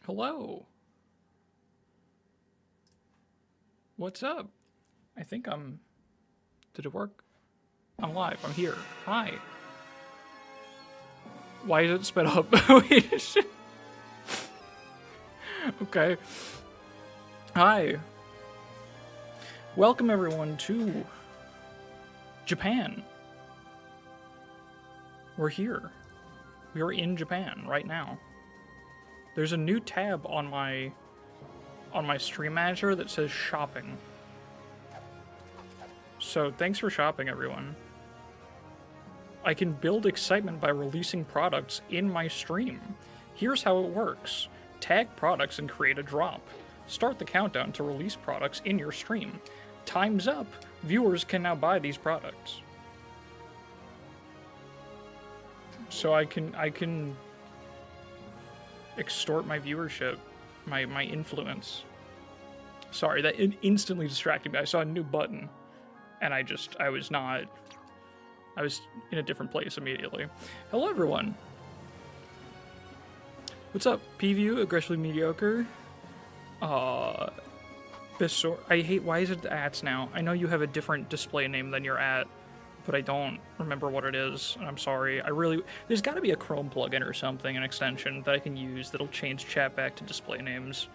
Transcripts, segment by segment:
Hello. What's up? I think I'm... Did it work? I'm live. I'm here. Hi. Why is it sped up? Wait, shit. Okay. Hi. Welcome everyone to Japan. We're here. We are in Japan right now. There's a new tab on my stream manager that says shopping. So thanks for shopping, everyone. I can build excitement by releasing products in my stream. Here's how it works. Tag products and create a drop. Start the countdown to release products in your stream. Time's up. Viewers can now buy these products. So I can extort my viewership, my influence. Sorry, that instantly distracted me. I saw a new button, and I was in a different place immediately. Hello, everyone. What's up, P-View, aggressively mediocre? Bisor. I hate. Why is it the ats now? I know you have a different display name than your at, but I don't remember what it is, and I'm sorry. There's got to be a Chrome plugin or something, an extension that I can use that'll change chat back to display names.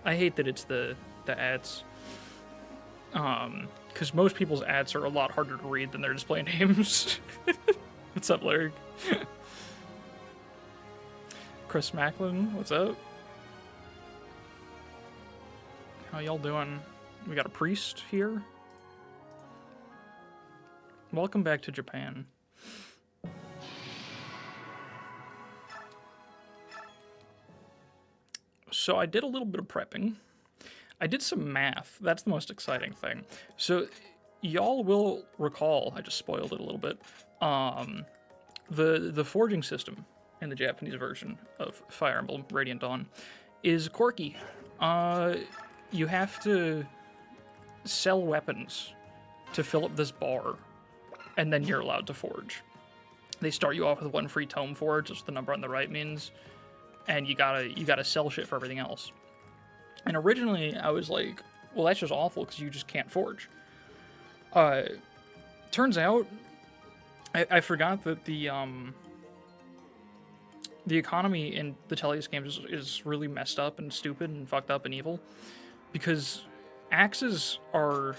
I hate that it's the ads. Because most people's ads are a lot harder to read than their display names. What's up, Larry? Chris Macklin, what's up? How y'all doing? We got a priest here. Welcome back to Japan. So I did a little bit of prepping. I did some math. That's the most exciting thing. So y'all will recall, I just spoiled it a little bit, the forging system in the Japanese version of Fire Emblem Radiant Dawn is quirky. You have to sell weapons to fill up this bar, and then you're allowed to forge. They start you off with one free tome forge, that's what the number on the right means, and you gotta sell shit for everything else. And originally I was like, well, that's just awful because you just can't forge. Turns out I forgot that the economy in the Tellius games is really messed up and stupid and fucked up and evil, because axes are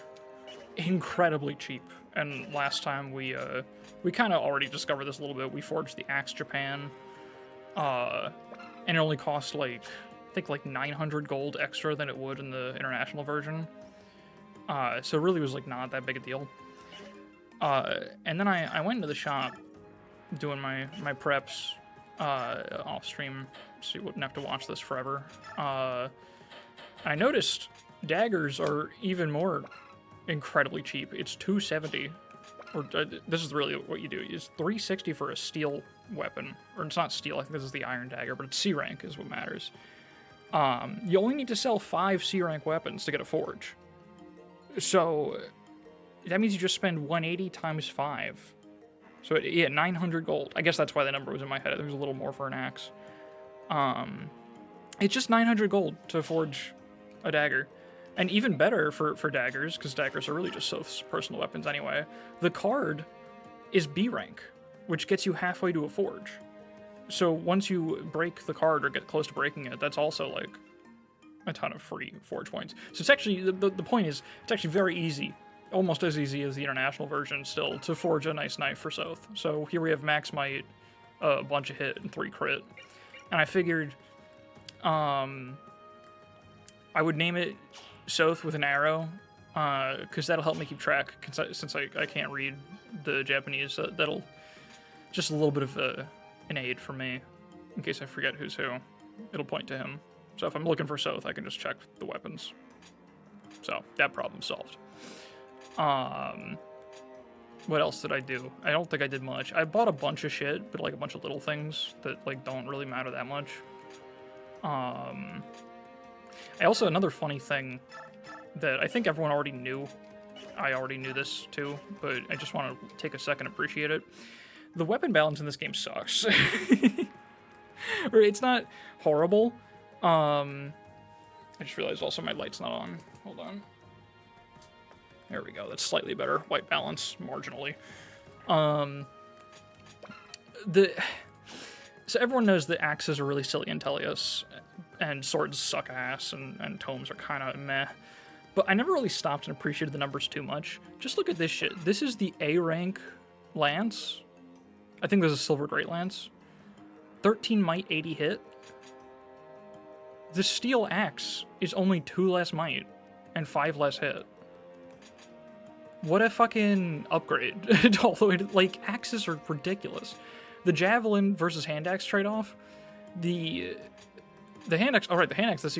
incredibly cheap. And last time we kind of already discovered this a little bit. We forged the Axe Japan, and it only cost I think 900 gold extra than it would in the international version. So it really was not that big a deal. And then I went into the shop doing my preps off stream, so you wouldn't have to watch this forever. I noticed daggers are even more incredibly cheap. It's 270, or this is really what you do. It's 360 for a steel weapon, or it's not steel. I think this is the iron dagger, but it's C rank is what matters. You only need to sell 5 C rank weapons to get a forge, so that means you just spend 180 times 5. So yeah, 900 gold. I guess that's why the number was in my head. There was a little more for an axe. It's just 900 gold to forge a dagger. And even better for daggers, because daggers are really just Soth's personal weapons anyway, the card is B rank, which gets you halfway to a forge. So once you break the card or get close to breaking it, that's also a ton of free forge points. So it's actually, the point is, it's actually very easy, almost as easy as the international version still, to forge a nice knife for Soth. So here we have max might, a bunch of hit, and 3 crit. And I figured I would name it Soth with an arrow, because that'll help me keep track, since I can't read the Japanese. That'll just a little bit of an aid for me, in case I forget who's who. It'll point to him. So if I'm looking for Soth, I can just check the weapons. So that problem solved. What else did I do? I don't think I did much. I bought a bunch of shit, but a bunch of little things that don't really matter that much. I also, another funny thing that I think everyone already knew, I already knew this too, but I just want to take a second to appreciate it. The weapon balance in this game sucks. Or it's not horrible, I just realized also my light's not on. Hold on. There we go. That's slightly better. White balance, marginally. So everyone knows that axes are really silly in Tellius, and swords suck ass, and tomes are kind of meh. But I never really stopped and appreciated the numbers too much. Just look at this shit. This is the A rank lance. I think there's a silver great lance. 13 might, 80 hit. The steel axe is only 2 less might and 5 less hit. What a fucking upgrade. All the way to, like, axes are ridiculous. The javelin versus hand axe trade-off, the hand axe, the hand axe, that's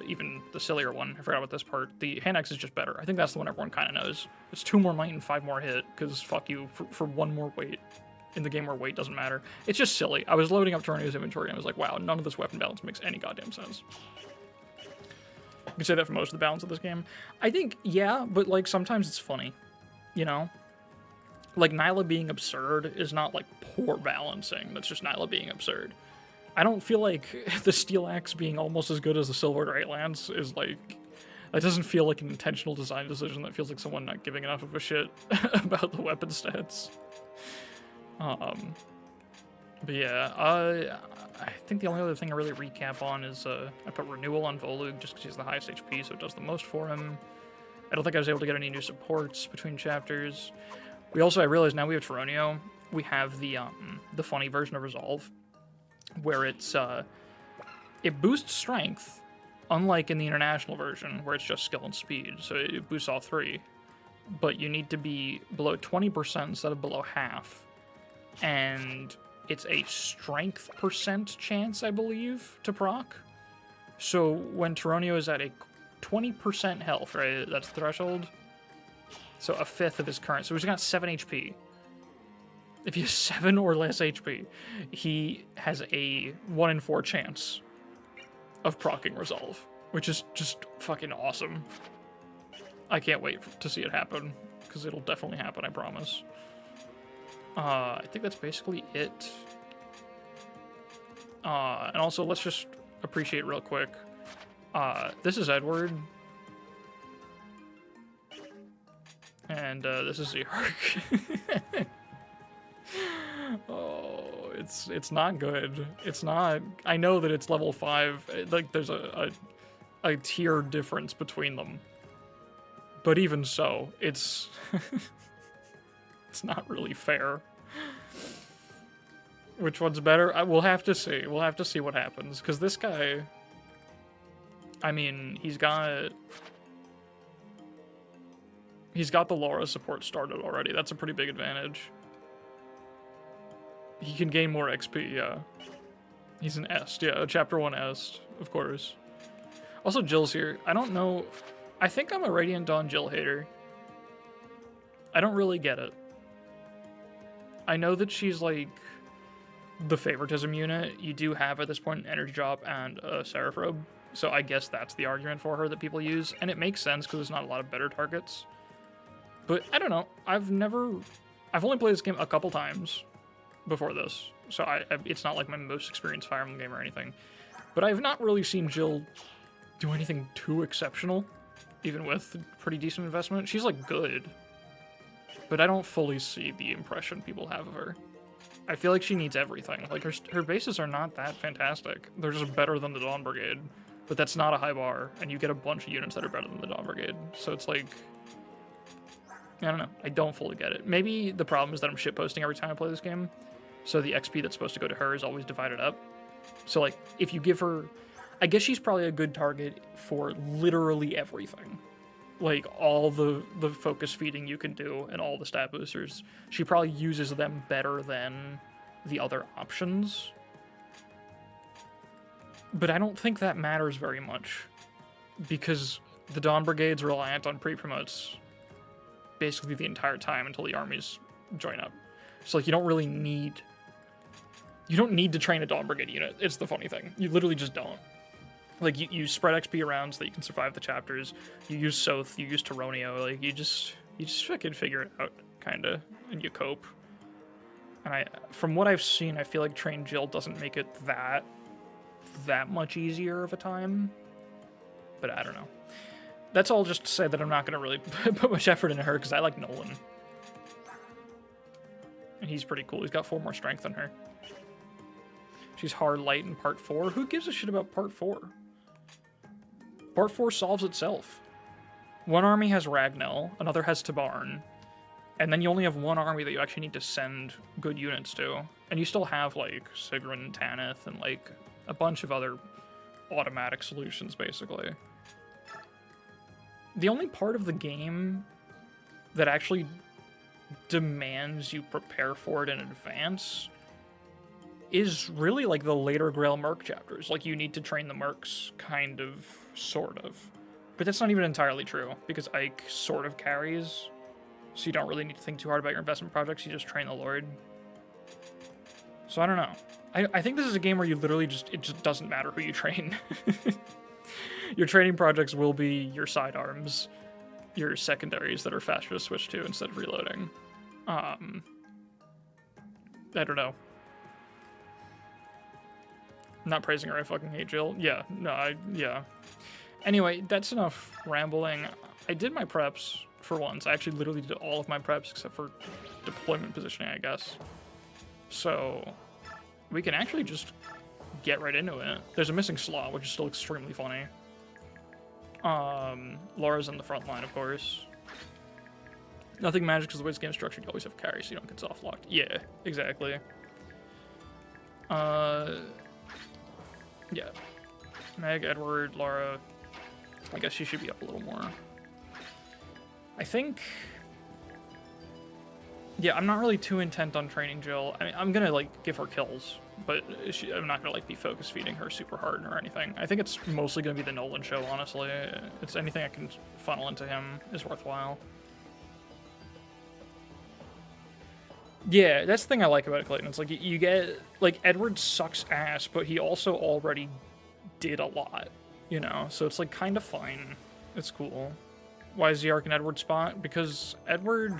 even the sillier one. I forgot about this part. The hand axe is just better. I think that's the one everyone kind of knows. It's 2 more might and 5 more hit, because fuck you, for 1 more weight in the game where weight doesn't matter. It's just silly. I was loading up Tornio's inventory and I was like, wow, none of this weapon balance makes any goddamn sense. You can say that for most of the balance of this game. I think, yeah, but like sometimes it's funny, you know? Like Nyla being absurd is not like poor balancing, that's just Nyla being absurd. I don't feel like the steel axe being almost as good as the silver great lance is like, that doesn't feel like an intentional design decision. That feels like someone not giving enough of a shit about the weapon stats. But yeah, I think the only other thing I really recap on is I put renewal on Volug just because he's the highest HP, so it does the most for him. I don't think I was able to get any new supports between chapters. I realized now we have Toronio. We have the funny version of Resolve, where it boosts strength, unlike in the international version where it's just skill and speed. So it boosts all 3, but you need to be below 20% instead of below half. And it's a strength % chance, I believe, to proc. So when Toronio is at a 20% health, right, that's the threshold. So a fifth of his current. So he's got 7 HP. If he has 7 or less HP, he has a 1 in 4 chance of proccing Resolve, which is just fucking awesome. I can't wait to see it happen, because it'll definitely happen, I promise. I think that's basically it. And also, let's just appreciate real quick. This is Edward. And this is Zihark. Oh, it's not good. It's not. I know that it's level 5. Like, there's a tier difference between them. But even so, it's... it's not really fair. Which one's better? We'll have to see. We'll have to see what happens. Because this guy... I mean, he's got the Laura support started already. That's a pretty big advantage. He can gain more XP, yeah. He's an Est, yeah, a Chapter 1 Est, of course. Also, Jill's here. I don't know... I think I'm a Radiant Dawn Jill hater. I don't really get it. I know that she's, like, the favoritism unit. You do have, at this point, an Energy Drop and a Seraph Robe. So I guess that's the argument for her that people use. And it makes sense, because there's not a lot of better targets. But, I don't know. I've only played this game a couple times before this. So it's not like my most experienced Fire Emblem game or anything. But I've not really seen Jill do anything too exceptional, even with pretty decent investment. She's, like, good. But I don't fully see the impression people have of her. I feel like she needs everything. Like, her bases are not that fantastic. They're just better than the Dawn Brigade. But that's not a high bar, and you get a bunch of units that are better than the Dawn Brigade. So it's like... I don't know. I don't fully get it. Maybe the problem is that I'm shitposting every time I play this game. So the XP that's supposed to go to her is always divided up. So, like, if you give her... I guess she's probably a good target for literally everything. Like, all the focus feeding you can do and all the stat boosters. She probably uses them better than the other options. But I don't think that matters very much. Because the Dawn Brigade's reliant on pre-promotes basically the entire time until the armies join up. So, like, you don't really need... You don't need to train a Dawn Brigade unit. It's the funny thing. You literally just don't. Like, you spread XP around so that you can survive the chapters. You use Soth, you use Toronio. Like, you just fucking figure it out, kinda, and you cope. And from what I've seen, I feel like Train Jill doesn't make it that that much easier of a time. But I don't know. That's all just to say that I'm not going to really put much effort into her, because I like Nolan. And he's pretty cool. He's got 4 more strength than her. She's hard light in part 4. Who gives a shit about part 4? Part 4 solves itself. One army has Ragnell, another has Tabarn, and then you only have one army that you actually need to send good units to. And you still have, like, Sigrun and Tanith and, like, a bunch of other automatic solutions, basically. The only part of the game that actually demands you prepare for it in advance is really, like, the later Greil Merc chapters. Like, you need to train the Mercs, kind of, sort of. But that's not even entirely true, because Ike sort of carries, so you don't really need to think too hard about your investment projects, you just train the Lord. So I don't know. I think this is a game where you literally it just doesn't matter who you train. Your training projects will be your sidearms, your secondaries that are faster to switch to instead of reloading. I don't know. I'm not praising her, I fucking hate Jill. Yeah, no, yeah. Anyway, that's enough rambling. I did my preps for once. I actually literally did all of my preps except for deployment positioning, I guess. So we can actually just get right into it. There's a missing slot, which is still extremely funny. Laura's in the front line, of course. Nothing magic because the way this game's structured, you always have carry so you don't get soft locked. Yeah, exactly. Yeah. Meg, Edward, Laura. I guess she should be up a little more. I think... Yeah, I'm not really too intent on training Jill. I mean, I'm gonna, like, give her kills, but I'm not gonna, like, be focus feeding her super hard or anything. I think it's mostly gonna be the Nolan show, honestly. It's anything I can funnel into him is worthwhile. Yeah, that's the thing I like about it, Clayton. It's like, you get... Like, Edward sucks ass, but he also already did a lot, you know? So it's, like, kind of fine. It's cool. Why is Zihark and Edward spot? Because Edward...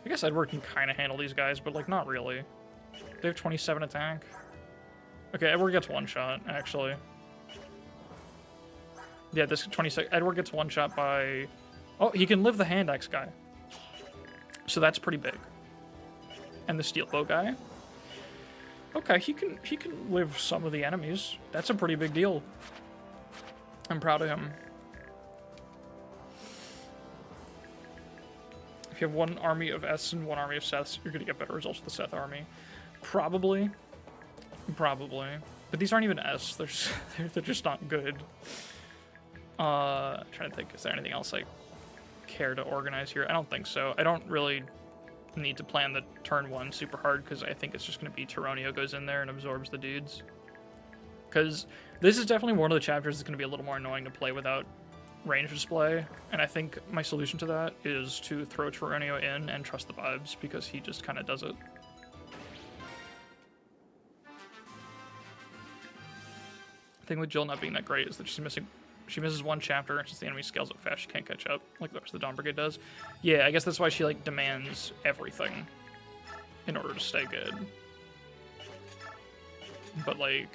I guess Edward can kind of handle these guys, but, like, not really. They have 27 attack. Okay, Edward gets one shot, actually. Yeah, this 26... Edward gets one shot by... Oh, he can live the hand axe guy. So that's pretty big. And the steel bow guy. Okay, he can live some of the enemies. That's a pretty big deal. I'm proud of him. If you have one army of S and one army of Seths, you're gonna get better results with the Seth army. Probably. Probably. But these aren't even S. They're just not good. Trying to think, is there anything else I care to organize here? I don't think so. I don't really need to plan the turn 1 super hard because I think it's just going to be Tyronio goes in there and absorbs the dudes. Because this is definitely one of the chapters that's going to be a little more annoying to play without range display, and I think my solution to that is to throw Tyronio in and trust the vibes because he just kind of does it. The thing with Jill not being that great is that she misses one chapter, and since the enemy scales up fast, she can't catch up, like the rest of the Dawn Brigade does. Yeah, I guess that's why she, like, demands everything in order to stay good. But, like,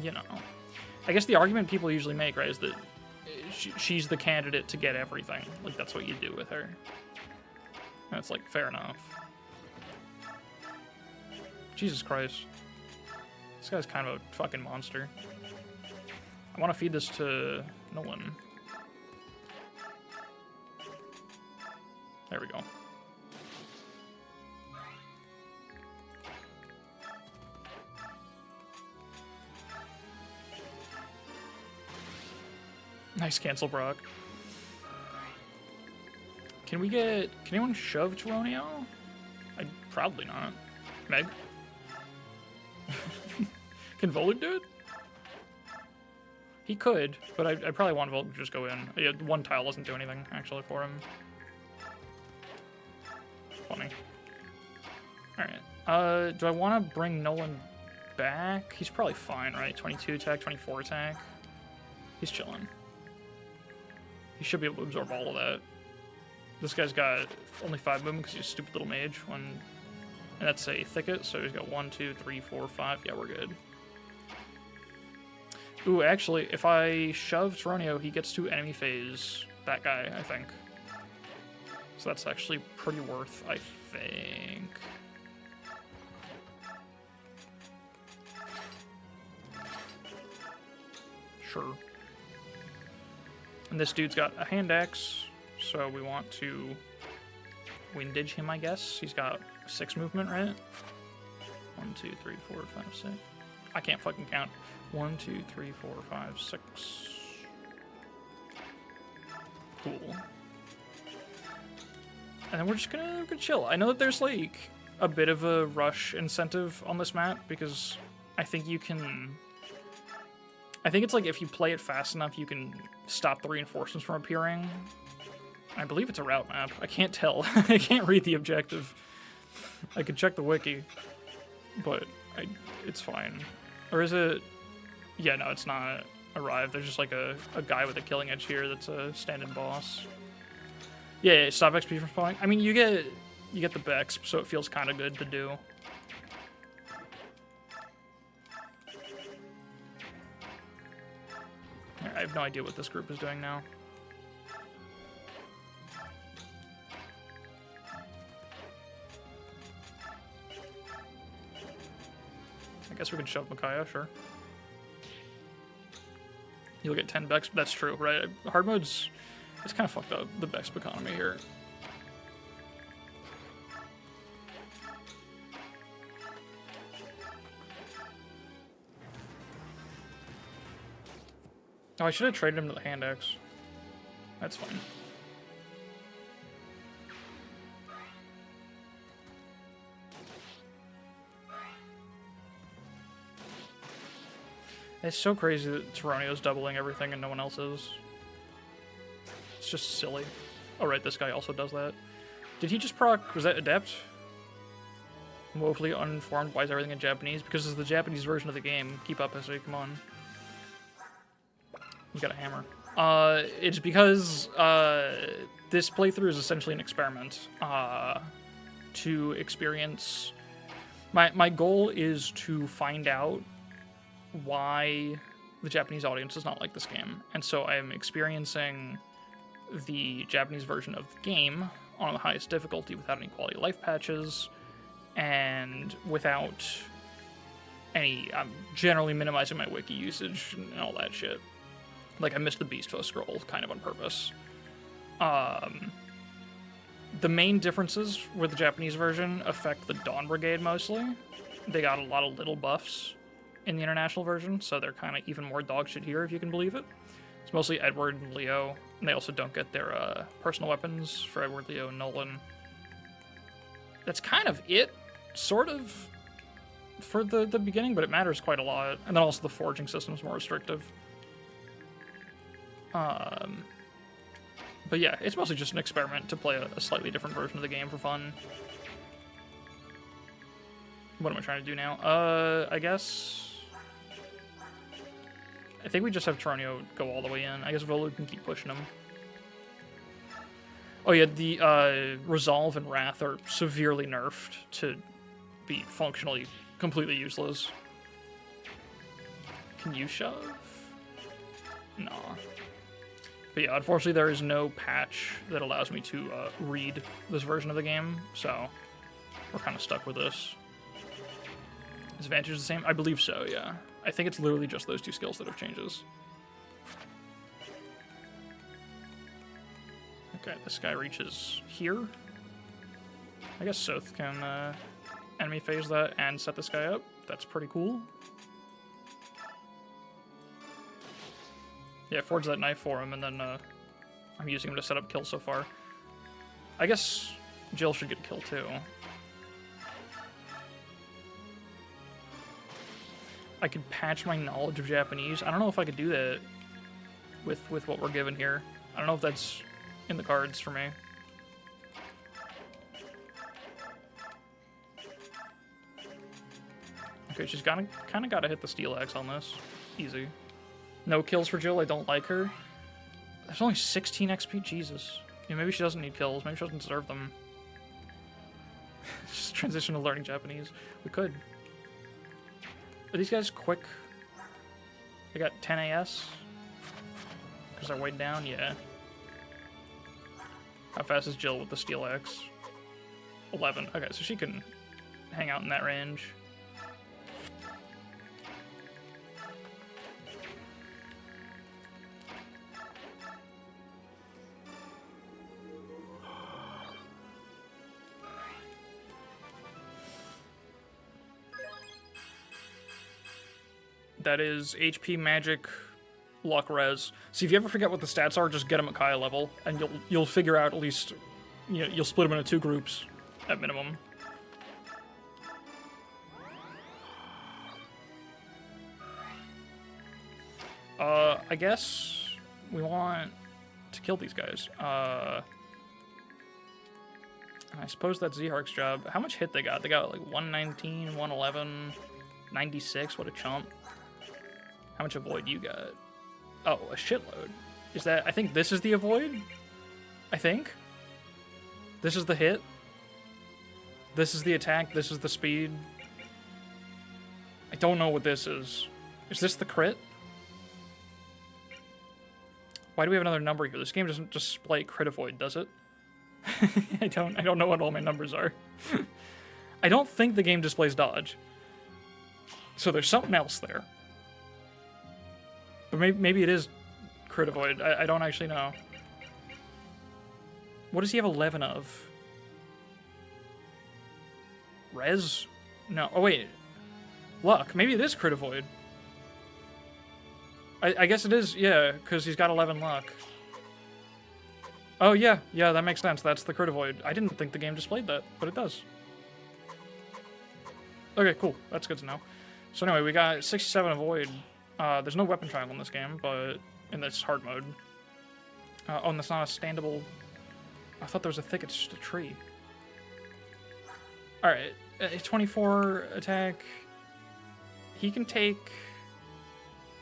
you know. I guess the argument people usually make, right, is that she's the candidate to get everything. Like, that's what you do with her. And it's like, fair enough. Jesus Christ. This guy's kind of a fucking monster. I want to feed this to Nolan. There we go. Nice cancel, Brock. Can anyone shove Tyronio? I'd probably not. Meg? Can Volug do it? He could, but I probably want Volug to just go in. Yeah, one tile doesn't do anything, actually, for him. Funny. Alright. Do I want to bring Nolan back? He's probably fine, right? 22 attack, 24 attack. He's chilling. He should be able to absorb all of that. This guy's got only 5 movement because he's a stupid little mage. And that's a thicket, so he's got 1, 2, 3, 4, 5. Yeah, we're good. Ooh, actually, if I shove Toronio, he gets to enemy phase that guy, I think. So that's actually pretty worth, I think. Sure. And this dude's got a hand axe, so we want to windage him, I guess. He's got 6 movement, right? 1, 2, 3, 4, 5, 6. I can't fucking count. 1, 2, 3, 4, 5, 6. Cool. And then we're just gonna chill. I know that there's like a bit of a rush incentive on this map because I think you can. I think it's like if you play it fast enough, you can stop the reinforcements from appearing. I believe it's a route map. I can't tell. I can't read the objective. I could check the wiki, but it's fine. Or is it? Yeah, no, it's not arrived. There's just like a guy with a killing edge here that's a stand-in boss. Yeah, stop XP from spawning. I mean, you get the Bex, so it feels kind of good to do. I have no idea what this group is doing now. I guess we can shove Micaiah, sure. You'll get 10 Bex. That's true, right? Hard mode's... It's kind of fucked up, the Bex economy here. Oh, I should have traded him to the hand axe. That's fine. It's so crazy that Toronio's doubling everything and no one else is. It's just silly. Oh right, this guy also does that. Did he just proc... Was that Adept? Woefully uninformed. Why is everything in Japanese? Because it's the Japanese version of the game. Keep up, SE, come on. You got a hammer. It's because this playthrough is essentially an experiment to experience... My goal is to find out why the Japanese audience does not like this game. And so I am experiencing the Japanese version of the game on the highest difficulty without any quality of life patches and without any... I'm generally minimizing my wiki usage and all that shit. Like, I missed the Beast Foe scroll kind of on purpose. The main differences with the Japanese version affect the Dawn Brigade mostly. They got a lot of little buffs in the international version, so they're kind of even more dogshit here, if you can believe it. It's mostly Edward and Leo, and they also don't get their personal weapons for Edward, Leo, and Nolan. That's kind of it, sort of, for the beginning, but it matters quite a lot. And then also the forging system is more restrictive. But yeah, it's mostly just an experiment to play a slightly different version of the game for fun. What am I trying to do now? I guess... I think we just have Toronio go all the way in. I guess Volu can keep pushing him. Oh yeah, the Resolve and Wrath are severely nerfed to be functionally completely useless. Can you shove? Nah. But yeah, unfortunately there is no patch that allows me to read this version of the game, so we're kind of stuck with this. Is advantage the same? I believe so, yeah. I think it's literally just those two skills that have changes. Okay, this guy reaches here. I guess Soth can enemy phase that and set this guy up. That's pretty cool. Yeah, forge that knife for him, and then I'm using him to set up kills so far. I guess Jill should get a kill too. I could patch my knowledge of Japanese. I don't know if I could do that with what we're given here. I don't know if that's in the cards for me. Okay, she's kind of got to hit the steel axe on this. Easy. No kills for Jill. I don't like her. There's only 16 XP. Jesus. Yeah, maybe she doesn't need kills. Maybe she doesn't deserve them. Just transition to learning Japanese. We could. Are these guys quick? I got 10 AS. Because they're weighed down, yeah. How fast is Jill with the Steel Axe? 11. Okay, so she can hang out in that range. That is HP, magic, luck, res. See, if you ever forget what the stats are, just get them at Kaya level, and you'll figure out at least, you know, you'll split them into 2 groups at minimum. I guess we want to kill these guys. And I suppose that's Zihark's job. How much hit they got? They got like 119, 111, 96. What a chump. How much avoid you got? Oh, a shitload. Is that... I think this is the avoid? I think? This is the hit? This is the attack? This is the speed? I don't know what this is. Is this the crit? Why do we have another number here? This game doesn't display crit avoid, does it? I don't know what all my numbers are. I don't think the game displays dodge. So there's something else there. But maybe it is crit avoid. I don't actually know. What does he have 11 of? Res? No. Oh, wait. Luck. Maybe it is crit avoid. I guess it is, yeah, because he's got 11 luck. Oh, yeah. Yeah, that makes sense. That's the crit avoid. I didn't think the game displayed that, but it does. Okay, cool. That's good to know. So anyway, we got 67 avoid. There's no weapon triangle in this game, but in this hard mode. Oh, and that's not a standable... I thought there was a thicket, it's just a tree. Alright, 24 attack. He can take...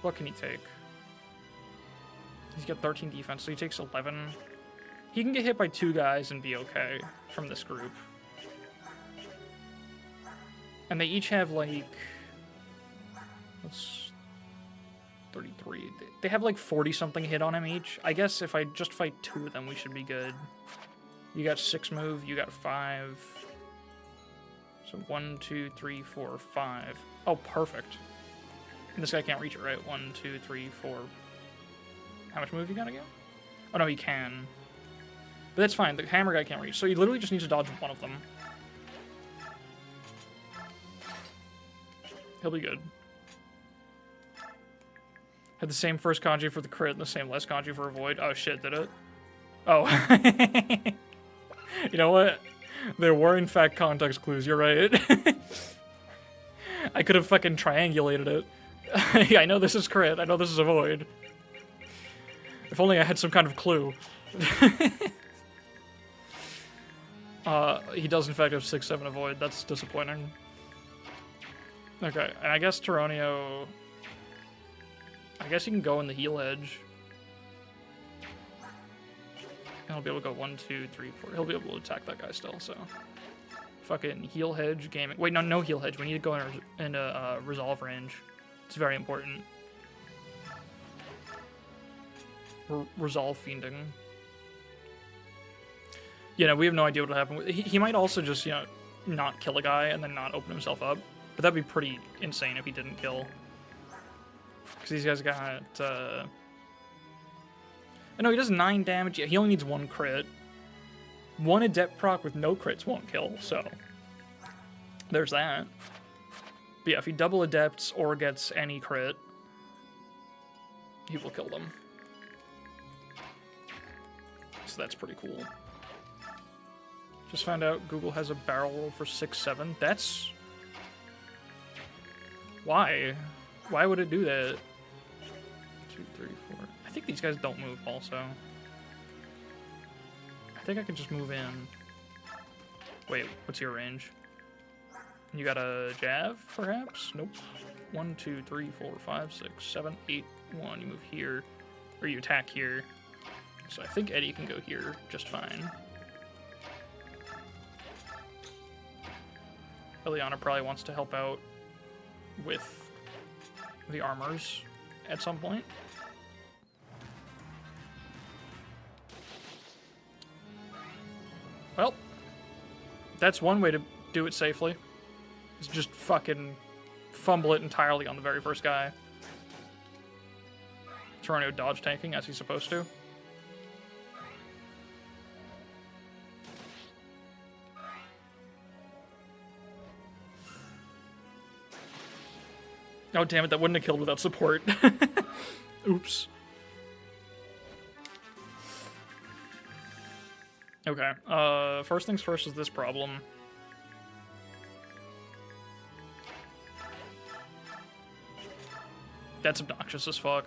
What can he take? He's got 13 defense, so he takes 11. He can get hit by 2 guys and be okay from this group. And they each have, like... Let's... 33. They have like 40-something hit on him each. I guess if I just fight 2 of them, we should be good. You got 6 move, you got 5. So 1, 2, 3, 4, 5. Oh, perfect. And this guy can't reach it, right? 1, 2, 3, 4. How much move you got again? Oh, no, he can. But that's fine. The hammer guy can't reach. So he literally just needs to dodge one of them. He'll be good. Had the same first kanji for the crit and the same last kanji for avoid. Oh shit, did it? Oh. You know what? There were in fact context clues, you're right. I could have fucking triangulated it. Yeah, I know this is crit, I know this is avoid. If only I had some kind of clue. He does in fact have 6-7 avoid, that's disappointing. Okay, and I guess Tyronio... I guess he can go in the heal edge. And he'll be able to go 1, 2, 3, 4. He'll be able to attack that guy still, so. Fucking heal hedge gaming. Wait, no heal hedge. We need to go in a resolve range. It's very important. Resolve fiending. You know, we have no idea what'll happen. He might also just, you know, not kill a guy and then not open himself up. But that'd be pretty insane if he didn't kill. Because these guys got, oh no, he does 9 damage. Yeah, he only needs 1 crit. 1 adept proc with no crits won't kill, so. There's that. But yeah, if he double adepts or gets any crit, he will kill them. So that's pretty cool. Just found out Google has a barrel roll for 6-7. That's... Why? Why would it do that? 2, 3, 4. I think these guys don't move also. I think I can just move in. Wait, what's your range? You got a jav, perhaps? Nope. 1, 2, 3, 4, 5, 6, 7, 8, 1. You move here. Or you attack here. So I think Eddie can go here just fine. Eliana probably wants to help out with the armors. at some point. Well, that's one way to do it safely. Is just fucking fumble it entirely on the very first guy. Tyranno dodge tanking as he's supposed to. Oh, damn it, that wouldn't have killed without support. Oops. Okay, first things first is this problem. That's obnoxious as fuck.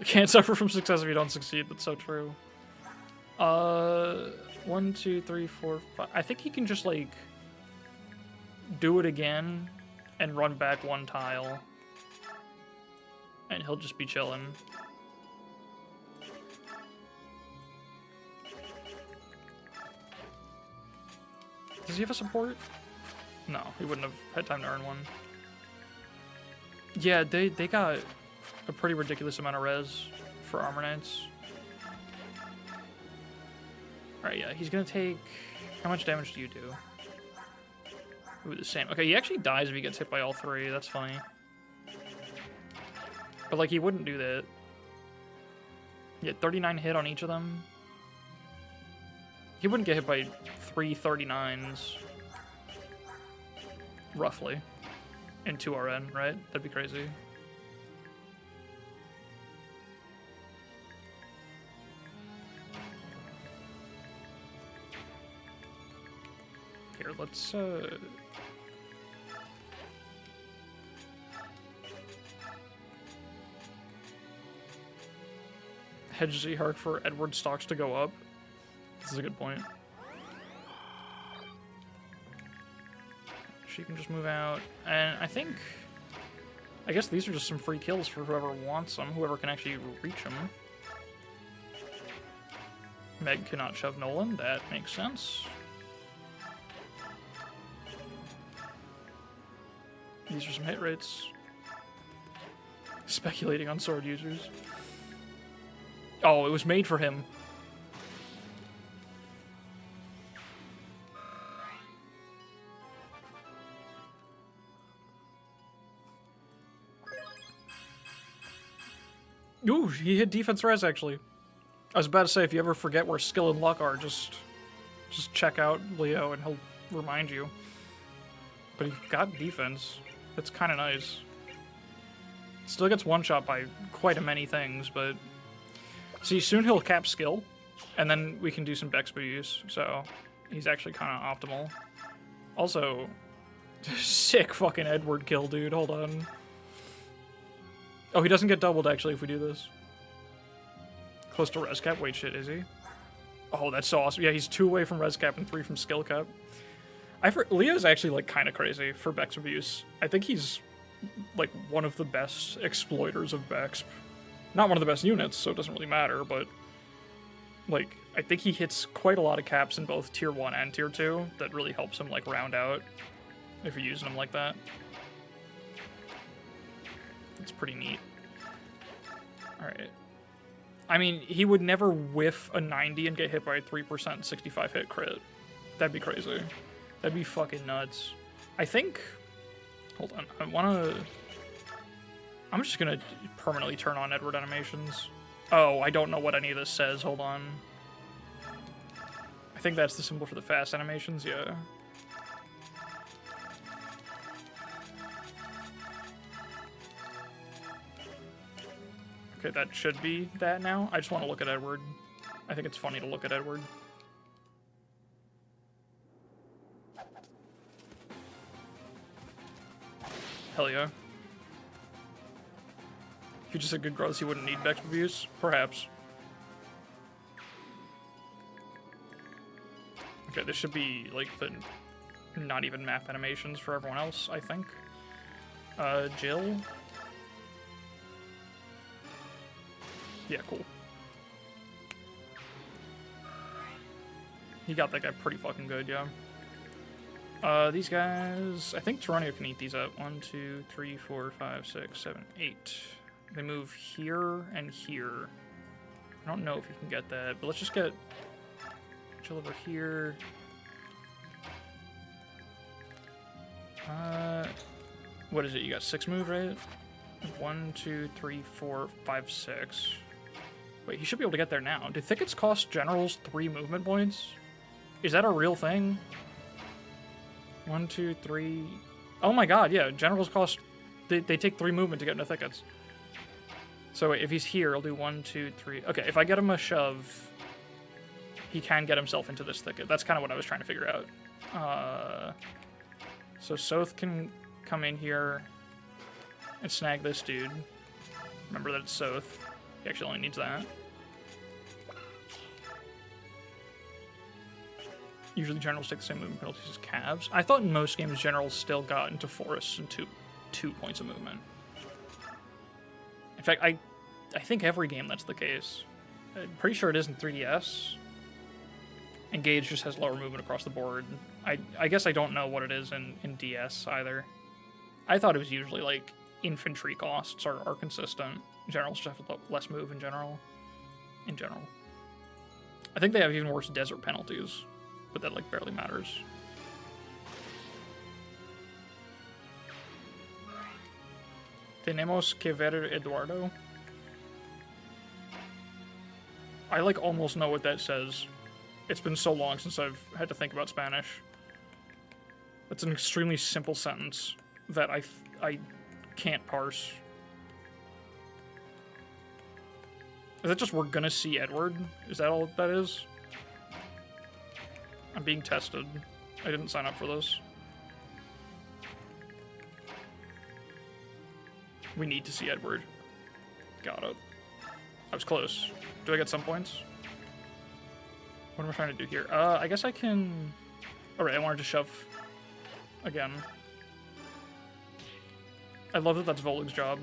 You can't suffer from success if you don't succeed, that's so true. 1, 2, 3, 4, 5. I think he can just, like, do it again and run back one tile. And he'll just be chilling. Does he have a support? No, he wouldn't have had time to earn one. Yeah, they got a pretty ridiculous amount of res for Armor Knights. Alright, yeah, he's gonna take... How much damage do you do? Ooh, the same. Okay, he actually dies if he gets hit by all three. That's funny. But, like, he wouldn't do that. Yeah, 39 hit on each of them. He wouldn't get hit by 3 39s. Roughly. In 2 RN, right? That'd be crazy. Here, let's, hedge Zihark for Edward stocks to go up. This is a good point. She can just move out. And I think... I guess these are just some free kills for whoever wants them. Whoever can actually reach them. Meg cannot shove Nolan. That makes sense. These are some hit rates. Speculating on sword users. Oh, it was made for him. Ooh, he hit defense res, actually. I was about to say, if you ever forget where skill and luck are, just check out Leo and he'll remind you. But he got defense. That's kind of nice. Still gets one-shot by quite a many things, but... See, soon he'll cap skill, and then we can do some Dex use, so he's actually kind of optimal. Also, sick fucking Edward kill, dude. Hold on. Oh, he doesn't get doubled, actually, if we do this. Close to res cap. Wait, shit, is he? Oh, that's so awesome. Yeah, he's 2 away from res cap and 3 from skill cap. Leo's actually, like, kind of crazy for Bex abuse. I think he's, like, one of the best exploiters of Bex. Not one of the best units, so it doesn't really matter, but, like, I think he hits quite a lot of caps in both Tier 1 and Tier 2 that really helps him, like, round out if you're using him like that. It's pretty neat. Alright. I mean, he would never whiff a 90 and get hit by a 3% 65 hit crit. That'd be crazy. That'd be fucking nuts. I think... Hold on. I'm just gonna permanently turn on Edward animations. Oh, I don't know what any of this says. Hold on. I think that's the symbol for the fast animations, yeah. Okay, that should be that now. I just want to look at Edward. I think it's funny to look at Edward. Hell yeah. If you just had good growth, he wouldn't need Bex abuse? Perhaps. Okay, this should be, like, the not even map animations for everyone else, I think. Jill? Yeah, cool. He got that guy pretty fucking good, yeah. These guys... I think Tyranno can eat these up. 1, 2, 3, 4, 5, 6, 7, 8. They move here and here. I don't know if you can get that, but let's just get chill over here. What is it? You got 6 move, right? 1, 2, 3, 4, 5, 6. Wait, he should be able to get there now. Do thickets cost generals 3 movement points? Is that a real thing? 1, 2, 3. Oh my god, yeah. Generals cost... They take 3 movement to get into thickets. So wait, if he's here, I'll do 1, 2, 3. Okay, if I get him a shove, he can get himself into this thicket. That's kind of what I was trying to figure out. So Soth can come in here and snag this dude. Remember that it's Soth. He actually only needs that. Usually generals take the same movement penalties as calves. I thought in most games generals still got into forests and two points of movement. In fact, I think every game that's the case. I'm pretty sure it is in 3DS. Engage just has lower movement across the board. I guess I don't know what it is in DS either. I thought it was usually like infantry costs are consistent. Generals just have less move in general. I think they have even worse desert penalties, but that like barely matters. Tenemos que ver Eduardo. I like almost know what that says. It's been so long since I've had to think about Spanish. That's an extremely simple sentence that I can't parse. Is that just we're gonna see Edward? Is that all that is? I'm being tested. I didn't sign up for this. We need to see Edward. Got it. I was close. Do I get some points? What am I trying to do here? I guess I can... Alright, I wanted to shove again. I love that that's Volug's job.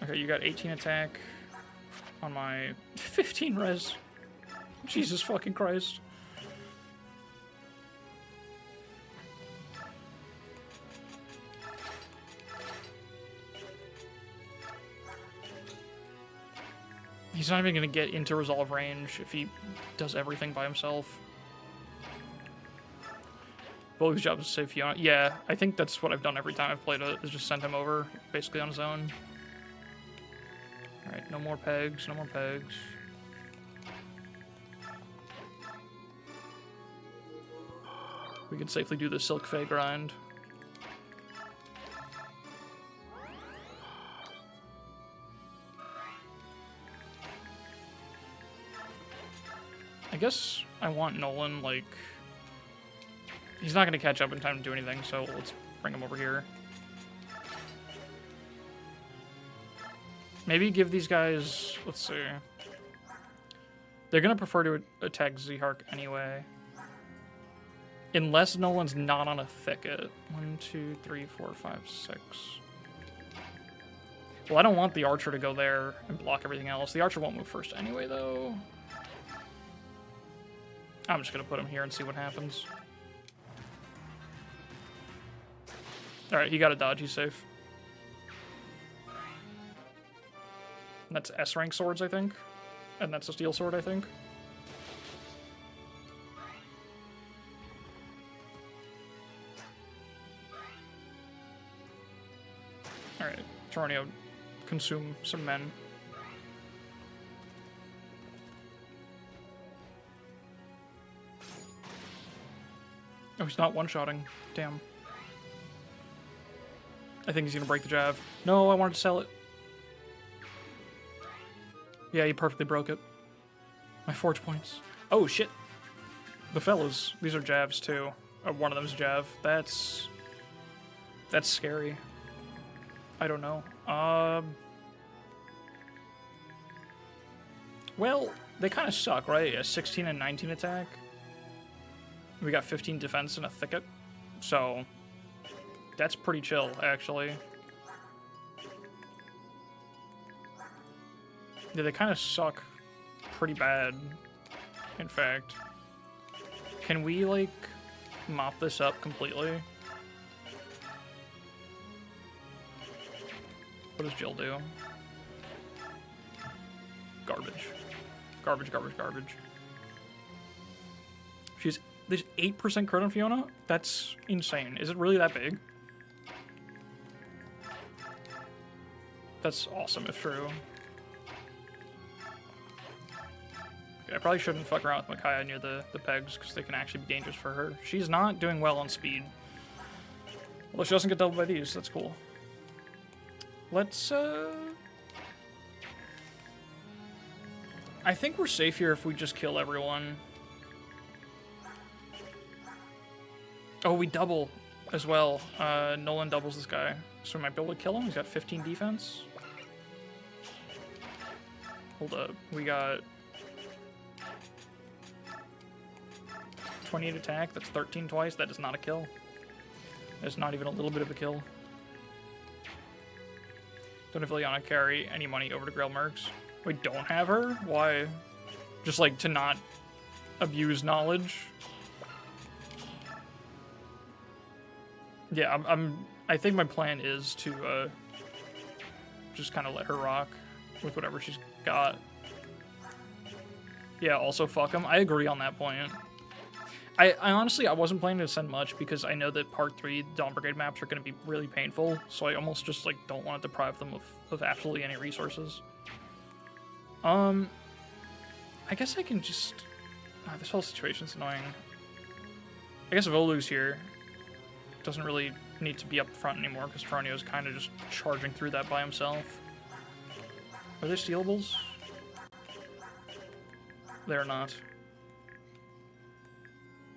Okay, you got 18 attack on my 15 res. Jesus fucking Christ. He's not even going to get into resolve range if he does everything by himself. Volug's job is to save Fiona. Yeah, I think that's what I've done every time I've played it, is just send him over, basically on his own. Alright, no more pegs, no more pegs. We can safely do the Silk Fae grind. I guess I want Nolan, like... He's not going to catch up in time to do anything, so let's bring him over here. Maybe give these guys... Let's see. They're going to prefer to attack Zihark anyway. Unless Nolan's not on a thicket. 1, 2, 3, 4, 5, 6. Well, I don't want the archer to go there and block everything else. The archer won't move first anyway, though. I'm just going to put him here and see what happens. Alright, he got a dodge. He's safe. And that's S-rank swords, I think. And that's a steel sword, I think. Alright, Tornio, consume some men. Oh, he's not one-shotting. Damn. I think he's gonna break the jav. No, I wanted to sell it. Yeah, he perfectly broke it. My forge points. Oh, shit. The fellas. These are javs, too. One of them's jav. That's scary. I don't know. Well, they kind of suck, right? A 16 and 19 attack. We got 15 defense and a thicket. So, that's pretty chill, actually. Yeah, they kind of suck pretty bad, in fact. Can we, like, mop this up completely? What does Jill do? Garbage. Garbage, garbage, garbage. There's 8% crit on Fiona? That's insane. Is it really that big? That's awesome if true. Okay, I probably shouldn't fuck around with Micaiah near the pegs, because they can actually be dangerous for her. She's not doing well on speed. Although she doesn't get doubled by these, that's cool. Let's, I think we're safe here if we just kill everyone. Oh, we double as well. Nolan doubles this guy. So we might be able to kill him. He's got 15 defense. Hold up. We got 28 attack. That's 13 twice. That is not a kill. That's not even a little bit of a kill. Don't have Liliana carry any money over to Greil Mercs. We don't have her? Why? Just like to not abuse knowledge? Yeah, I think my plan is to just kind of let her rock with whatever she's got. Yeah, also fuck him. I agree on that point. I honestly, I wasn't planning to send much because I know that part 3 Dawn Brigade maps are going to be really painful, so I almost just like don't want to deprive them of absolutely any resources. I guess I can just... this whole situation's annoying. I guess Volu's here. Doesn't really need to be up front anymore because Tronio's kind of just charging through that by himself. Are there stealables? They're not.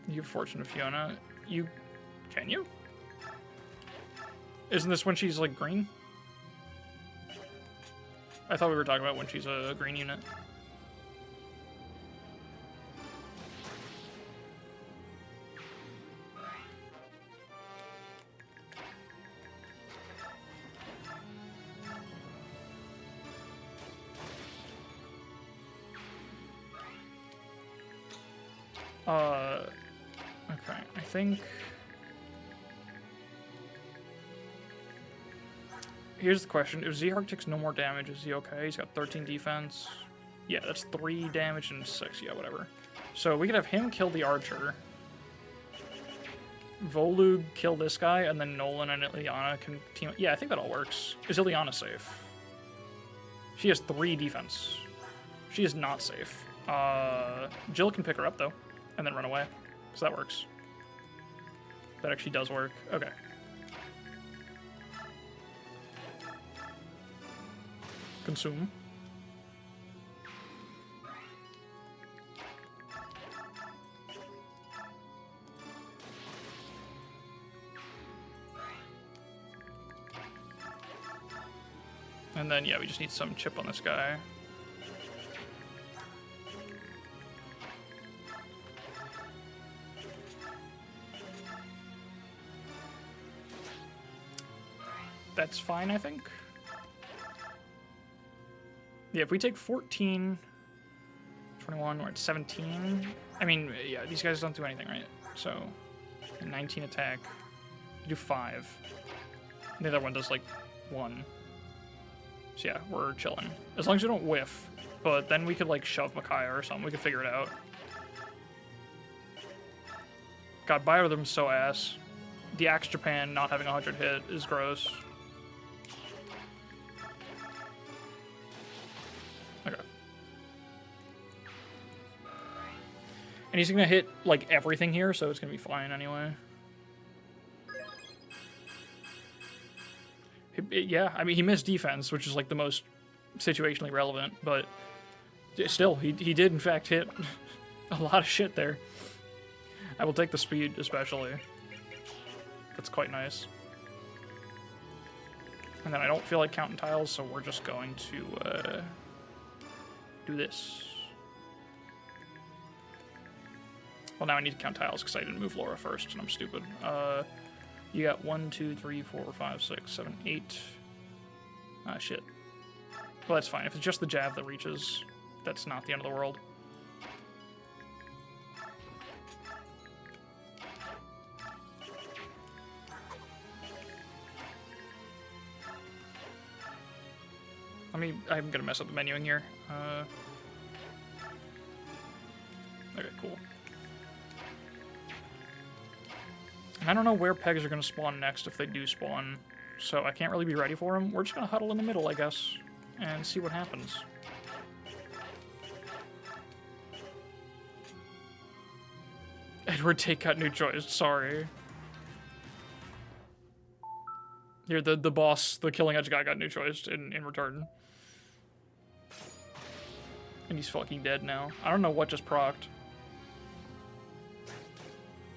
You have Fortune of Fiona. Can you? Isn't this when she's like green? I thought we were talking about when she's a green unit. Okay, I think... Here's the question. If Zihark takes no more damage, is he okay? He's got 13 defense. Yeah, that's 3 damage and 6. Yeah, whatever. So we could have him kill the archer. Volu kill this guy, and then Nolan and Ileana can team... Yeah, I think that all works. Is Ileana safe? She has 3 defense. She is not safe. Jill can pick her up, though, and then run away. So that works. That actually does work. Okay. Consume. And then, yeah, we just need some chip on this guy. That's fine, I think. Yeah, if we take 14, 21, we're at 17. I mean, yeah, these guys don't do anything, right? So, 19 attack. We do 5. The other one does, like, 1. So yeah, we're chilling. As long as we don't whiff. But then we could, like, shove Micaiah or something. We could figure it out. God, Biorhythm's so ass. The Axe Japan not having 100 hit is gross. Okay. And he's gonna hit, like, everything here, so it's gonna be fine anyway. Yeah, I mean, he missed defense, which is, like, the most situationally relevant, but still, he did, in fact, hit a lot of shit there. I will take the speed, especially. That's quite nice. And then I don't feel like counting tiles, so we're just going to do this. Well, now I need to count tiles because I didn't move Laura first, and I'm stupid. You got 1, 2, 3, 4, 5, 6, 7, 8. Ah, shit. Well, that's fine. If it's just the jab that reaches, that's not the end of the world. I'm gonna mess up the menuing here. Okay, cool. And I don't know where pegs are gonna spawn next if they do spawn, so I can't really be ready for them. We're just gonna huddle in the middle, I guess, and see what happens. Edward, take out new choice. Sorry. Here, the boss, the Killing Edge guy got new choice in return. And he's fucking dead now. I don't know what just procced.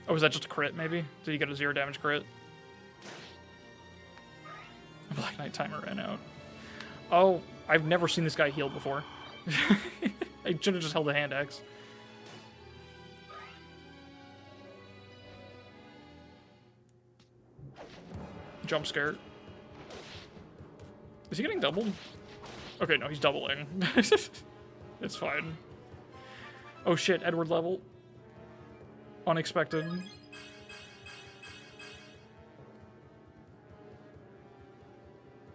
Oh, was that just a crit, maybe? Did he get a 0 damage crit? Black Knight timer ran out. Oh, I've never seen this guy healed before. I should have just held the hand axe. Jump scare. Is he getting doubled? Okay, no, he's doubling. It's fine. Oh shit, Edward level. Unexpected.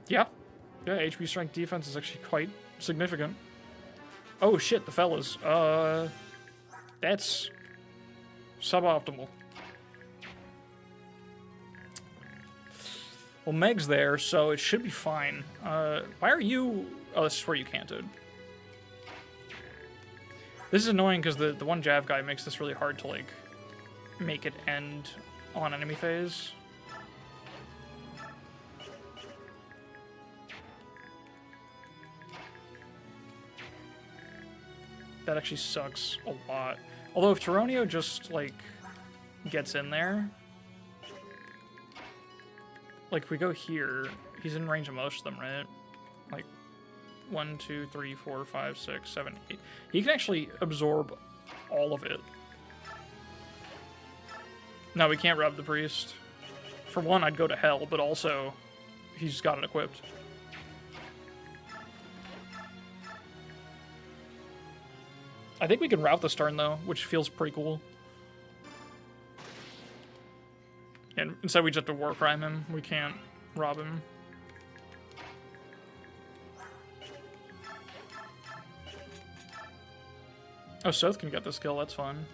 Yeah. Yeah, HP strength defense is actually quite significant. Oh shit, the fellas. That's suboptimal. Well, Meg's there, so it should be fine. Why are you... Oh, this is where you canted. This is annoying because the one Jav guy makes this really hard to, like, make it end on enemy phase. That actually sucks a lot. Although if Tyronio just, like, gets in there... Like, if we go here, he's in range of most of them, right? Like, 1, 2, 3, 4, 5, 6, 7, 8. He can actually absorb all of it. No, we can't rub the priest. For one, I'd go to hell, but also, he's got it equipped. I think we can route this turn, though, which feels pretty cool. And instead we just have to war crime him. We can't rob him. Oh, Soth can get this kill, that's fun.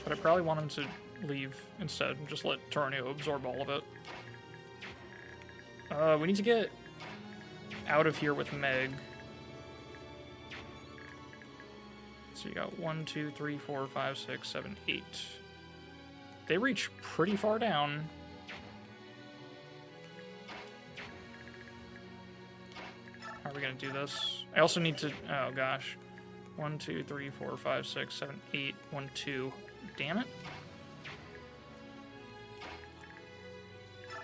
But I probably want him to leave instead and just let Tyronio absorb all of it. We need to get out of here with Meg. So you got 1, 2, 3, 4, 5, 6, 7, 8. They reach pretty far down. How are we gonna do this? I also need to, oh gosh. 1, 2, 3, 4, 5, 6, 7, 8, 1, 2. Damn it.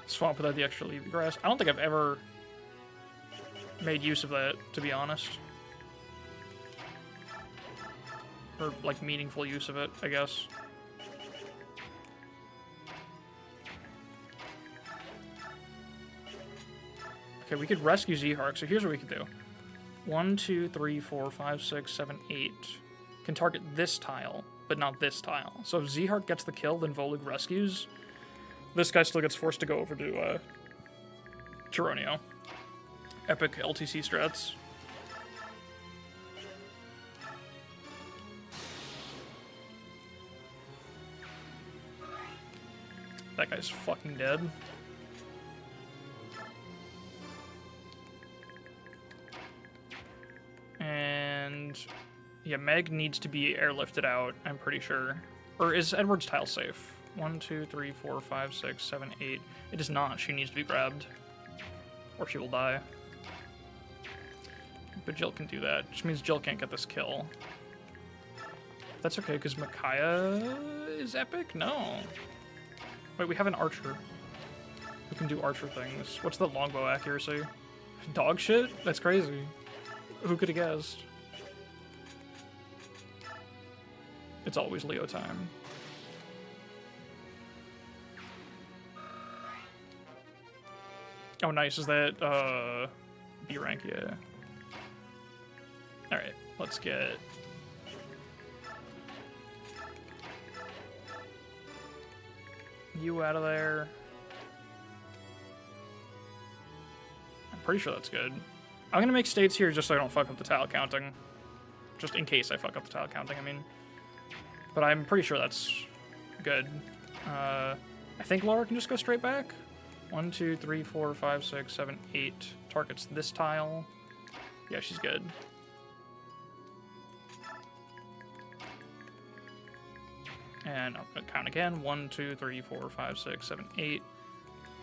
Swamp without the extra leafy grass. I don't think I've ever made use of that, to be honest. Or, like, meaningful use of it, I guess. Okay, we could rescue Zihark, so here's what we could do. 1, 2, 3, 4, 5, 6, 7, 8 can target this tile, but not this tile. So if Zihark gets the kill, then Volig rescues. This guy still gets forced to go over to Tyronio. Epic LTC strats. That guy's fucking dead. And yeah, Meg needs to be airlifted out, I'm pretty sure. Or is Edward's tile safe? 1, 2, 3, 4, 5, 6, 7, 8. It is not. She needs to be grabbed. Or she will die. But Jill can do that, which means Jill can't get this kill. That's okay, because Micaiah is epic? No. Wait, we have an archer who can do archer things. What's the longbow accuracy? Dog shit? That's crazy. Who could have guessed? It's always Leo time. Oh, nice. Is that, B rank? Yeah. Alright, let's get... you out of there. Pretty sure that's good. I'm gonna make states here just so I don't fuck up the tile counting. Just in case I fuck up the tile counting, I mean. But I'm pretty sure that's good. I think Laura can just go straight back. 1, 2, 3, 4, 5, 6, 7, 8. Targets this tile. Yeah, she's good. And I'm gonna count again. 1, 2, 3, 4, 5, 6, 7, 8.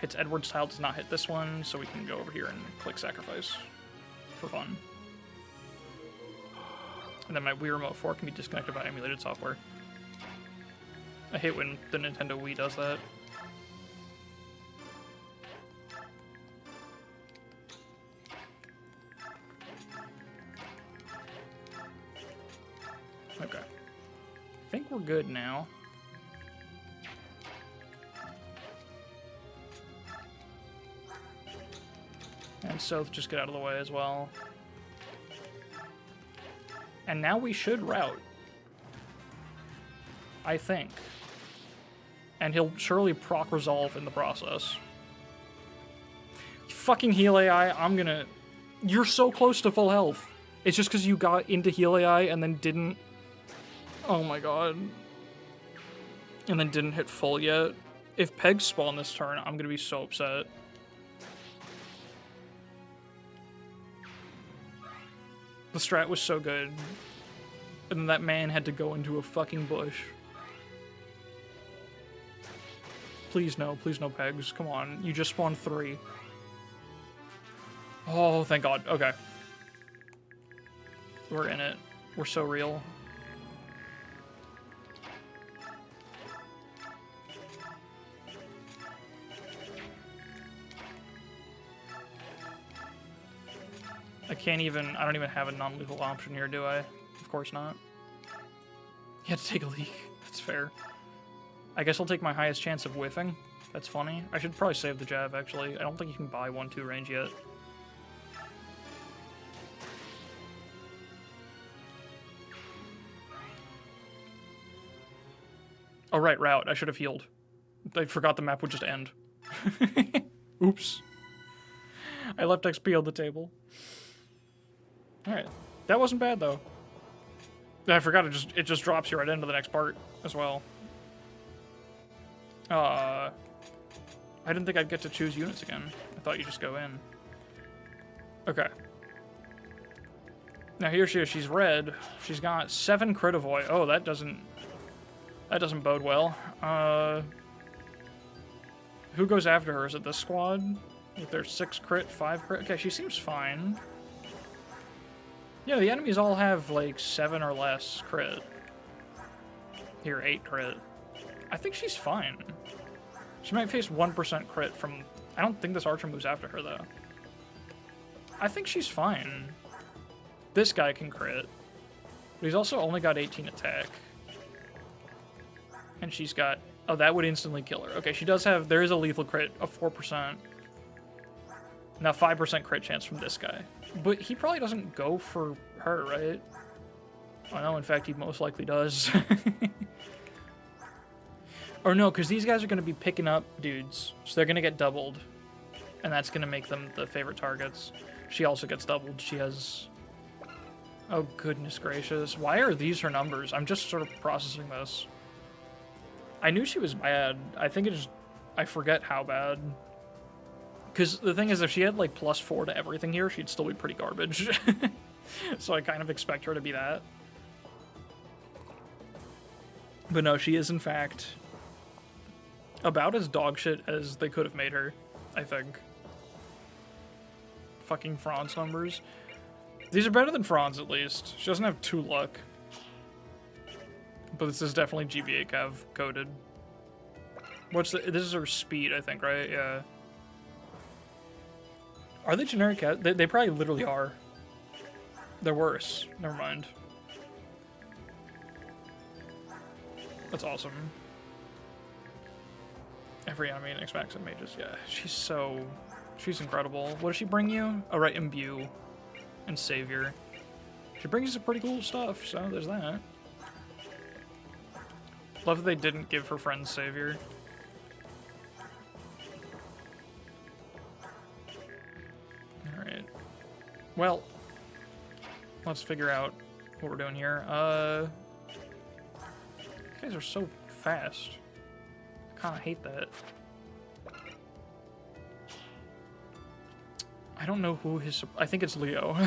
Hits Edward's tile, does not hit this one, so we can go over here and click sacrifice for fun. And then my Wii Remote 4 can be disconnected by emulated software. I hate when the Nintendo Wii does that. Okay. I think we're good now. And Soth just get out of the way as well. And now we should route. I think. And he'll surely proc resolve in the process. Fucking heal AI, I'm gonna... You're so close to full health. It's just because you got into heal AI and then didn't... Oh my god. And then didn't hit full yet. If Pegs spawn this turn, I'm gonna be so upset. The strat was so good. And then that man had to go into a fucking bush. Please no Pegs. Come on. You just spawned 3. Oh, thank God. Okay. We're in it. We're so real. I don't even have a non-lethal option here, do I? Of course not. You had to take a leak. That's fair. I guess I'll take my highest chance of whiffing. That's funny. I should probably save the jab, actually. I don't think you can buy 1-2 range yet. Oh, right, route. I should have healed. I forgot the map would just end. Oops. I left XP on the table. Alright. That wasn't bad, though. I forgot it just drops you right into the next part as well. I didn't think I'd get to choose units again. I thought you just go in. Okay. Now here she is. She's red. She's got 7 crit avoid. Oh, that doesn't bode well. Who goes after her? Is it this squad? With their 6 crit, 5 crit? Okay, she seems fine. Yeah, the enemies all have like 7 or less crit. Here, 8 crit. I think she's fine. She might face 1% crit from... I don't think this archer moves after her, though. I think she's fine. This guy can crit. But he's also only got 18 attack. And she's got... Oh, that would instantly kill her. Okay, she does have... There is a lethal crit of 4%. Now 5% crit chance from this guy. But he probably doesn't go for her, right? Oh no, in fact, he most likely does. Or no, because these guys are going to be picking up dudes. So they're going to get doubled. And that's going to make them the favorite targets. She also gets doubled. She has... Oh, goodness gracious. Why are these her numbers? I'm just sort of processing this. I knew she was bad. I think it just... I forget how bad. Because the thing is, if she had, like, +4 to everything here, she'd still be pretty garbage. So I kind of expect her to be that. But no, she is, in fact... about as dogshit as they could have made her, I think. Fucking Franz numbers. These are better than Franz, at least. She doesn't have 2 luck. But this is definitely GBA Cav coded. What's the... This is her speed, I think, right? Yeah. Are they generic? They probably literally are. They're worse. Never mind. That's awesome. Every enemy in X-Max and mages, yeah. She's incredible. What does she bring you? Oh, right, Imbue. And Savior. She brings you some pretty cool stuff, so there's that. Love that they didn't give her friends Savior. Well, let's figure out what we're doing here. You guys are so fast. I kind of hate that. I don't know who his... I think it's Leo.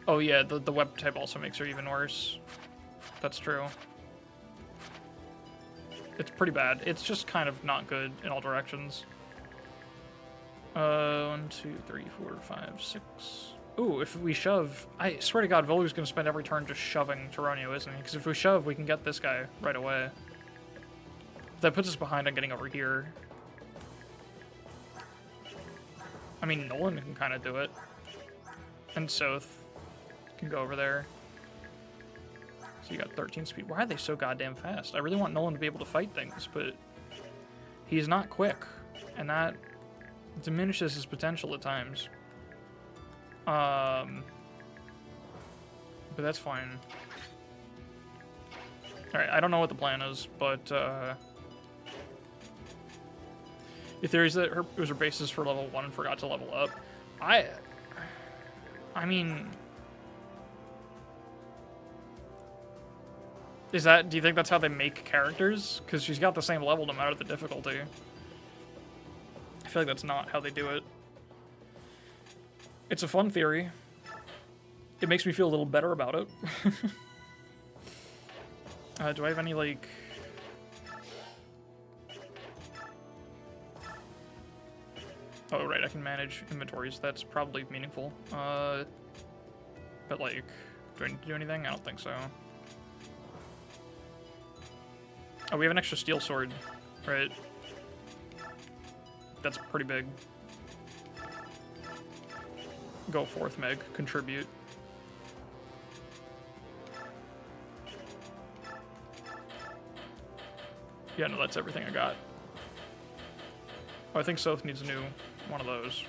Oh yeah, the web type also makes her even worse. That's true. It's pretty bad. It's just kind of not good in all directions. 1, 2, 3, 4, 5, 6. Ooh, if we shove... I swear to God, Volu's gonna spend every turn just shoving Tyronio, isn't he? Because if we shove, we can get this guy right away. That puts us behind on getting over here. I mean, Nolan can kind of do it. And Soth can go over there. So you got 13 speed. Why are they so goddamn fast? I really want Nolan to be able to fight things, but he's not quick. And that diminishes his potential at times. But that's fine. Alright, I don't know what the plan is, but the theory is that it was her basis for level 1 and forgot to level up. I mean... do you think that's how they make characters? Because she's got the same level no matter the difficulty. I feel like that's not how they do it. It's a fun theory. It makes me feel a little better about it. Do I have any, like... Oh, right, I can manage inventories. That's probably meaningful. But, like, do I need to do anything? I don't think so. Oh, we have an extra steel sword, right? That's pretty big. Go forth, Meg. Contribute. Yeah, no, that's everything I got. Oh, I think Soth needs a new one of those.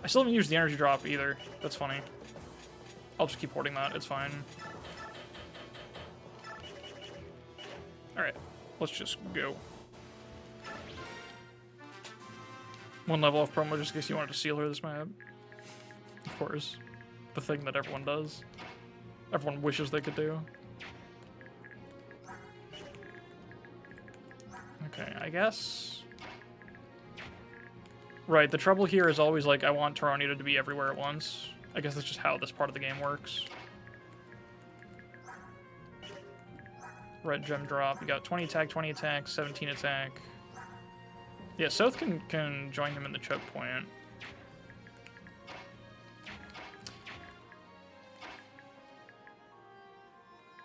I still haven't used the energy drop either. That's funny. I'll just keep hoarding that. It's fine. Alright, let's just go. One level of promo just in case you wanted to seal her this map. Of course. The thing that everyone does. Everyone wishes they could do. Okay, I guess... Right, the trouble here is always like, I want Tyronio to be everywhere at once. I guess that's just how this part of the game works. Red gem drop. You got 20 attack, 17 attack. Yeah, Soth can join him in the choke point.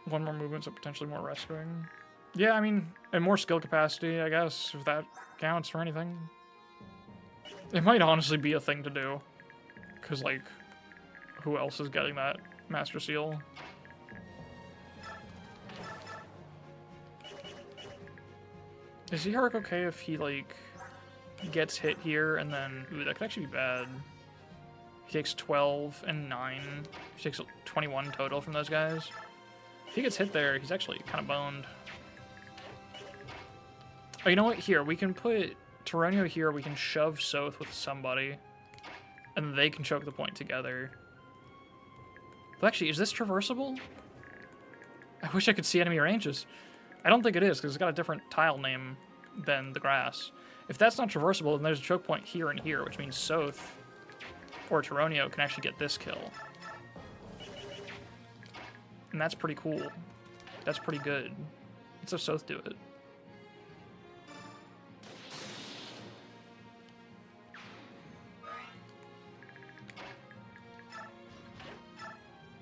One more movement, so potentially more rescuing. Yeah, I mean, and more skill capacity, I guess, if that counts for anything. It might honestly be a thing to do. Because, like, who else is getting that Master Seal? Is Zihark okay if he, like, gets hit here and then... Ooh, that could actually be bad. He takes 12 and 9. He takes 21 total from those guys. If he gets hit there, he's actually kind of boned. Oh, you know what? Here, we can put Tyronio here. We can shove Soth with somebody. And they can choke the point together. But actually, is this traversable? I wish I could see enemy ranges. I don't think it is, because it's got a different tile name than the grass. If that's not traversable, then there's a choke point here and here, which means Soth or Tyronio can actually get this kill. And that's pretty cool. That's pretty good. Let's have Soth do it.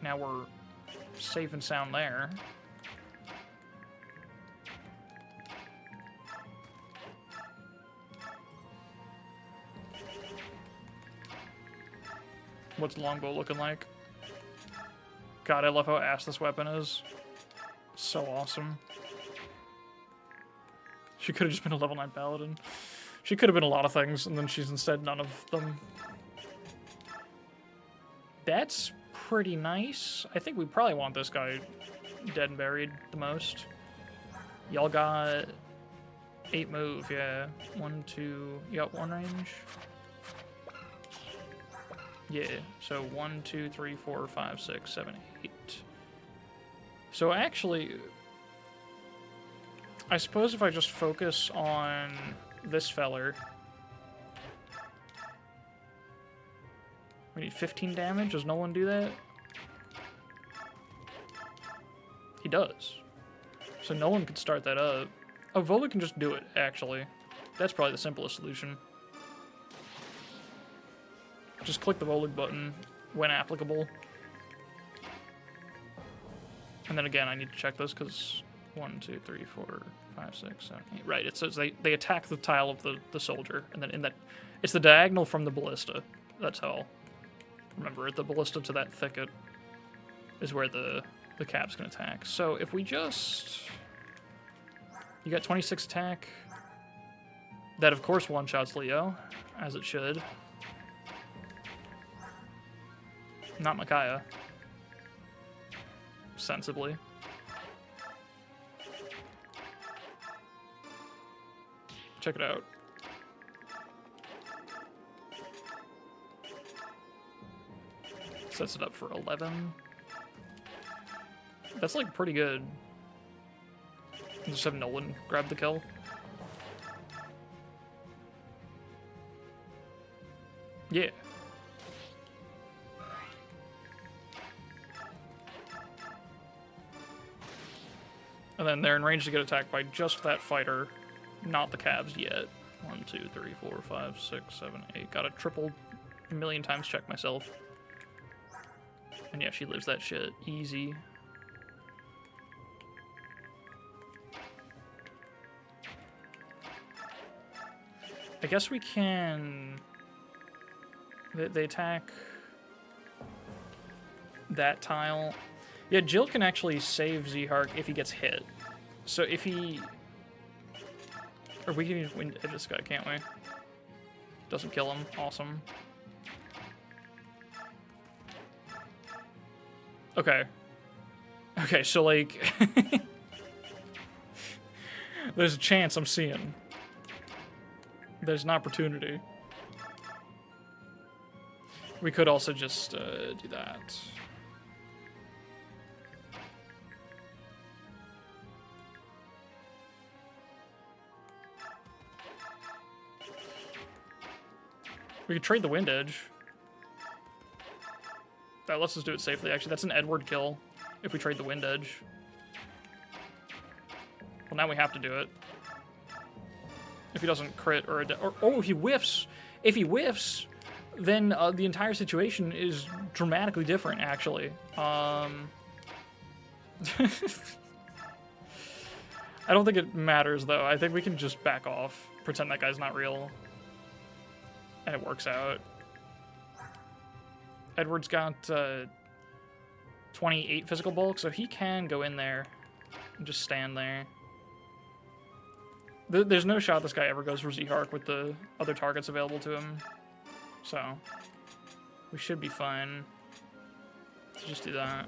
Now we're safe and sound there. What's longbow looking like? God, I love how ass this weapon is. So awesome. She could have just been a level 9 paladin. She could have been a lot of things, and then she's instead none of them. That's pretty nice. I think we probably want this guy dead and buried the most. Y'all got 8 move, yeah. 1, 2, you got 1 range? Yeah, so 1, 2, 3, 4, 5, 6, 7, 8. So actually, I suppose if I just focus on this feller, we need 15 damage. Does no one do that? He does. So no one could start that up. Oh, Vola can just do it, actually. That's probably the simplest solution. Just click the Vola button when applicable. And then again, I need to check this because 1, 2, 3, 4, 5, 6, 7, 8. Right, it says they attack the tile of the soldier, and then in that, it's the diagonal from the ballista. That's how I'll remember it. The ballista to that thicket is where the caps can attack. So if we just, you got 26 attack. That of course one-shots Leo, as it should. Not Micaiah. Sensibly. Check it out. Sets it up for 11. That's like pretty good. Just have Nolan grab the kill. Yeah. And then they're in range to get attacked by just that fighter, not the Cavs yet. 1, 2, 3, 4, 5, 6, 7, 8. Got a triple a million times check myself. And yeah, she lives that shit. Easy. I guess we can... They attack that tile. Yeah, Jill can actually save Zihark if he gets hit. So if he... Or we can win edge this guy, can't we? Doesn't kill him. Awesome. Okay. Okay, so like... There's a chance I'm seeing. There's an opportunity. We could also just do that. We could trade the Wind Edge. That lets us do it safely, actually. That's an Edward kill if we trade the Wind Edge. Well, now we have to do it. If he doesn't crit or oh, he whiffs. If he whiffs, then the entire situation is dramatically different, actually. I don't think it matters, though. I think we can just back off, pretend that guy's not real, and it works out. Edward's got 28 physical bulk, so he can go in there and just stand there. There's no shot this guy ever goes for Zihark with the other targets available to him. So, we should be fine to just do that.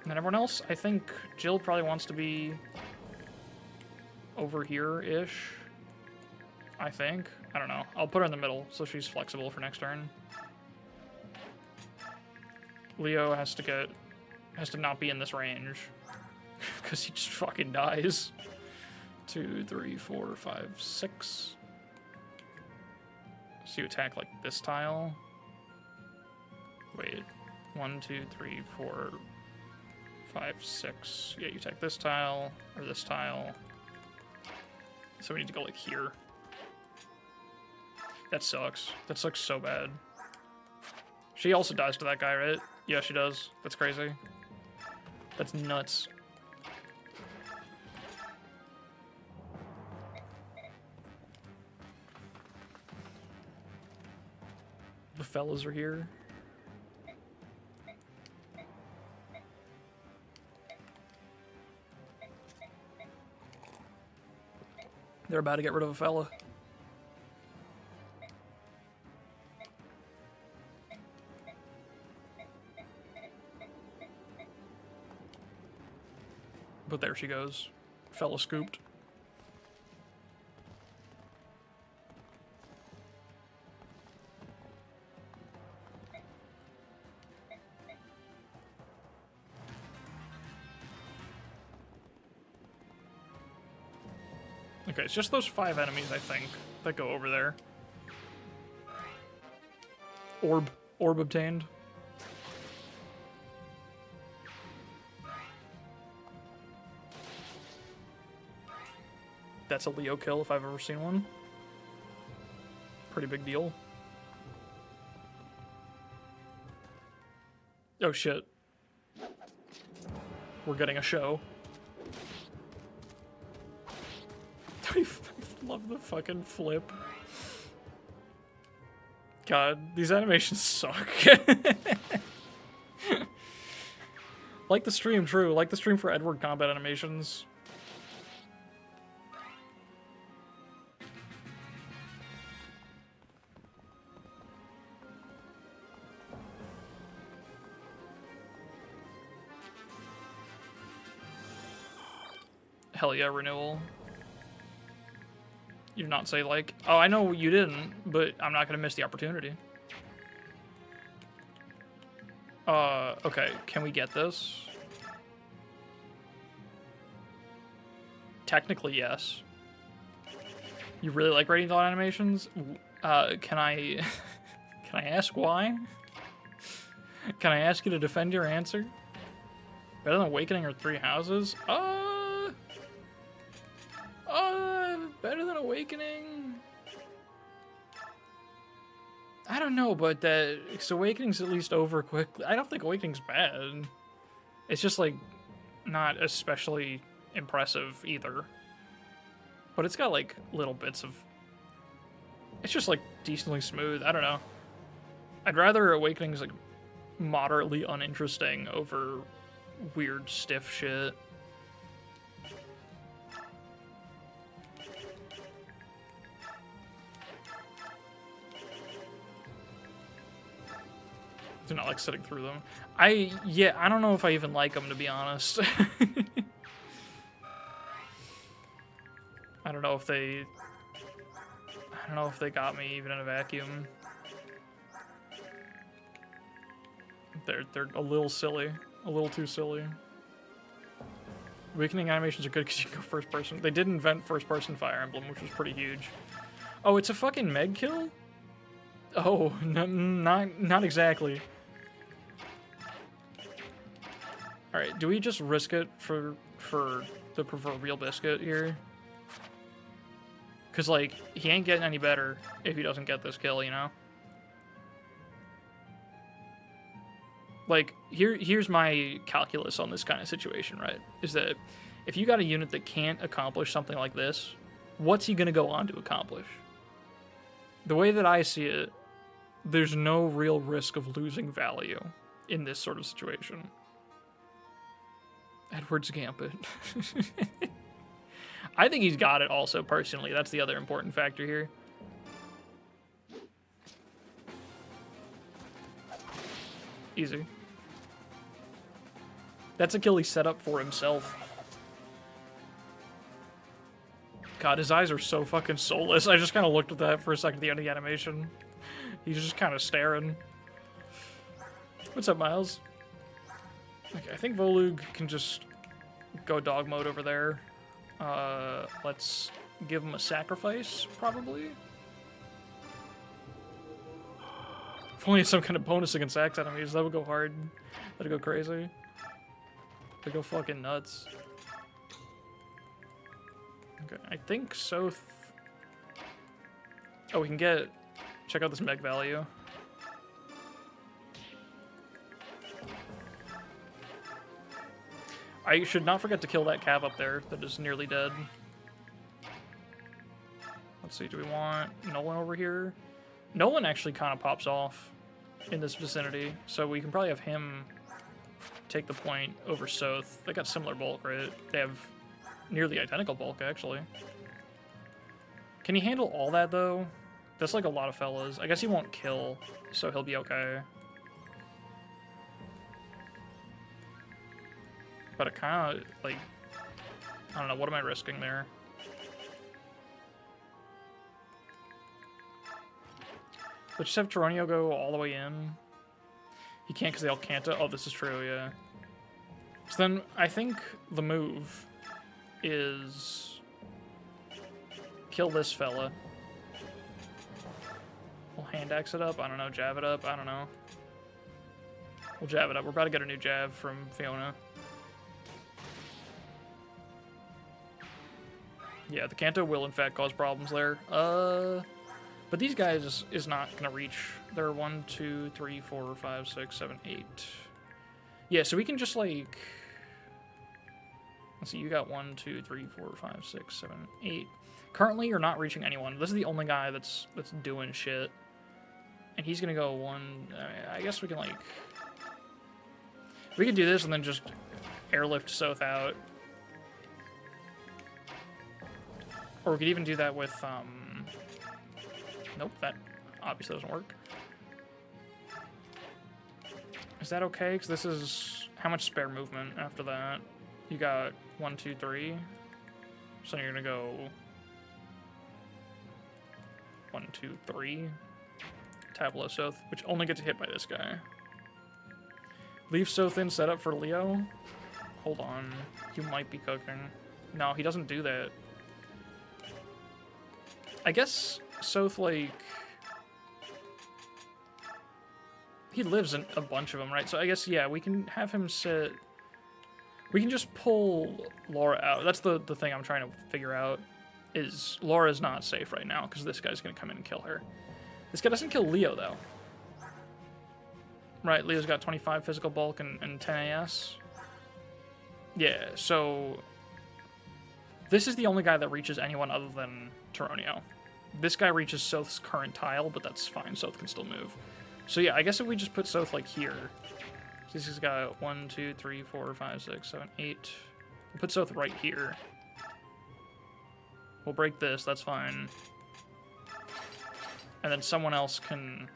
And then everyone else, I think Jill probably wants to be over here-ish. I think. I don't know. I'll put her in the middle so she's flexible for next turn. Leo has to not be in this range because he just fucking dies. 2, 3, 4, 5, 6. So you attack like this tile. Wait. 1, 2, 3, 4, 5, 6. Yeah, you attack this tile or this tile. So we need to go like here. That sucks. That sucks so bad. She also dies to that guy, right? Yeah, she does. That's crazy. That's nuts. The fellas are here. They're about to get rid of a fella. But there she goes. Fella scooped. Okay, it's just those 5 enemies, I think, that go over there. Orb obtained. That's a Leo kill if I've ever seen one. Pretty big deal. Oh shit. We're getting a show. I love the fucking flip. God, these animations suck. Like the stream, true. Like the stream for Edward combat animations. Hell yeah, renewal. You did not say like, oh, I know you didn't, but I'm not gonna miss the opportunity. Okay, can we get this? Technically, yes. You really like Radiant Dawn animations? Can I can I ask why? Can I ask you to defend your answer? Better than Awakening or Three Houses? Better than Awakening? I don't know, but Awakening's at least over quickly. I don't think Awakening's bad. It's just, like, not especially impressive either. But it's got, like, little bits of... It's just, like, decently smooth. I don't know. I'd rather Awakening's, like, moderately uninteresting over weird, stiff shit. Do not like sitting through them. I don't know if I even like them, to be honest. I don't know if they got me even in a vacuum. They're a little silly, a little too silly. Awakening animations are good because you can go first person. They did invent first person Fire Emblem, which was pretty huge. Oh, it's a fucking Meg kill? Oh, not exactly. Alright, do we just risk it for the proverbial biscuit here? Because, like, he ain't getting any better if he doesn't get this kill, you know? Like, here's my calculus on this kind of situation, right? Is that if you got a unit that can't accomplish something like this, what's he going to go on to accomplish? The way that I see it, there's no real risk of losing value in this sort of situation. Edward's Gambit. I think he's got it also, personally. That's the other important factor here. Easy. That's a kill he set up for himself. God, his eyes are so fucking soulless. I just kind of looked at that for a second at the end of the animation. He's just kind of staring. What's up, Miles? Okay, I think Volug can just go dog mode over there. Let's give him a sacrifice, probably. If only some kind of bonus against axe enemies, that would go hard. That'd go crazy. That'd go fucking nuts. Okay, I think Soth... Oh, we can get... Check out this Meg value. I should not forget to kill that Cav up there that is nearly dead. Let's see, do we want Nolan over here? Nolan actually kind of pops off in this vicinity, so we can probably have him take the point over Soth. They got similar bulk, right? They have nearly identical bulk, actually. Can he handle all that, though? That's like a lot of fellas. I guess he won't kill, so he'll be okay. But it kind of, like, I don't know, what am I risking there? Let's just have Toronio go all the way in. He can't because they all can't. Oh, this is true, yeah. So then I think the move is kill this fella. We'll hand axe it up. I don't know. Jab it up. I don't know. We'll jab it up. We're about to get a new jab from Fiona. Yeah, the Kanto will in fact cause problems there. But these guys is not gonna reach. They're 1, 2, 3, 4, 5, 6, 7, 8. Yeah, so we can just like. Let's see, you got 1, 2, 3, 4, 5, 6, 7, 8. Currently, you're not reaching anyone. This is the only guy that's doing shit. And he's gonna go 1. I guess we can like. We could do this and then just airlift Soth out. Or we could even do that with, nope, that obviously doesn't work. Is that okay? Because this is... How much spare movement after that? You got 1, 2, 3. So you're gonna go... 1, 2, 3. Tableau Soth, which only gets hit by this guy. Leave Soth in set up for Leo. Hold on. He might be cooking. No, he doesn't do that. I guess Soth, like... He lives in a bunch of them, right? So I guess, yeah, we can have him sit... We can just pull Laura out. That's the thing I'm trying to figure out, is Laura's not safe right now, because this guy's going to come in and kill her. This guy doesn't kill Leo, though. Right, Leo's got 25 physical bulk and 10 AS. Yeah, so... This is the only guy that reaches anyone other than Taronio. This guy reaches Soth's current tile, but that's fine. Soth can still move. So yeah, I guess if we just put Soth, like, here... This has got 1, 2, 3, 4, 5, 6, 7, 8. We'll put Soth right here. We'll break this, that's fine. And then someone else can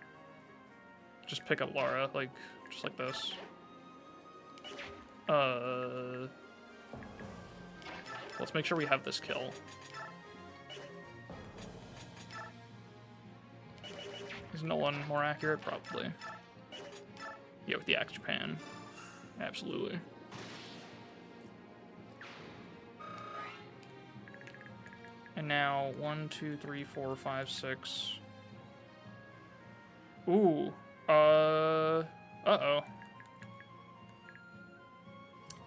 just pick up Lara, like, just like this. Let's make sure we have this kill. Is Nolan more accurate? Probably. Yeah, with the Axe Japan. Absolutely. And now 1, 2, 3, 4, 5, 6. Ooh. Uh-oh.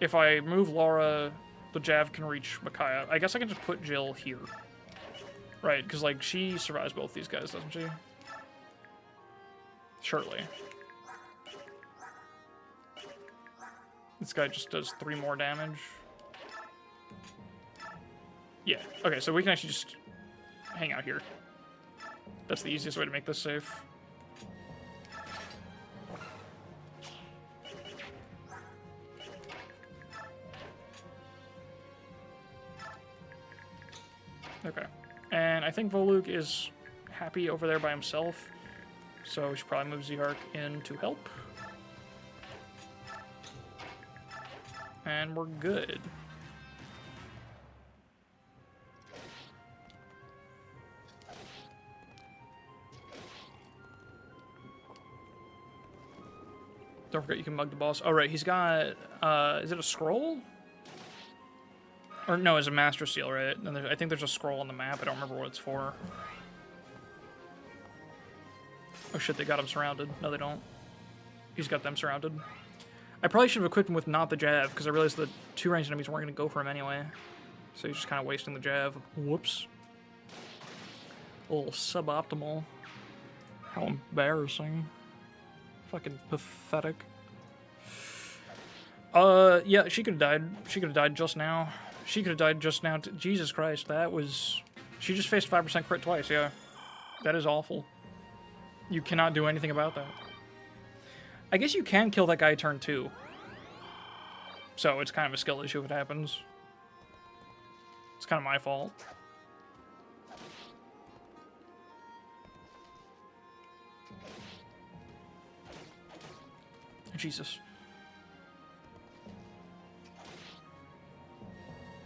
If I move Laura, the Jav can reach Micaiah. I guess I can just put Jill here. Right, because, like, she survives both these guys, doesn't she? Surely. This guy just does 3 more damage. Yeah. Okay, so we can actually just hang out here. That's the easiest way to make this safe. Okay. And I think Volug is happy over there by himself, so we should probably move Zihark in to help. And we're good. Don't forget you can mug the boss. Oh, right, he's got, is it a scroll? Or no, it's a master seal, right? And I think there's a scroll on the map. I don't remember what it's for. Oh shit, they got him surrounded. No, they don't. He's got them surrounded. I probably should have equipped him with not the Jav, because I realized the 2 ranged enemies weren't going to go for him anyway. So he's just kind of wasting the Jav. Whoops. A little suboptimal. How embarrassing. Fucking pathetic. Yeah, she could have died. She could have died just now. She could have died just now. Jesus Christ, that was... She just faced 5% crit twice, yeah. That is awful. You cannot do anything about that. I guess you can kill that guy turn 2. So it's kind of a skill issue if it happens. It's kind of my fault. Jesus.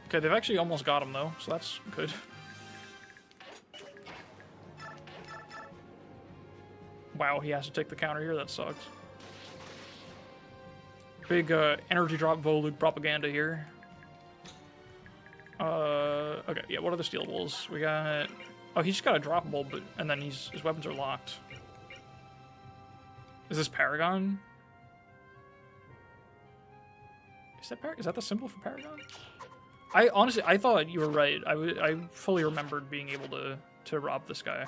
Okay, they've actually almost got him though, so that's good. Wow, he has to take the counter here, that sucks. Big energy drop Volug propaganda here. Okay, yeah, what are the stealables? We got... Oh, he just got a droppable, but and then his weapons are locked. Is this Paragon? Is that the symbol for Paragon? I honestly, I thought you were right. I fully remembered being able to rob this guy.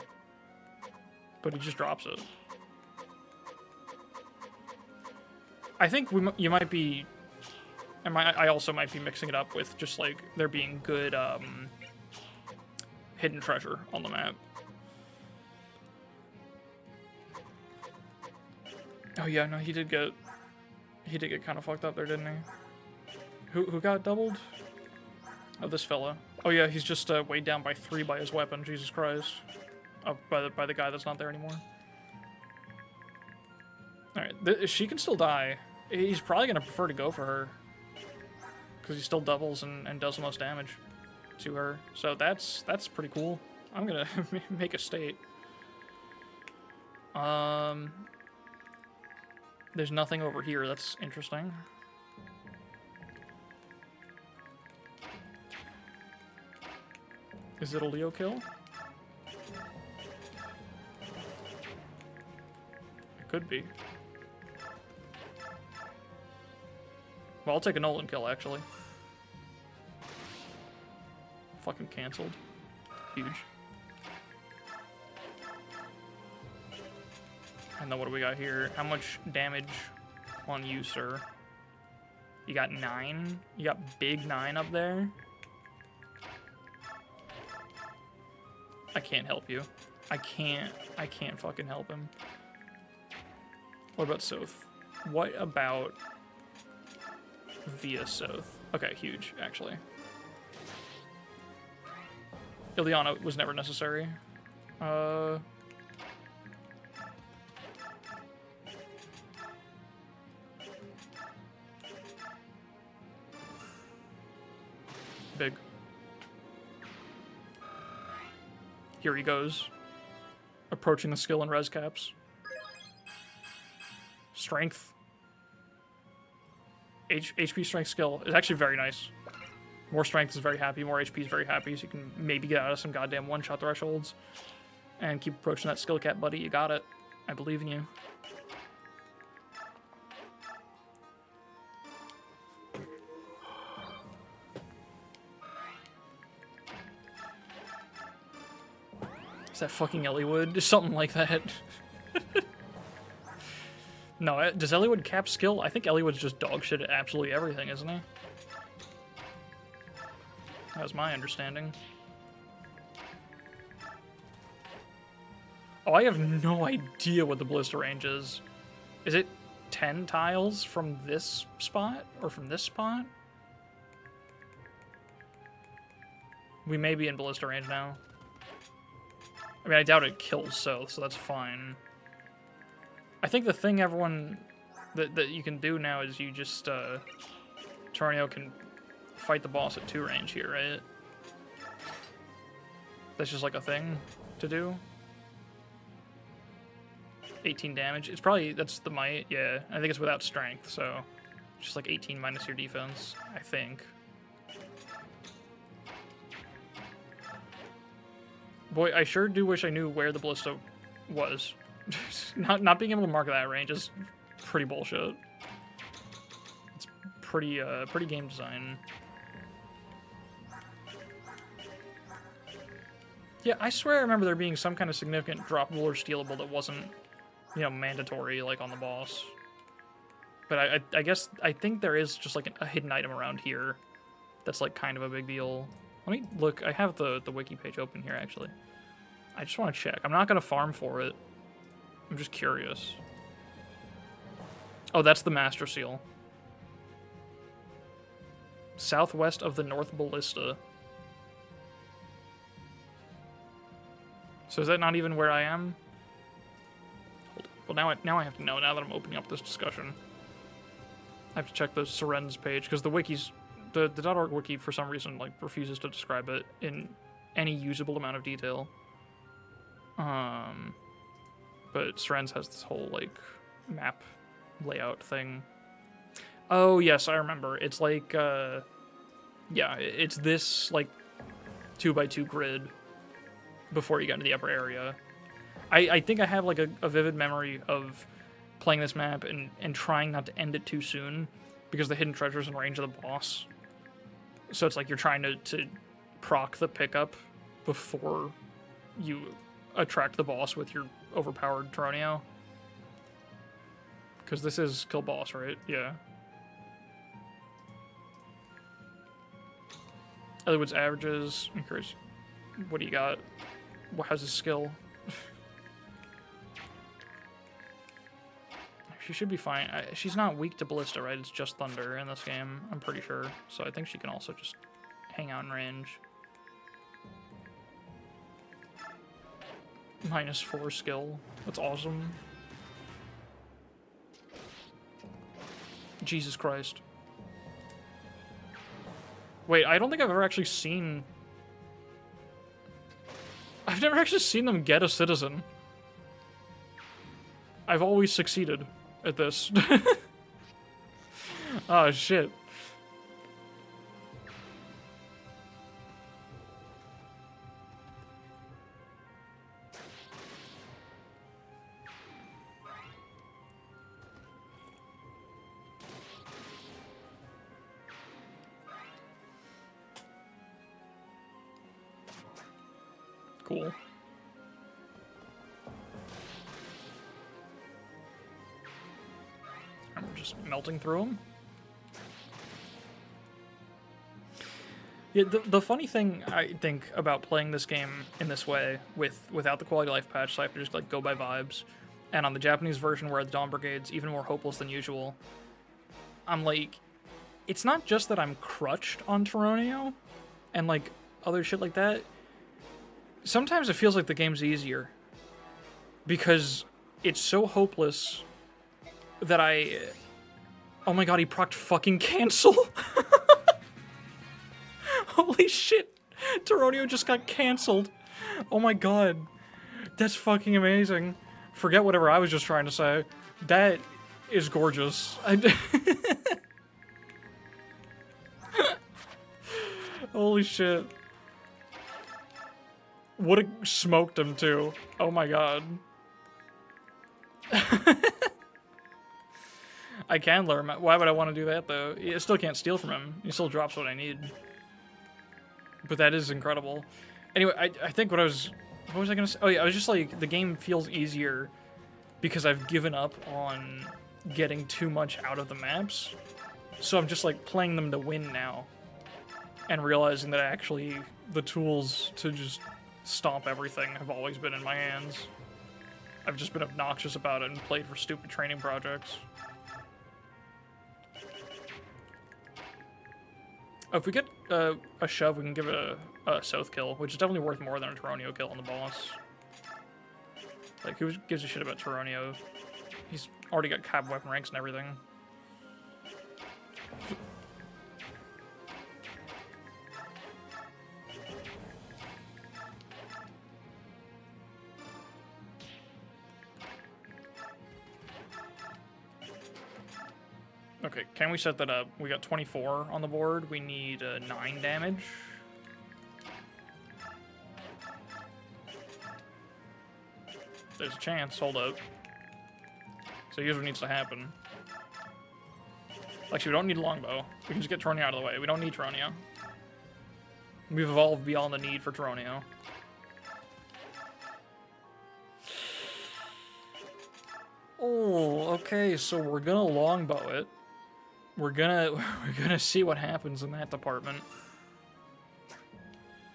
But he just drops it. I think you might be... I also might be mixing it up with just, like, there being good, hidden treasure on the map. Oh yeah, no, he did get kind of fucked up there, didn't he? Who got doubled? Oh, this fella. Oh yeah, he's just weighed down by 3 by his weapon. Jesus Christ. Oh, by the guy that's not there anymore. All right, she can still die. He's probably gonna prefer to go for her because he still doubles and does the most damage to her. So that's pretty cool. I'm gonna make a state. There's nothing over here. That's interesting. Is it a Leo kill? It could be. Well, I'll take a Nolan kill, actually. Fucking cancelled. Huge. And then what do we got here? How much damage on you, sir? You got 9? You got big 9 up there? I can't help you. I can't fucking help him. What about Soth? What about via Soth? Okay, huge, actually. Ileana was never necessary. Big. Here he goes. Approaching the skill and res caps. Strength. HP strength skill is actually very nice. More strength is very happy, more HP is very happy, so you can maybe get out of some goddamn one-shot thresholds. And keep approaching that skill cap, buddy. You got it. I believe in you. Is that fucking Eliwood? Something like that. No, does Eliwood cap skill? I think Eliwood's just dog shit at absolutely everything, isn't he? That was my understanding. Oh, I have no idea what the blister range is. Is it 10 tiles from this spot? Or from this spot? We may be in blister range now. I mean, I doubt it kills so that's fine. I think the thing everyone... that you can do now is you just, Tornio can fight the boss at 2 range here, right? That's just like a thing to do. 18 damage. It's probably, that's the might, yeah. I think it's without strength, so just like 18 minus your defense, I think. Boy, I sure do wish I knew where the ballista was. not being able to mark that range is pretty bullshit. It's pretty game design. Yeah, I swear I remember there being some kind of significant droppable or stealable that wasn't, you know, mandatory, like, on the boss. But I guess, I think there is just, like, a hidden item around here that's, like, kind of a big deal. Let me look. I have the wiki page open here, actually. I just want to check. I'm not going to farm for it. I'm just curious. Oh, that's the Master Seal. Southwest of the North Ballista. So is that not even where I am? Well, now I have to know, now that I'm opening up this discussion. I have to check the Seren's page, because the wikis... The .org wiki, for some reason, like, refuses to describe it in any usable amount of detail. But Seren's has this whole, like, map layout thing. Oh, yes, I remember. It's like, Yeah, it's this, like, 2x2 grid before you get into the upper area. I think I have, like, a vivid memory of playing this map and trying not to end it too soon because the hidden treasure's in range of the boss. So it's like you're trying to proc the pickup before you attract the boss with your overpowered Tronio. Because this is kill boss, right? Yeah. Otherwood's averages. Increase. What do you got? What has his skill? She should be fine. She's not weak to Ballista, right? It's just Thunder in this game, I'm pretty sure. So I think she can also just hang out in range. -4 skill. That's awesome. Jesus Christ. Wait, I don't think I've ever actually seen... I've never actually seen them get a citizen. I've always succeeded at this. Oh, shit. Cool. And we're just melting through them. Yeah, the funny thing I think about playing this game in this way without the quality of life patch, so I have to just like go by vibes. And on the Japanese version where the Dawn Brigade's even more hopeless than usual, I'm like, it's not just that I'm crutched on Tronio and like other shit like that. Sometimes it feels like the game's easier because it's so hopeless that oh my god, he procced fucking cancel. Holy shit. Tronio just got canceled. Oh my god. That's fucking amazing. Forget whatever I was just trying to say. That is gorgeous. Holy shit. Would have smoked him too. Oh my god. I can lure him. Why would I want to do that though? I still can't steal from him. He still drops what I need. But that is incredible. Anyway, I think what was I gonna say? Oh yeah, I was just like, the game feels easier because I've given up on getting too much out of the maps. So I'm just like playing them to win now. And realizing that actually the tools to just stomp everything have always been in my hands. I've just been obnoxious about it and played for stupid training projects. Oh, if we get a shove, we can give it a South kill, which is definitely worth more than a Tronio kill on the boss. Like, who gives a shit about Tronio? He's already got cab weapon ranks and everything. Okay, can we set that up? We got 24 on the board. We need 9 damage. There's a chance. Hold up. So here's what needs to happen. Actually, we don't need longbow. We can just get Tronio out of the way. We don't need Tronio. We've evolved beyond the need for Tronio. Oh, okay, so we're gonna longbow it. We're gonna see what happens in that department.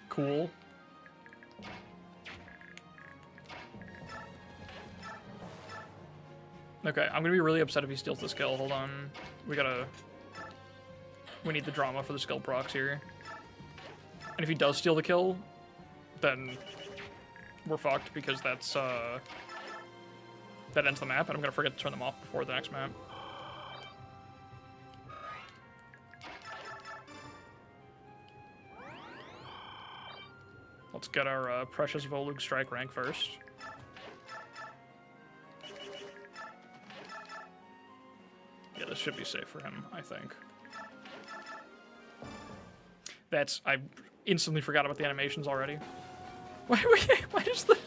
Cool. Okay, I'm gonna be really upset if he steals the skill. Hold on. We need the drama for the skill procs here. And if he does steal the kill, then we're fucked because that's that ends the map, and I'm gonna forget to turn them off before the next map. Let's get our precious Volug strike rank first. Yeah, this should be safe for him, I think. I instantly forgot about the animations already. Why does the...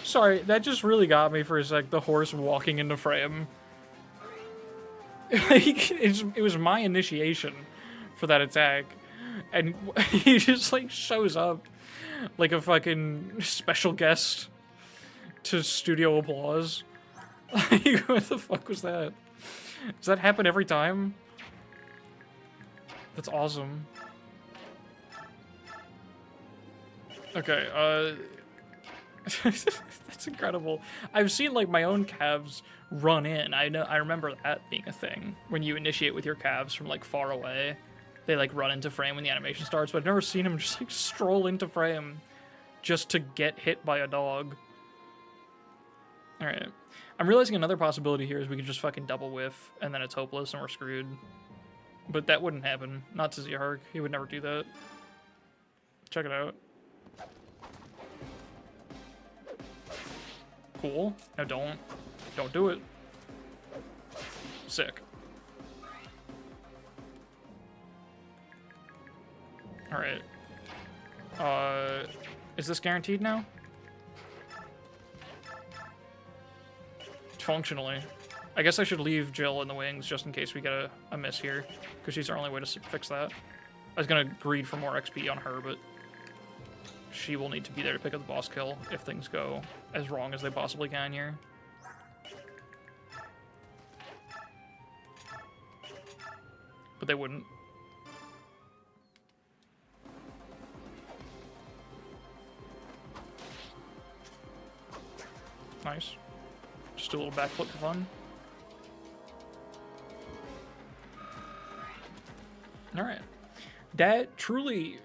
Sorry, that just really got me for a sec, the horse walking into frame. Like, it was my initiation for that attack, and he just, like, shows up like a fucking special guest to studio applause. Like, what the fuck was that? Does that happen every time? That's awesome. Okay, that's incredible. I've seen, like, my own calves run in. I remember that being a thing. When you initiate with your calves from, like, far away, they, like, run into frame when the animation starts, but I've never seen them just, like, stroll into frame just to get hit by a dog. Alright. I'm realizing another possibility here is we could just fucking double whiff, and then it's hopeless and we're screwed. But that wouldn't happen. Not to Zihark. He would never do that. Check it out. Cool. No, don't. Don't do it. Sick. Alright. Is this guaranteed now? Functionally. I guess I should leave Jill in the wings just in case we get a miss here, because she's our only way to fix that. I was gonna greed for more XP on her, but she will need to be there to pick up the boss kill if things go as wrong as they possibly can here. But they wouldn't. Nice. Just a little backflip for fun. Alright. That truly...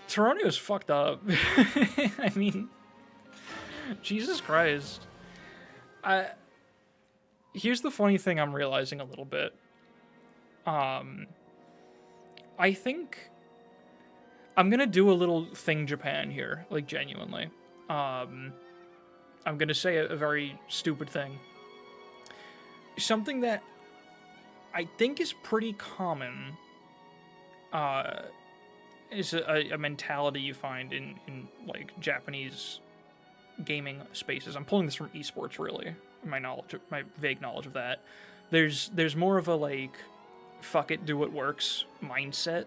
Taronio's fucked up. I mean... Jesus Christ. Here's the funny thing I'm realizing a little bit. I think... I'm gonna do a little thing Japan here, like, genuinely. I'm gonna say a very stupid thing. Something that I think is pretty common is a mentality you find in like Japanese gaming spaces. I'm pulling this from esports, really. My vague knowledge of that. There's more of a like, fuck it, do what works mindset.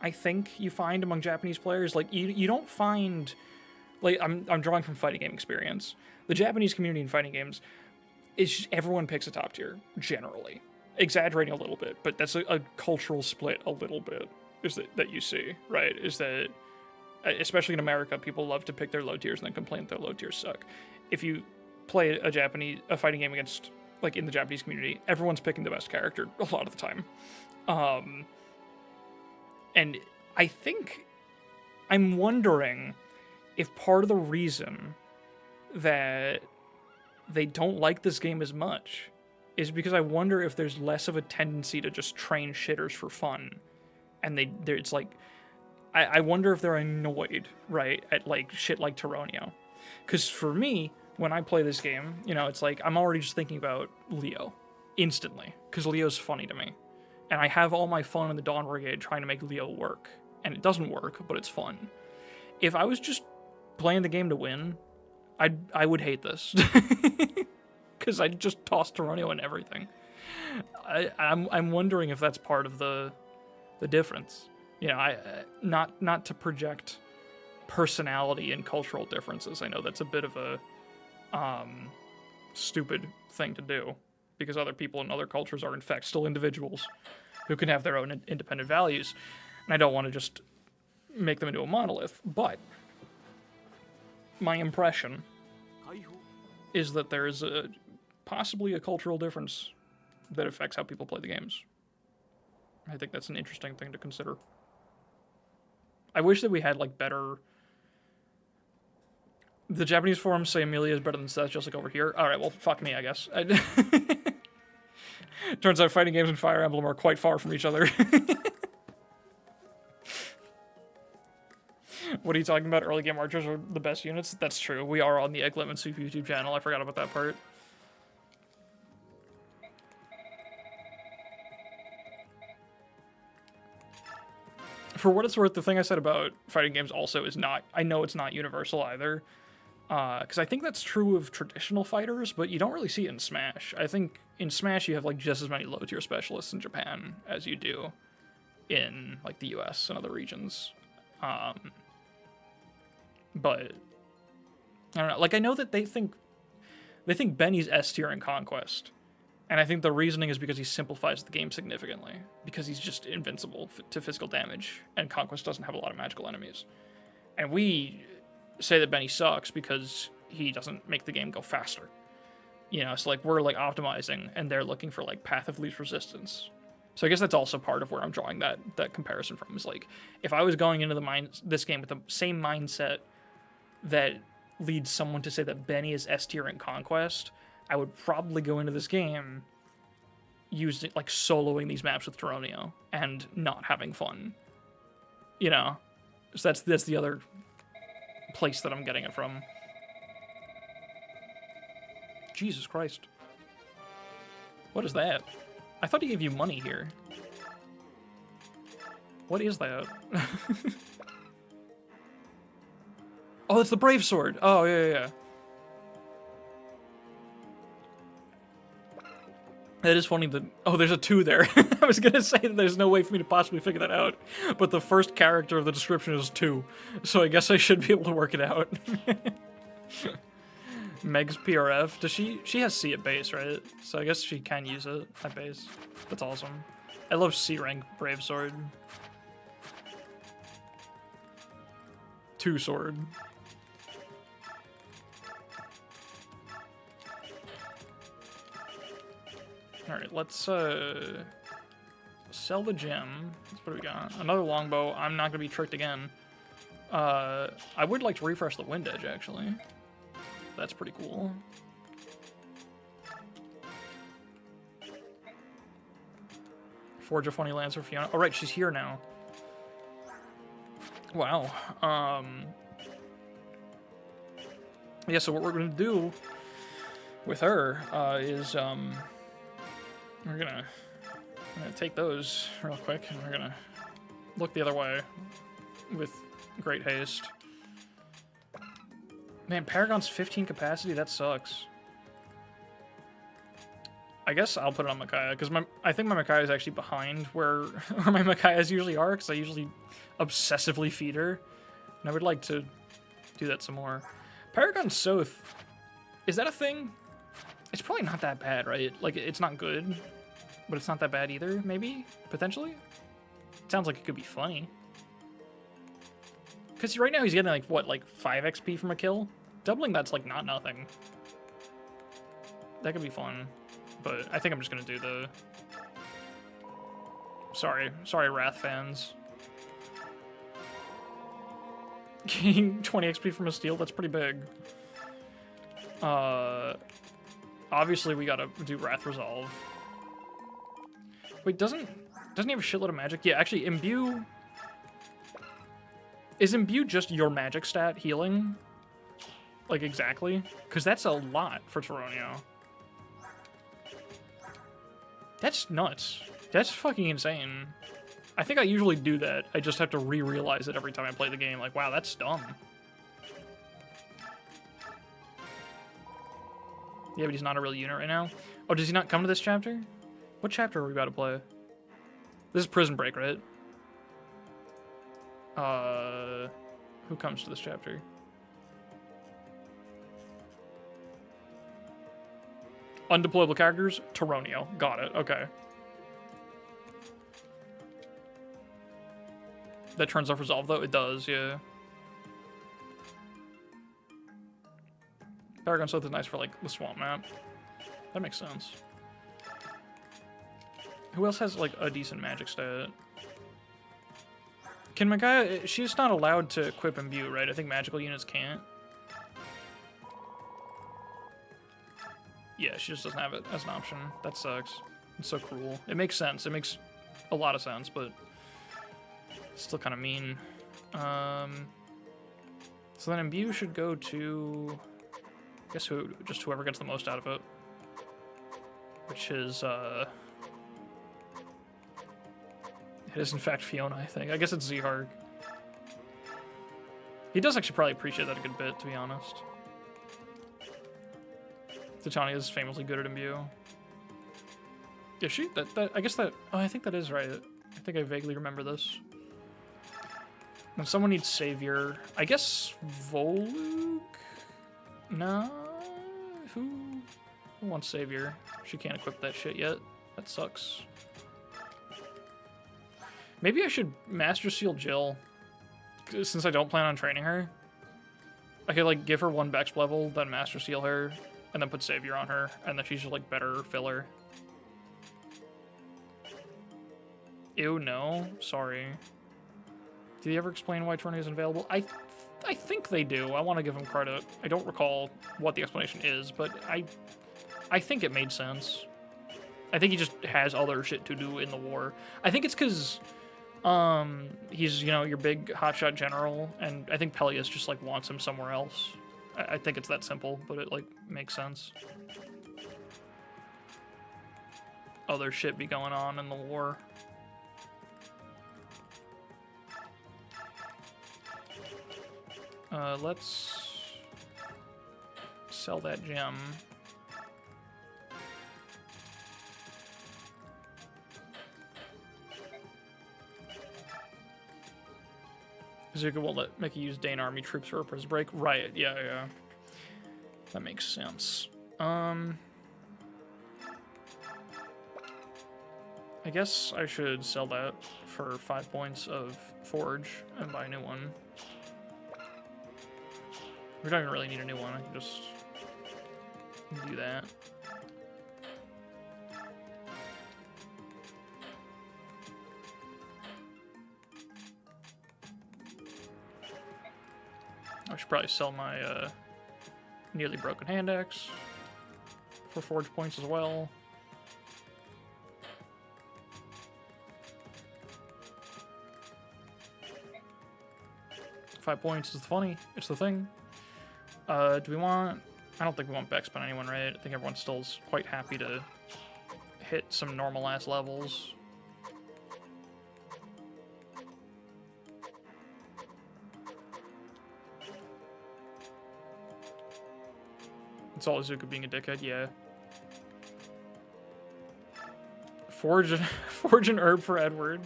I think you find among Japanese players. Like you don't find, like I'm drawing from fighting game experience. The Japanese community in fighting games is just, everyone picks a top tier generally, exaggerating a little bit, but that's a cultural split a little bit. Is that you see, right? Is that especially in America, people love to pick their low tiers and then complain that their low tiers suck. If you play a fighting game against, like, in the Japanese community, everyone's picking the best character a lot of the time. And I think I'm wondering if part of the reason that they don't like this game as much is because I wonder if there's less of a tendency to just train shitters for fun. And it's like, I wonder if they're annoyed, right, at like shit like Taronio. Because for me, when I play this game, you know, it's like I'm already just thinking about Leo instantly, because Leo's funny to me. And I have all my fun in the Dawn Brigade trying to make Leo work. And it doesn't work, but it's fun. If I was just playing the game to win, I would hate this. Because I'd just toss Taronio and everything. I'm wondering if that's part of the difference. You know, not to project personality and cultural differences. I know that's a bit of a stupid thing to do, because other people in other cultures are in fact still individuals who can have their own independent values, and I don't want to just make them into a monolith. But my impression is that there is possibly a cultural difference that affects how people play the games. I think that's an interesting thing to consider. I wish that we had, like, better... The Japanese forums say Amelia is better than Seth, just like over here. Alright, well, fuck me, I guess. Turns out fighting games and Fire Emblem are quite far from each other. What are you talking about? Early game archers are the best units? That's true. We are on the Egg Lemon Soup YouTube channel. I forgot about that part. for what it's worth, the thing I said about fighting games also is not, I know it's not universal either. Because I think that's true of traditional fighters, but you don't really see it in Smash. I think in Smash you have like just as many low-tier specialists in Japan as you do in like the US and other regions. But I don't know. Like I know that they think Benny's S tier in Conquest, and I think the reasoning is because he simplifies the game significantly, because he's just invincible to physical damage, and Conquest doesn't have a lot of magical enemies. And we say that Benny sucks because he doesn't make the game go faster. You know, so like we're like optimizing, and they're looking for like path of least resistance. So I guess that's also part of where I'm drawing that comparison from. Is like if I was going into this game with the same mindset that leads someone to say that Benny is S tier in Conquest, I would probably go into this game using like soloing these maps with Geronio and not having fun. You know, so that's the other place that I'm getting it from. Jesus Christ. What is that? I thought he gave you money here. What is that? Oh, it's the Brave Sword. Oh, yeah. That is funny that... Oh, there's a 2 there. I was going to say that there's no way for me to possibly figure that out. But the first character of the description is 2. So I guess I should be able to work it out. Meg's PRF. Does she has C at base, right? So I guess she can use it at base. That's awesome. I love C rank Brave Sword. 2 sword. Alright, let's sell the gem. What do we got? Another longbow. I'm not gonna be tricked again. I would like to refresh the wind edge, actually. That's pretty cool. Forge a funny lance for Fiona. Oh, right, she's here now. Wow. Yeah, so what we're gonna do with her is we're gonna take those real quick, and we're gonna look the other way with great haste. Man, Paragon's 15 capacity, that sucks. I guess I'll put it on Micaiah, because I think my Micaiah is actually behind where my Micaiahs usually are, because I usually obsessively feed her. And I would like to do that some more. Paragon Soth, is that a thing? It's probably not that bad, right? Like, it's not good, but it's not that bad either, maybe? Potentially? It sounds like it could be funny. Because right now he's getting, like, what, like 5 XP from a kill? Doubling that's, like, not nothing. That could be fun. But I think I'm just going to do the... Sorry, Wrath fans. Getting 20 XP from a steal, that's pretty big. Obviously we gotta do Wrath Resolve. Wait, doesn't he have a shitload of magic? Yeah, actually, Imbue... Is Imbue just your magic stat healing? Like, exactly? Because that's a lot for Geronio. That's nuts. That's fucking insane. I think I usually do that. I just have to re-realize it every time I play the game. Like, wow, that's dumb. Yeah, but he's not a real unit right now. Oh, does he not come to this chapter? What chapter are we about to play? This is Prison Break, right? Who comes to this chapter? Undeployable characters? Geronio. Got it. Okay. That turns off Resolve, though? It does, yeah. Paragon Soth is nice for, like, the swamp map. That makes sense. Who else has, like, a decent magic stat? Can Micaiah... She's not allowed to equip Imbue, right? I think magical units can't. Yeah, she just doesn't have it as an option. That sucks. It's so cruel. It makes sense. It makes a lot of sense, but... It's still kind of mean. So then Imbue should go to... I guess just whoever gets the most out of it. Which is, It is in fact Fiona, I think. I guess it's Zihark. He does actually probably appreciate that a good bit, to be honest. Titania is famously good at imbue. Is she? I guess that... Oh, I think that is right. I think I vaguely remember this. And someone needs Savior. I guess Voluk? No? Who wants Savior? She can't equip that shit yet. That sucks. Maybe I should Master Seal Jill. Since I don't plan on training her. I could, like, give her 1 Bex level, then Master Seal her, and then put Savior on her, and then she's just, like, better filler. Ew, no. Sorry. Did he ever explain why Tourney isn't available? I think they do. I want to give him credit. I don't recall what the explanation is, but I think it made sense. I think he just has other shit to do in the war. I think it's because he's, you know, your big hotshot general, and I think Peleus just, like, wants him somewhere else. I think it's that simple, but it, like, makes sense. Other shit be going on in the war. Let's sell that gem. Zuka won't make you use Dane army troops for a prison break. Right, yeah. That makes sense. I guess I should sell that for 5 points of forge and buy a new one. We don't even really need a new one, I can just do that. I should probably sell my nearly broken hand axe for forge points as well. $5 points is funny. It's the thing. Do we want... I don't think we want Bex on anyone, right? I think everyone still is quite happy to hit some normal-ass levels. It's all Azuka being a dickhead, yeah. Forge an herb for Edward.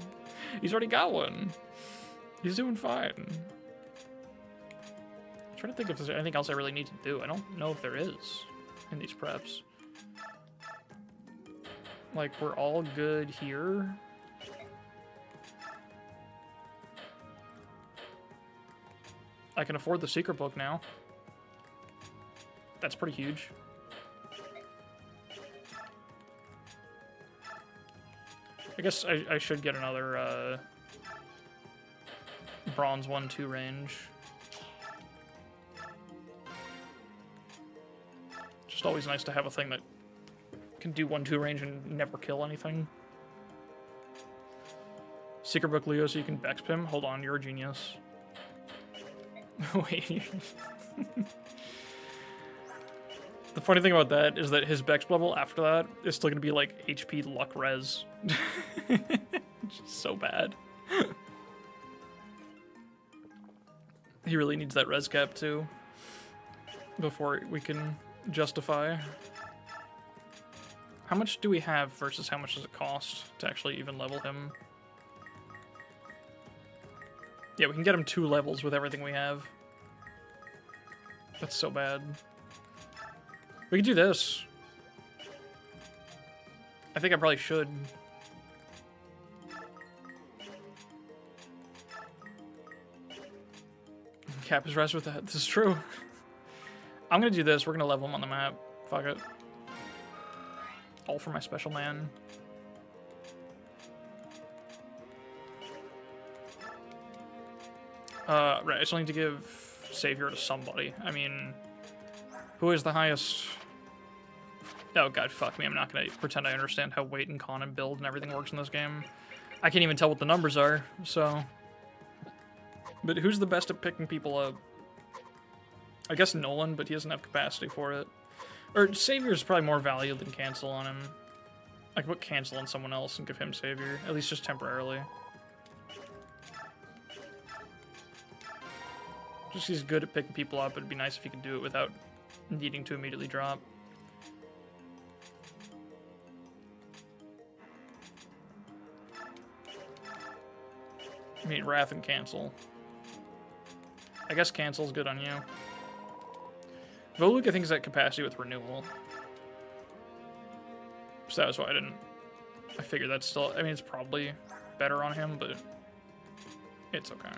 He's already got one. He's doing fine. I'm trying to think if there's anything else I really need to do. I don't know if there is in these preps. Like, we're all good here. I can afford the secret book now. That's pretty huge. I guess I should get another bronze 1-2 range. Just always nice to have a thing that can do 1-2 range and never kill anything. Secret book Leo so you can Bex him. Hold on, you're a genius. Wait. The funny thing about that is that his Bex level after that is still going to be like HP luck res. Just so bad. He really needs that res cap too before we can justify. How much do we have versus how much does it cost to actually even level him? Yeah, we can get him 2 levels with everything we have. That's so bad. We could do this. I think I probably should. Cap his rest with that. This is true. I'm gonna do this. We're gonna level him on the map. Fuck it. All for my special man. Right, I still need to give Savior to somebody. I mean, who is the highest? Oh god, fuck me. I'm not gonna pretend I understand how weight and con and build and everything works in this game. I can't even tell what the numbers are, so... But who's the best at picking people up? I guess Nolan, but he doesn't have capacity for it. Or Savior's probably more value than Cancel on him. I could put Cancel on someone else and give him Savior, at least just temporarily. He's good at picking people up. It'd be nice if he could do it without needing to immediately drop. Meet Wrath and cancel. I guess cancel's good on you. Voluk, I think, is at capacity with renewal. So that's why I didn't. I figured that's still. I mean, it's probably better on him, but it's okay.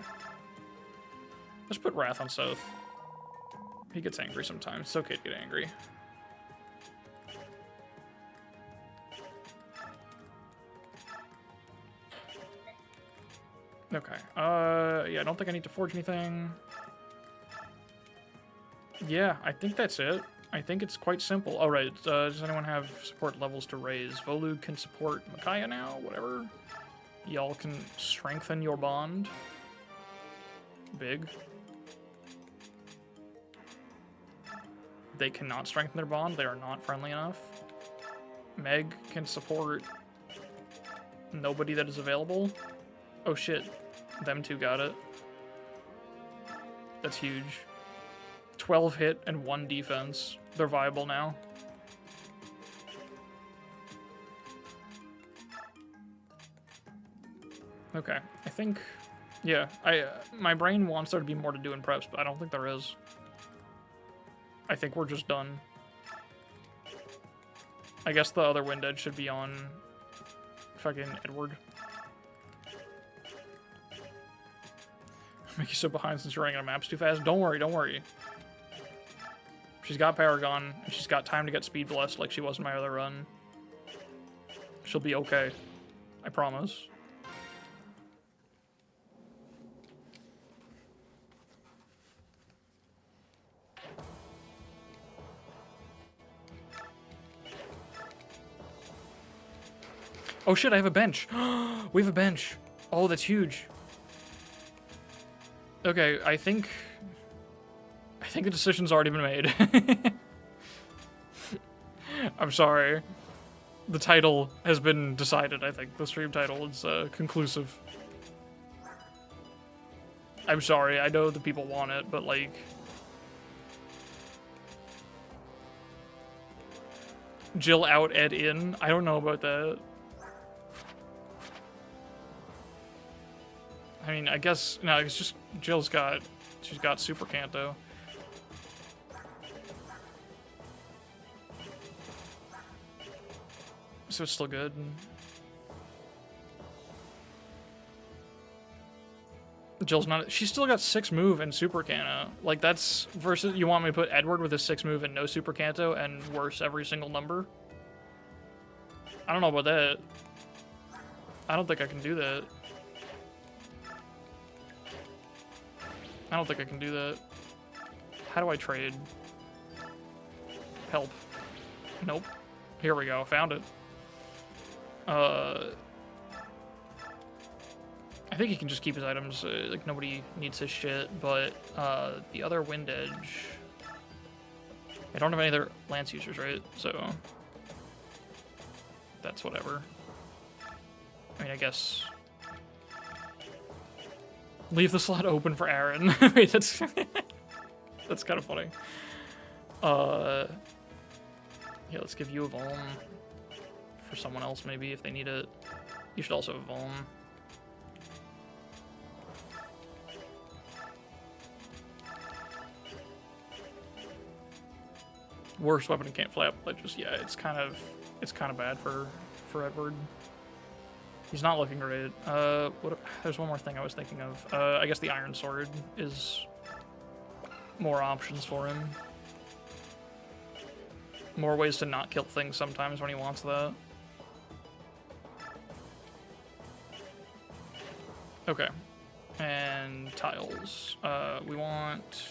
Let's put Wrath on South. He gets angry sometimes. It's okay to get angry. Okay. Yeah, I don't think I need to forge anything. Yeah, I think that's it. I think it's quite simple. All right. Does anyone have support levels to raise? Volug can support Micaiah now. Whatever. Y'all can strengthen your bond. Big. They cannot strengthen their bond. They are not friendly enough. Meg can support nobody that is available. Oh shit. Them two got it. That's huge. 12 hit and 1 defense. They're viable now. Okay, I think, yeah, my brain wants there to be more to do in preps, but I don't think there is. I think we're just done. I guess the other wind edge should be on fucking Edward. Make you so behind since you're running out of maps too fast. Don't worry, don't worry. She's got Paragon, and she's got time to get Speed Blessed like she was in my other run. She'll be okay. I promise. Oh shit, I have a bench. We have a bench. Oh, that's huge. Okay, I think the decision's already been made. I'm sorry. The title has been decided, I think. The stream title is conclusive. I'm sorry, I know the people want it, but like... Jill out, Ed in? I don't know about that. I mean, I guess, no, it's just, she's got Super Canto. So it's still good. Jill's not, she's still got 6 move and Super Canto. Like, that's, versus, you want me to put Edward with a 6 move and no Super Canto and worse every single number? I don't know about that. I don't think I can do that. I don't think I can do that. How do I trade? Help. Nope. Here we go. Found it. I think he can just keep his items. Like, nobody needs his shit. But the other Wind Edge... I don't have any other Lance users, right? So... that's whatever. I mean, I guess... leave the slot open for Aaron. Wait, that's that's kind of funny. Yeah, let's give you a Vuln for someone else maybe if they need it. You should also have Vuln. Worst weapon and can't flap, but just yeah, it's kind of bad for Edward. He's not looking great. There's one more thing I was thinking of. I guess the Iron Sword is more options for him. More ways to not kill things sometimes when he wants that. Okay. And tiles. We want...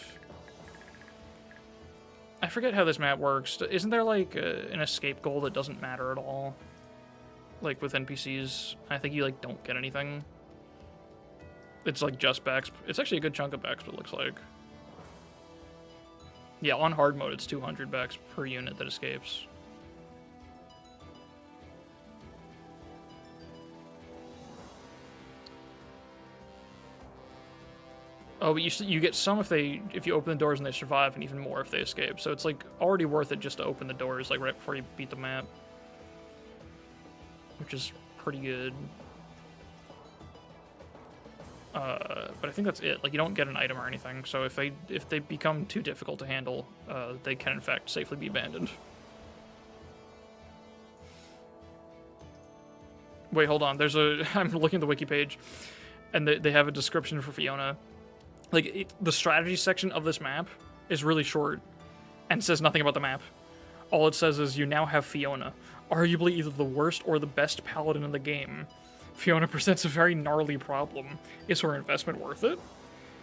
I forget how this map works. Isn't there like an escape goal that doesn't matter at all? Like with NPCs, I think you like don't get anything. It's like just Bex. It's actually a good chunk of Bex, it looks like. Yeah, on hard mode, it's 200 Bex per unit that escapes. Oh, but you get some if you open the doors and they survive, and even more if they escape. So it's like already worth it just to open the doors like right before you beat the map, which is pretty good. But I think that's it. Like, you don't get an item or anything. So if they become too difficult to handle, they can in fact safely be abandoned. Wait, hold on. I'm looking at the wiki page, and they have a description for Fiona. Like, the strategy section of this map is really short and says nothing about the map. All it says is you now have Fiona, arguably either the worst or the best paladin in the game. Fiona presents a very gnarly problem. Is her investment worth it?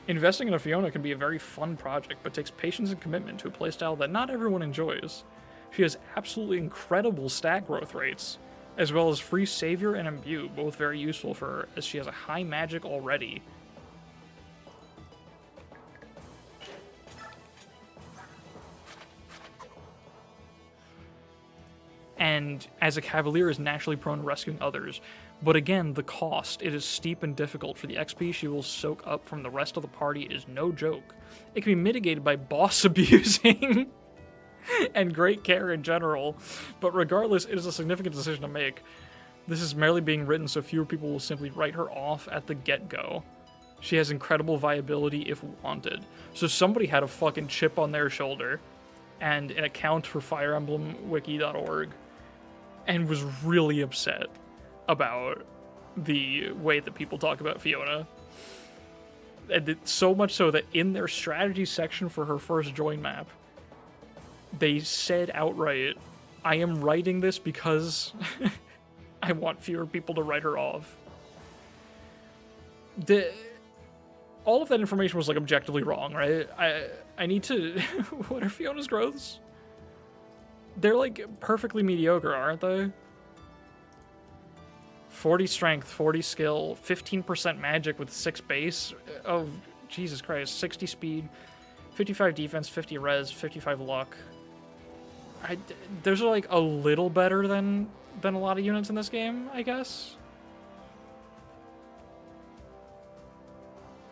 Investing in a Fiona can be a very fun project, but takes patience and commitment to a playstyle that not everyone enjoys. She has absolutely incredible stat growth rates, as well as free Savior and Imbue, both very useful for her, as she has a high magic already. And as a Cavalier is naturally prone to rescuing others. But again, the cost, it is steep and difficult. For the XP she will soak up from the rest of the party is no joke. It can be mitigated by boss abusing and great care in general, but regardless, it is a significant decision to make. This is merely being written so fewer people will simply write her off at the get-go. She has incredible viability if wanted. So somebody had a fucking chip on their shoulder and an account for FireEmblemWiki.org and was really upset about the way that people talk about Fiona. And so much so that in their strategy section for her first join map, they said outright, I am writing this because I want fewer people to write her off. All of that information was like objectively wrong, right? I need to... What are Fiona's growths? They're like perfectly mediocre, aren't they? 40 strength, 40 skill, 15% magic with 6 base. Oh, Jesus Christ. 60 speed, 55 defense, 50 res, 55 luck. Those are like a little better than a lot of units in this game, I guess.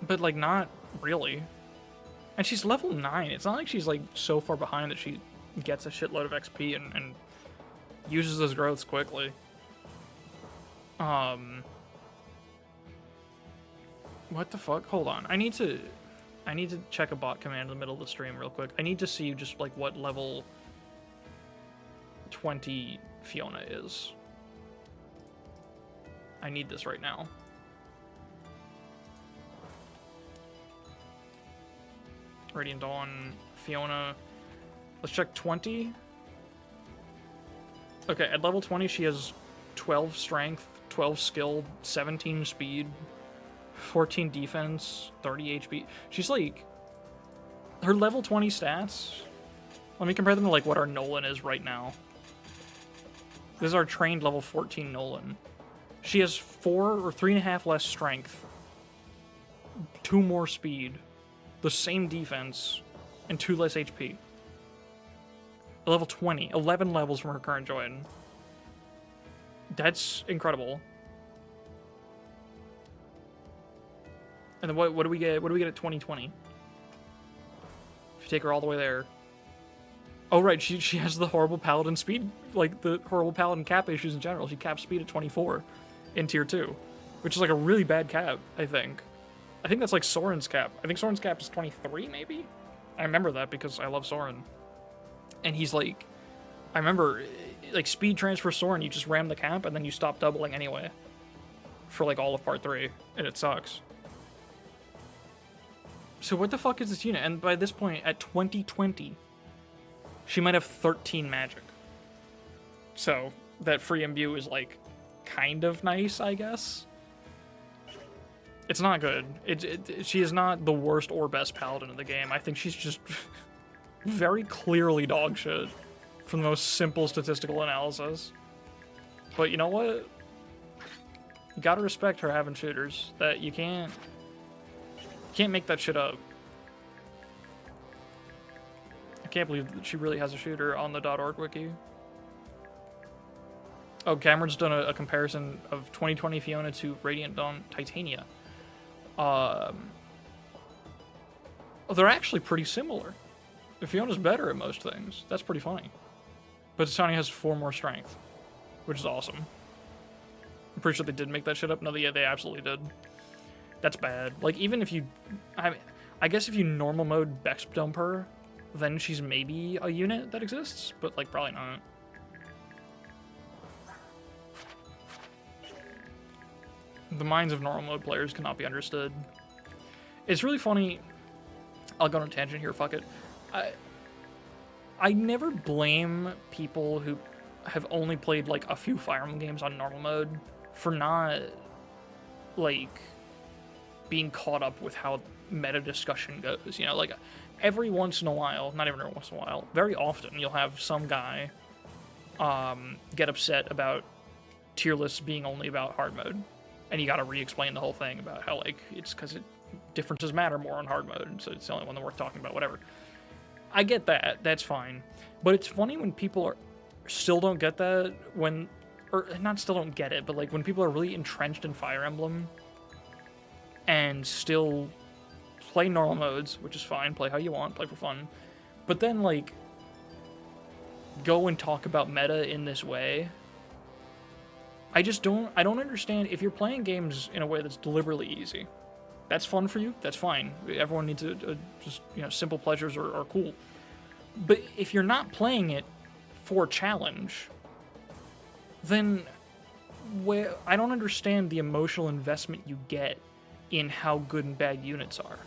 But like not really. And she's level 9. It's not like she's like so far behind that she gets a shitload of XP and uses those growths quickly. What the fuck? Hold on. I need to check a bot command in the middle of the stream real quick. I need to see just like what level 20 Fiona is. I need this right now. Radiant Dawn, Fiona. Let's check 20. Okay, at level 20 she has 12 strength, 12 skill, 17 speed, 14 defense, 30 HP. She's like... Her level 20 stats... Let me compare them to like what our Nolan is right now. This is our trained level 14 Nolan. She has 4 or 3.5 less strength, 2 more speed, the same defense, and 2 less HP. Level 20, 11 levels from her current join. That's incredible. And then what do we get? What do we get at 2020? If you take her all the way there. Oh right, she has the horrible paladin speed, like the horrible paladin cap issues in general. She caps speed at 24 in tier 2, which is like a really bad cap, I think. I think that's like Soren's cap. I think Soren's cap is 23 maybe? I remember that because I love Soren. And he's like, I remember like speed transfer Soren, you just ram the cap and then you stop doubling anyway. For like all of part 3, and it sucks. So what the fuck is this unit? And by this point, at 2020, she might have 13 magic. So that free imbue is like kind of nice, I guess. It's not good. She is not the worst or best paladin in the game. I think she's just very clearly dog shit from the most simple statistical analysis. But you know what? You gotta respect her having shooters. That you can't make that shit up. I can't believe that she really has a shooter on the .org wiki. Oh, Cameron's done a comparison of 2020 Fiona to Radiant Dawn Titania. Oh, they're actually pretty similar. Fiona's better at most things. That's pretty funny. But Titania has 4 more strength, which is awesome. I'm pretty sure they did make that shit up. No, yeah, they absolutely did. That's bad. Like, even if you... I guess if you normal mode Bex dump her, then she's maybe a unit that exists, but, like, probably not. The minds of normal mode players cannot be understood. It's really funny. I'll go on a tangent here, fuck it. I never blame people who have only played, like, a few Fire Emblem games on normal mode for not, like, being caught up with how meta discussion goes. You know, like, every once in a while, not even every once in a while, very often you'll have some guy get upset about tier lists being only about hard mode. And you gotta re-explain the whole thing about how, like, it's because differences matter more on hard mode, so it's the only one that worth talking about, whatever. I get that, that's fine. But it's funny when people still don't get that, or not still don't get it, but, like, when people are really entrenched in Fire Emblem and still play normal modes, which is fine, play how you want, play for fun, but then, like, go and talk about meta in this way. I don't understand. If you're playing games in a way that's deliberately easy, that's fun for you, that's fine. Everyone needs just, you know, simple pleasures are cool. But if you're not playing it for challenge, then I don't understand the emotional investment you get in how good and bad units are.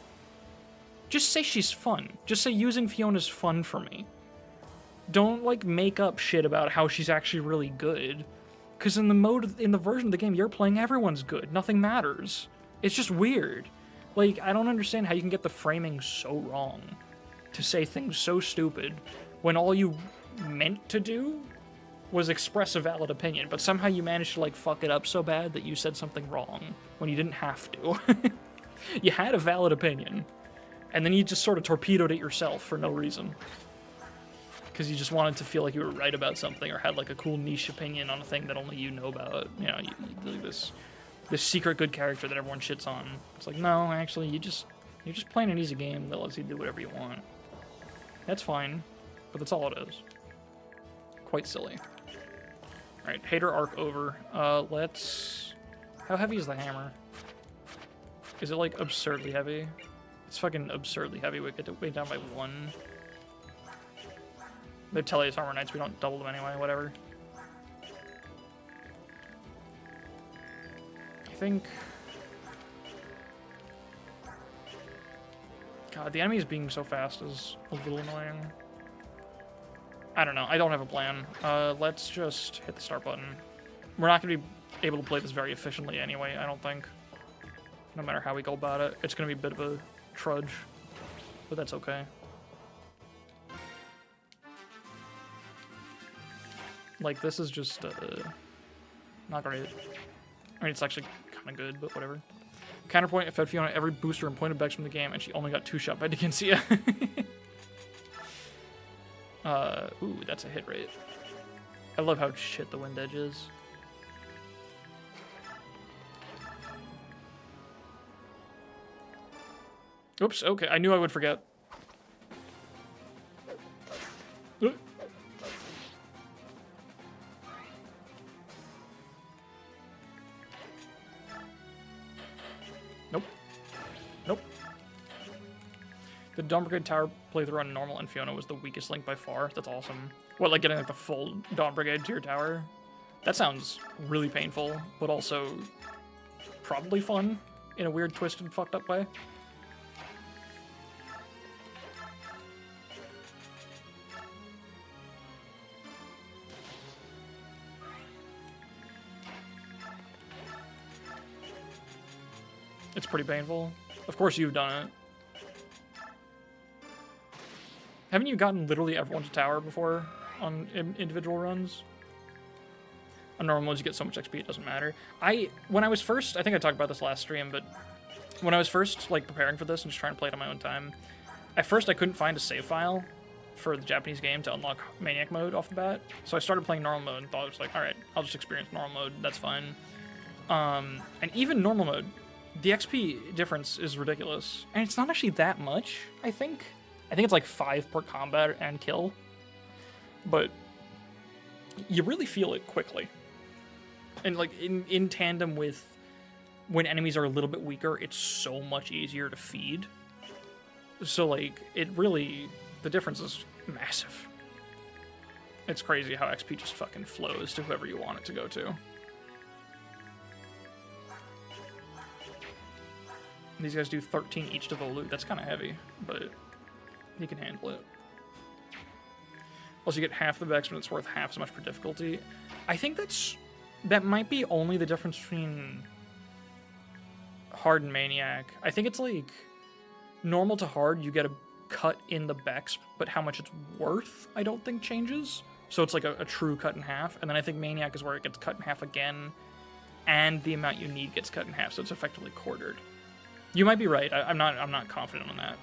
Just say she's fun. Just say using Fiona's fun for me. Don't, like, make up shit about how she's actually really good. Because in the version of the game you're playing, everyone's good. Nothing matters. It's just weird. Like, I don't understand how you can get the framing so wrong to say things so stupid when all you meant to do was express a valid opinion, but somehow you managed to, like, fuck it up so bad that you said something wrong when you didn't have to. You had a valid opinion, and then you just sort of torpedoed it yourself for no reason. Because you just wanted to feel like you were right about something or had, like, a cool niche opinion on a thing that only you know about. You know, this secret good character that everyone shits on. It's like, no, actually, you're just playing an easy game that lets you do whatever you want. That's fine, but that's all it is. Quite silly. Alright, hater arc over. How heavy is the hammer? Is it, like, absurdly heavy? It's fucking absurdly heavy. We get to weigh down by 1. They're Tellius Armor Knights, we don't double them anyway, whatever. I think... God, the enemies being so fast is a little annoying. I don't know, I don't have a plan. Let's just hit the start button. We're not going to be able to play this very efficiently anyway, I don't think. No matter how we go about it. It's going to be a bit of a trudge, but that's okay. Like, this is just, not great. I mean, it's actually kind of good, but whatever. Counterpoint, I fed Fiona every booster and pointed Bex from the game, and she only got 2 shot by Dickensia. Ooh, that's a hit rate. I love how shit the wind edge is. Oops, okay, I knew I would forget. Nope. Nope. The Dawn Brigade tower playthrough on normal and Fiona was the weakest link by far. That's awesome. What, like getting like the full Dawn Brigade to your tower? That sounds really painful, but also probably fun in a weird, twisted, fucked up way. It's pretty painful. Of course you've done it. Haven't you gotten literally everyone to tower before on individual runs? On normal modes you get so much XP it doesn't matter. When I was first, I think I talked about this last stream, but when I was first like preparing for this and just trying to play it on my own time, at first I couldn't find a save file for the Japanese game to unlock Maniac mode off the bat. So I started playing normal mode and thought it was like, alright, I'll just experience normal mode, that's fine. And even normal mode The XP difference is ridiculous. And it's not actually that much, I think. I think it's like 5 per combat and kill. But you really feel it quickly. And like in tandem with when enemies are a little bit weaker, it's so much easier to feed. So like it really, the difference is massive. It's crazy how XP just fucking flows to whoever you want it to go to. These guys do 13 each to Volu. That's kind of heavy, but he can handle it. Plus you get half the Vex, but it's worth half as much per difficulty. I think that might be only the difference between hard and maniac. I think it's like normal to hard, you get a cut in the Bex, but how much it's worth, I don't think changes. So it's like a true cut in half. And then I think maniac is where it gets cut in half again, and the amount you need gets cut in half, so it's effectively quartered. You might be right. I'm not confident on that.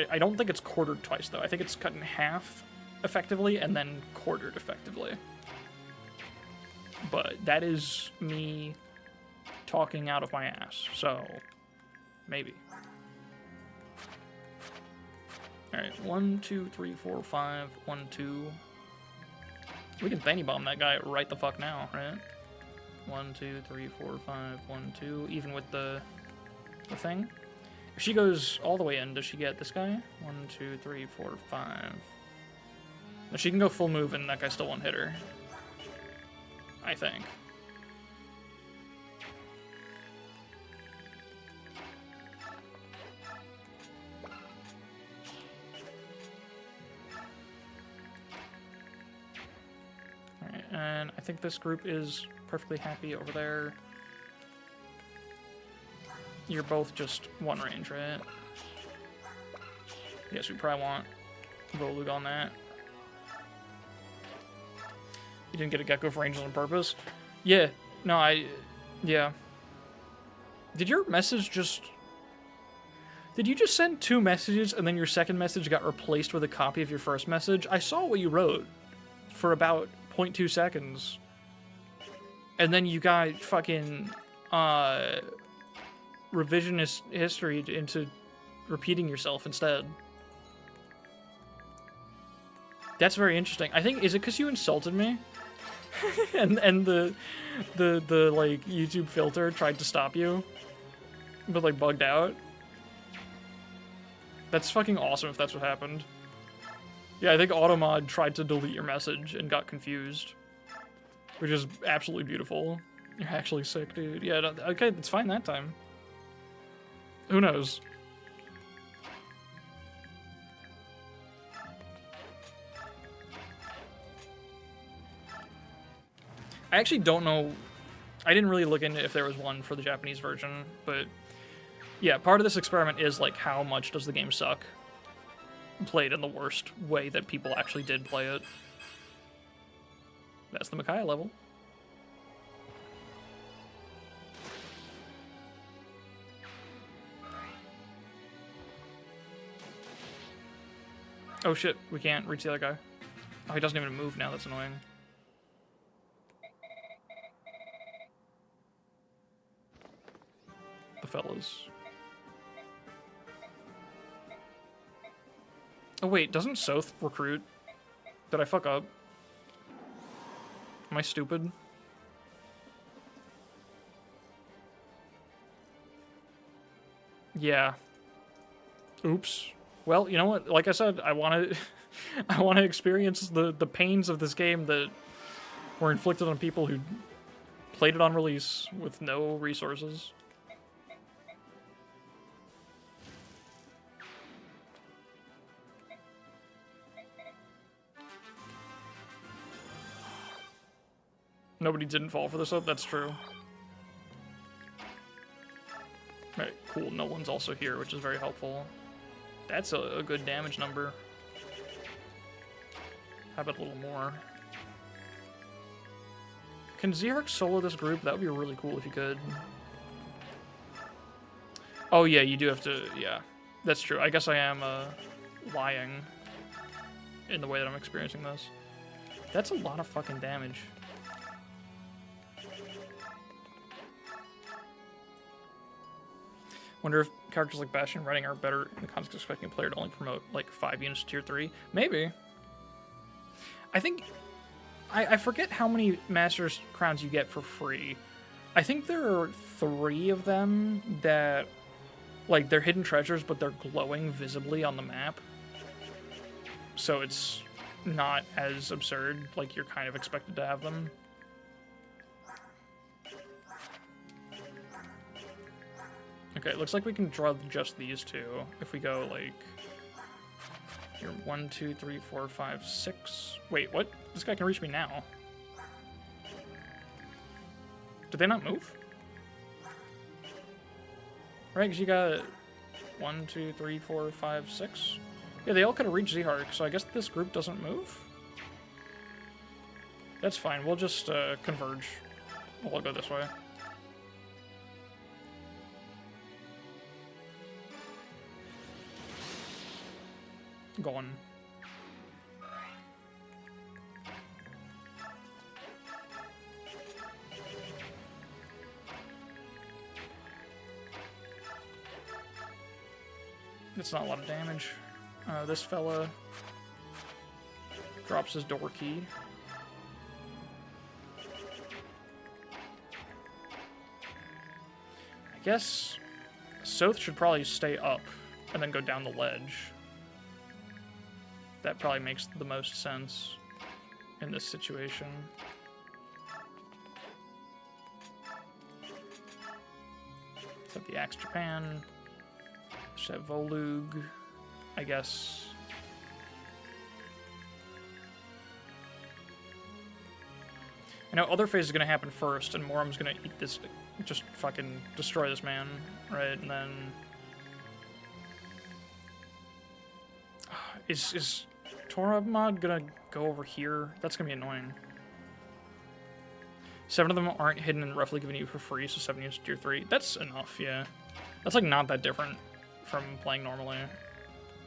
I don't think it's quartered twice though. I think it's cut in half effectively and then quartered effectively. But that is me talking out of my ass, so maybe. Alright, 1, 2, 3, 4, 5, 1, 2. We can Thanny Bomb that guy right the fuck now, right? 1, 2, 3, 4, 5, 1, 2, even with the thing. If she goes all the way in, does she get this guy? 1, 2, 3, 4, 5. No, she can go full move and that guy still won't hit her. I think. Alright, and I think this group is perfectly happy over there. You're both just one range, right? Yes, we probably want Volug on that. You didn't get a Gecko for ranges on purpose? Yeah. No, yeah. Did your message just... Did you just send 2 messages and then your second message got replaced with a copy of your first message? I saw what you wrote for about 0.2 seconds. And then you got fucking, revisionist history into repeating yourself instead. That's very interesting. I think, is it because you insulted me? and the like YouTube filter tried to stop you, but like bugged out? That's fucking awesome if that's what happened. Yeah, I think Automod tried to delete your message and got confused, which is absolutely beautiful. You're actually sick, dude. Yeah, okay, it's fine that time. Who knows? I actually don't know. I didn't really look into if there was one for the Japanese version, but yeah, part of this experiment is like how much does the game suck played in the worst way that people actually did play it. That's the Micaiah level. Oh shit, we can't reach the other guy. Oh, he doesn't even move now, that's annoying. The fellas. Oh wait, doesn't Soth recruit? Did I fuck up? Am I stupid? Yeah. Oops. Well, you know what? Like I said, I want to I want to experience the pains of this game that were inflicted on people who played it on release with no resources. Nobody didn't fall for this up? That's true. Alright, cool. No one's also here, which is very helpful. That's a good damage number. How about a little more? Can Zihark solo this group? That would be really cool if you could. Oh yeah, you do have to, yeah. That's true. I guess I am lying in the way that I'm experiencing this. That's a lot of fucking damage. Wonder if characters like Bastion and Redding are better in the context of expecting a player to only promote like 5 units to tier 3. Maybe. I think I forget how many Master's Crowns you get for free. I think there are 3 of them that, like, they're hidden treasures, but they're glowing visibly on the map. So it's not as absurd, like you're kind of expected to have them. Okay, it looks like we can draw just these 2. If we go, like, here, 1, 2, 3, 4, 5, 6. Wait, what? This guy can reach me now. Did they not move? Right, because you got 1, 2, 3, 4, 5, 6. Yeah, they all could have reached Zihark, so I guess this group doesn't move? That's fine, we'll just converge. We'll go this way. Going. It's not a lot of damage. This fella drops his door key. I guess Soth should probably stay up and then go down the ledge. That probably makes the most sense in this situation. Set the Axe Japan. Should have Volug, I guess. I know other phase is going to happen first, and Morum's going to eat this, just fucking destroy this man, right? And then... Is Torab mod gonna go over here? That's gonna be annoying. 7 of them aren't hidden and roughly given you for free, so 7 units to tier 3. That's enough, yeah. That's like not that different from playing normally.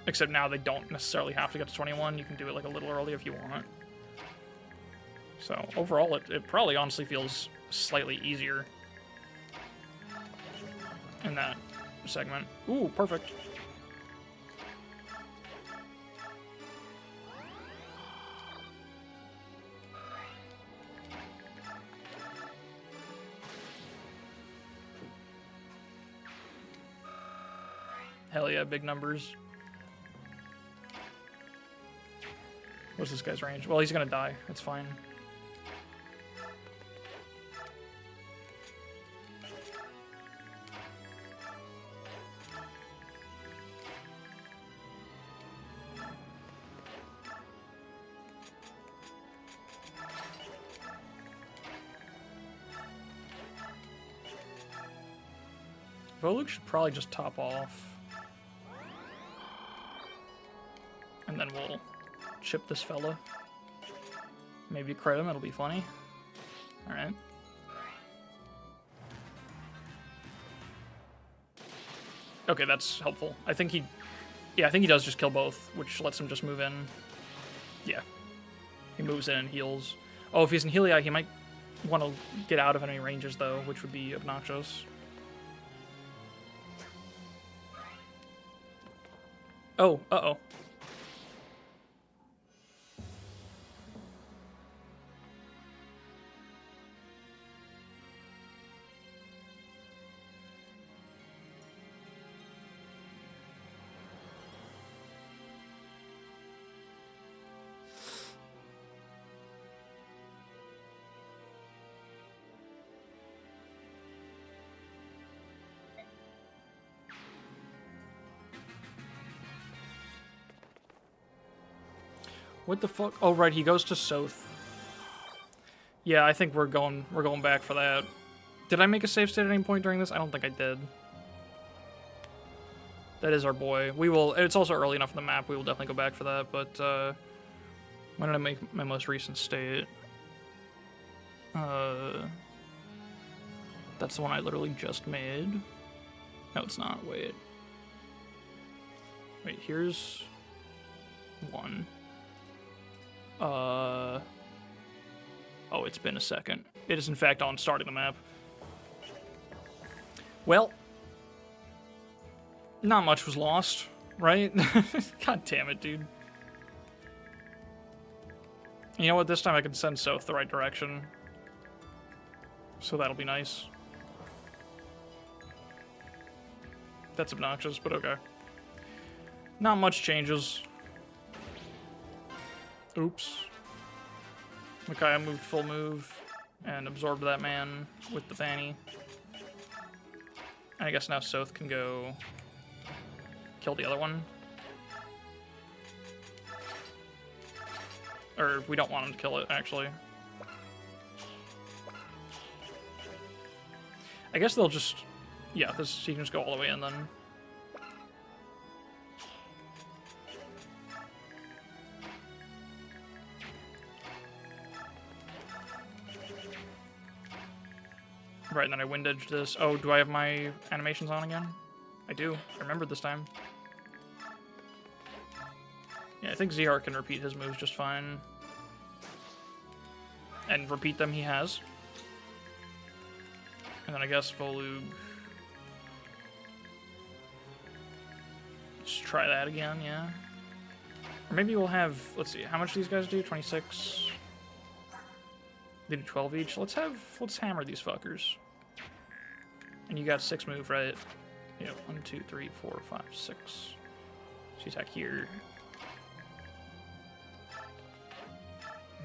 Except now they don't necessarily have to get to 21. You can do it like a little early if you want. So overall, it probably honestly feels slightly easier in that segment. Ooh, perfect. Hell yeah, big numbers. What's this guy's range? Well, he's gonna die. It's fine. Volug should probably just top off. And then we'll chip this fella. Maybe crit him, it'll be funny. Alright. Okay, that's helpful. I think he does just kill both, which lets him just move in. Yeah. He moves in and heals. Oh, if he's in Helii, he might want to get out of enemy ranges, though, which would be obnoxious. Oh, uh-oh. What the fuck? Oh, right, he goes to Soth. Yeah, I think we're going back for that. Did I make a save state at any point during this? I don't think I did. That is our boy. We will... It's also early enough in the map. We will definitely go back for that, but... when did I make my most recent state? That's the one I literally just made. No, it's not. Wait. Wait, here's... one. Oh, it's been a second. It is, in fact, on starting the map. Well, Not much was lost, right? God damn it, dude. You know what? This time I can send Soth the right direction. So that'll be nice. That's obnoxious, but okay. Not much changes. Oops. Micaiah moved full move and absorbed that man with the fanny. And I guess now Soth can go kill the other one. Or we don't want him to kill it, actually. I guess they'll just... Yeah, he can just go all the way in then. Right, and then I wind edged this. Oh, do I have my animations on again? I do. I remembered this time. Yeah, I think Zihark can repeat his moves just fine. And repeat them he has. And then I guess Volug. Just try that again, yeah. Or maybe we'll have, let's see, how much do these guys do? 26? They do 12 each. Let's hammer these fuckers. And you got 6 move, right? Yeah, 1, 2, 3, 4, 5, 6. So you attack here.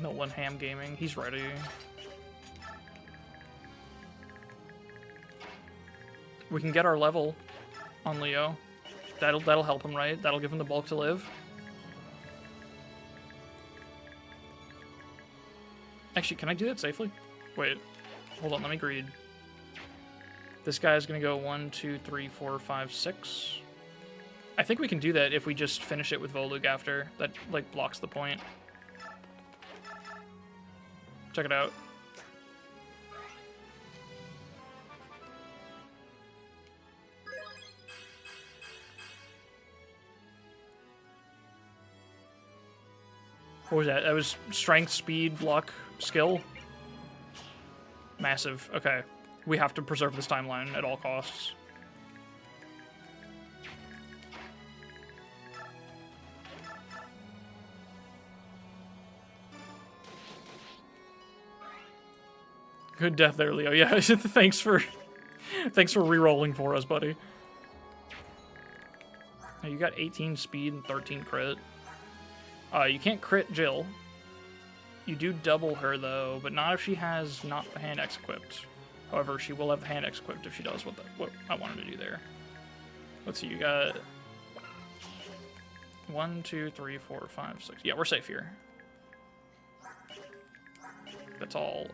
Nolan Ham Gaming, he's ready. We can get our level on Leo. That'll help him, right? That'll give him the bulk to live. Actually, can I do that safely? Wait, hold on, let me greed. This guy's gonna go 1, 2, 3, 4, 5, 6. I think we can do that if we just finish it with Volug after. That, like, blocks the point. Check it out. What was that? That was strength, speed, luck, skill. Massive. Okay. We have to preserve this timeline at all costs. Good death there, Leo. Yeah, thanks for re-rolling for us, buddy. Now you got 18 speed and 13 crit. You can't crit Jill. You do double her, though, but not if she has not the hand X equipped. However, she will have the hand X equipped if she does what I wanted to do there. Let's see, you got 1, 2, 3, 4, 5, 6. Yeah, we're safe here. That's all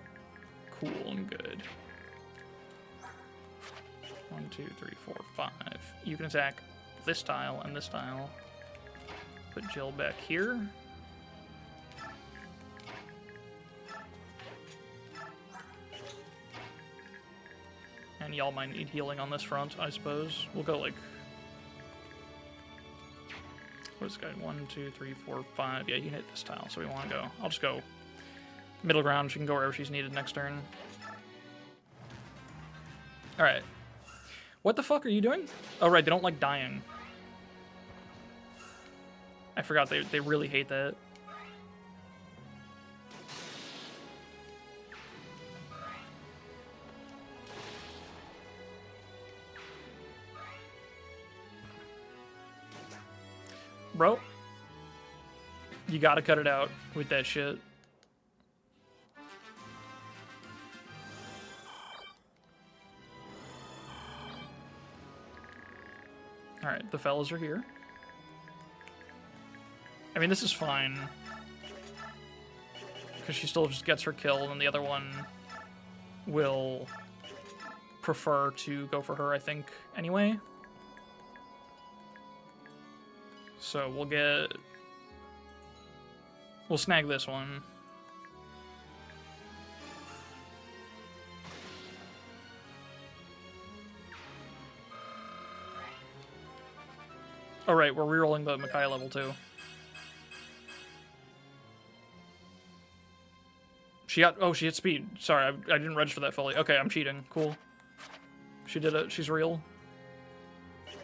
cool and good. 1, 2, 3, 4, 5. You can attack this tile and this tile. Put Jill back here. And y'all might need healing on this front, I suppose. We'll go like... Where's this guy? 1, 2, 3, 4, 5. Yeah, you can hit this tile, so we want to go. I'll just go middle ground. She can go wherever she's needed next turn. Alright. What the fuck are you doing? Oh, right, they don't like dying. I forgot they really hate that. Bro, you gotta cut it out with that shit. Alright, the fellas are here. I mean, this is fine. Because she still just gets her kill, and the other one will prefer to go for her, I think, anyway. So we'll snag this one. Oh right, we're rerolling the Micaiah level 2. She hit speed. Sorry, I didn't register that fully. Okay, I'm cheating. Cool. She did it. She's real.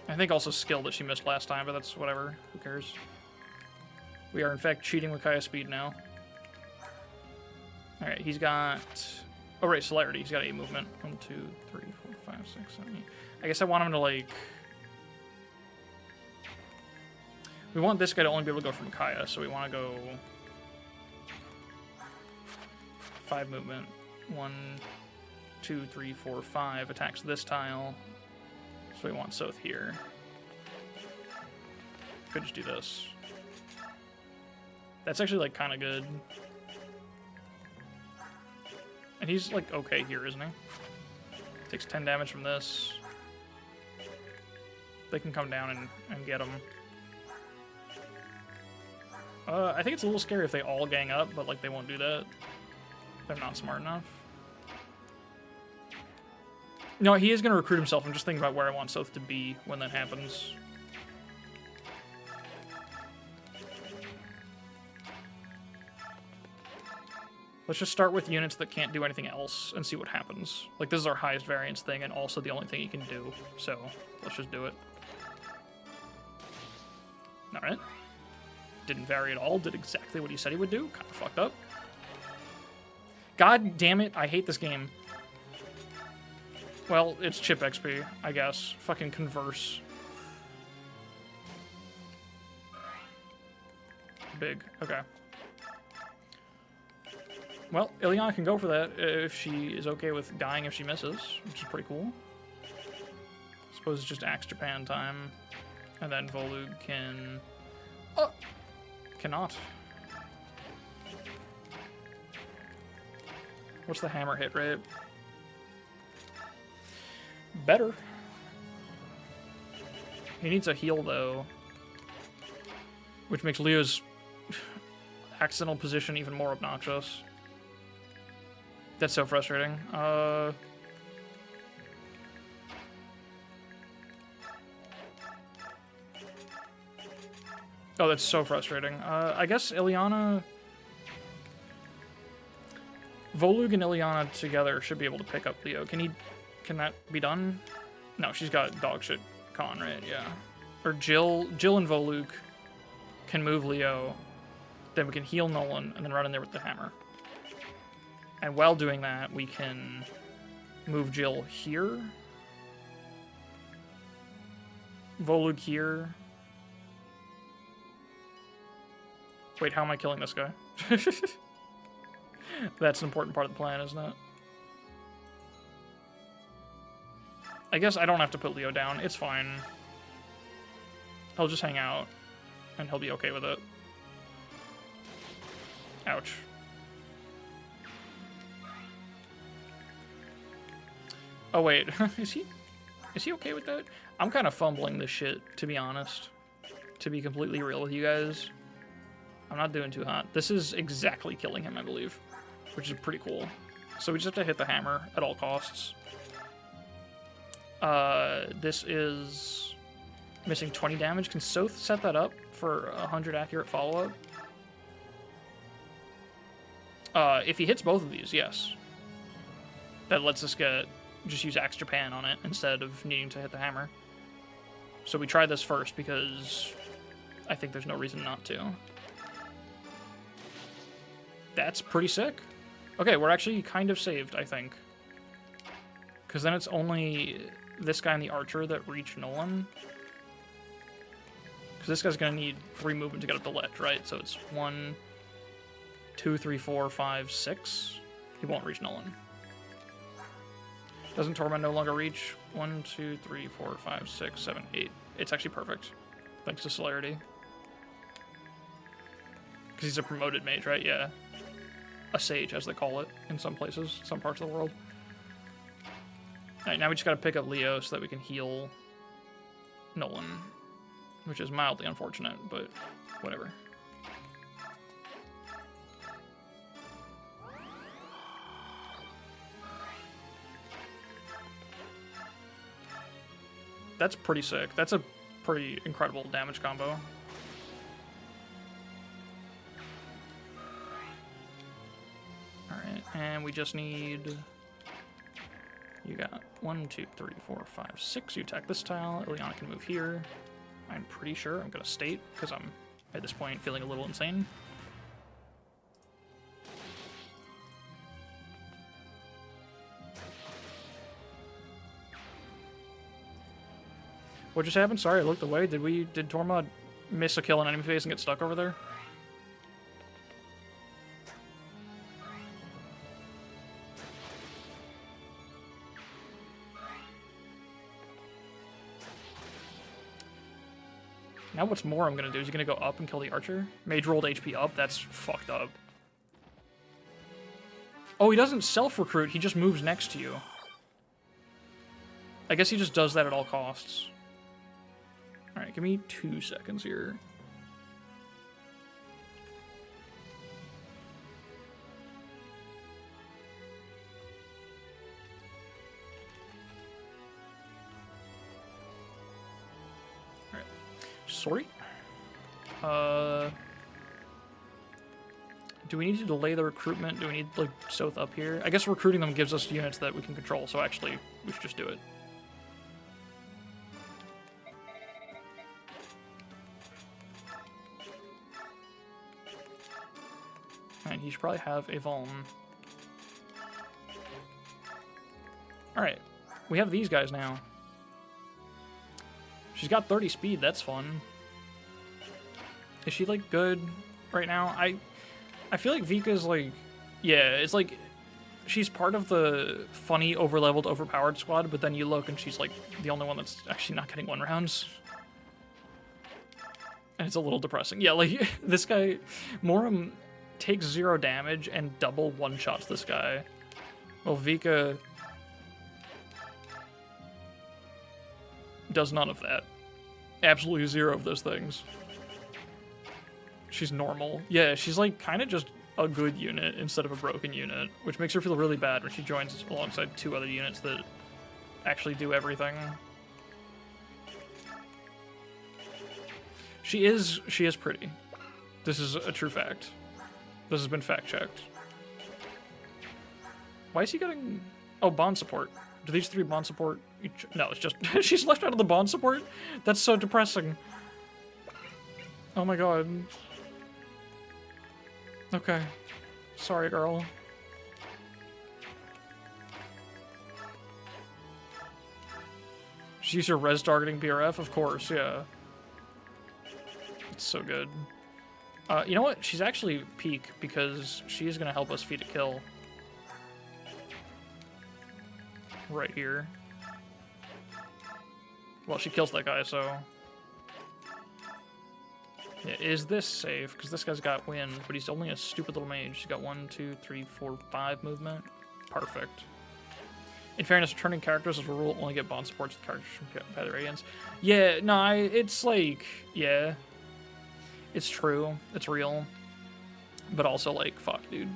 I think also skill that she missed last time, but that's whatever. Who cares? We are, in fact, cheating with Kaya speed now. Alright, he's got... Oh, right, celerity. He's got 8 movement. 1, 2, 3, 4, 5, 6, 7, 8. I guess I want him to, like... We want this guy to only be able to go from Kaya, so we want to go... 5 movement. 1, 2, 3, 4, 5. Attacks this tile. So we want Soth here. Could just do this. That's actually, like, kind of good. And he's, like, okay here, isn't he? Takes 10 damage from this. They can come down and get him. I think it's a little scary if they all gang up, but, like, they won't do that. They're not smart enough. No, he is going to recruit himself. I'm just thinking about where I want Soth to be when that happens. Let's just start with units that can't do anything else and see what happens. Like, this is our highest variance thing and also the only thing he can do. So, let's just do it. Alright. Didn't vary at all. Did exactly what he said he would do. Kind of fucked up. God damn it. I hate this game. Well, it's chip XP, I guess. Fucking converse. Big. Okay. Well, Ileana can go for that if she is okay with dying if she misses, which is pretty cool. Suppose it's just Axe Japan time. And then Volug can... Oh! Cannot. What's the hammer hit rate? Better. He needs a heal, though. Which makes Leo's accidental position even more obnoxious. That's so frustrating. Oh, that's so frustrating. I guess Ileana... Volug and Ileana together should be able to pick up Leo. Can that be done? No, she's got dogshit con, right? Yeah. Or Jill and Volug can move Leo. Then we can heal Nolan and then run in there with the hammer. And while doing that, we can move Jill here. Volug here. Wait, how am I killing this guy? That's an important part of the plan, isn't it? I guess I don't have to put Leo down. It's fine. He'll just hang out, and he'll be okay with it. Ouch. Oh, wait. Is he okay with that? I'm kind of fumbling this shit, to be honest. To be completely real with you guys. I'm not doing too hot. This is exactly killing him, I believe. Which is pretty cool. So we just have to hit the hammer at all costs. This is missing 20 damage. Can Soth set that up for 100 accurate follow-up? If he hits both of these, yes. That lets us just use Axe Japan on it instead of needing to hit the hammer. So we try this first because I think there's no reason not to. That's pretty sick. Okay, we're actually kind of saved, I think. Because then it's only this guy and the archer that reach Nolan. Because this guy's going to need 3 movement to get up the ledge, right? So it's 1, 2, 3, 4, 5, 6. He won't reach Nolan. Doesn't Torment no longer reach? 1, 2, 3, 4, 5, 6, 7, 8. It's actually perfect. Thanks to celerity. Because he's a promoted mage, right? Yeah. A sage, as they call it in some places, some parts of the world. Alright, now we just gotta pick up Leo so that we can heal Nolan. Which is mildly unfortunate, but whatever. That's pretty sick. That's a pretty incredible damage combo. Alright, and we just need You got 1, 2, 3, 4, 5, 6. You attack this tile. Ileana can move here. I'm pretty sure I'm going to state because I'm, at this point, feeling a little insane. What just happened? Sorry, I looked away. Did Tormod miss a kill on enemy phase and get stuck over there? Now what's more I'm gonna do? Is he gonna go up and kill the archer? Mage rolled HP up? That's fucked up. Oh, he doesn't self-recruit, he just moves next to you. I guess he just does that at all costs. Alright, give me 2 seconds here. Alright. Sorry. Do we need to delay the recruitment? Do we need, like, Soth up here? I guess recruiting them gives us units that we can control, so actually, we should just do it. And he should probably have a Vuln. Alright, we have these guys now. She's got 30 speed, that's fun. Is she, like, good right now? I feel like Vika's, like, yeah, it's like, she's part of the funny, overleveled, overpowered squad, but then you look and she's, like, the only one that's actually not getting 1 rounds. And it's a little depressing. Yeah, like, this guy, Moram takes 0 damage and double one-shots this guy. Well, Vika does none of that. Absolutely 0 of those things. She's normal. Yeah, she's like kind of just a good unit instead of a broken unit, which makes her feel really bad when she joins alongside 2 other units that actually do everything. She is pretty. This is a true fact. This has been fact-checked. Why is he getting... Oh, bond support. Do these 3 bond support each... No, it's just... She's left out of the bond support? That's so depressing. Oh my god. Okay. Sorry, girl. She used her res targeting BRF? Of course, yeah. It's so good. You know what? She's actually peak because she is going to help us feed a kill. Right here. Well, she kills that guy, so... Yeah, is this safe? Because this guy's got wind, but he's only a stupid little mage. He's got 1, 2, 3, 4, 5 movement. Perfect. In fairness, returning characters as a rule only get bond supports with characters from Path Radiance. Yeah, no, it's like, yeah. It's true. It's real. But also, like, fuck, dude.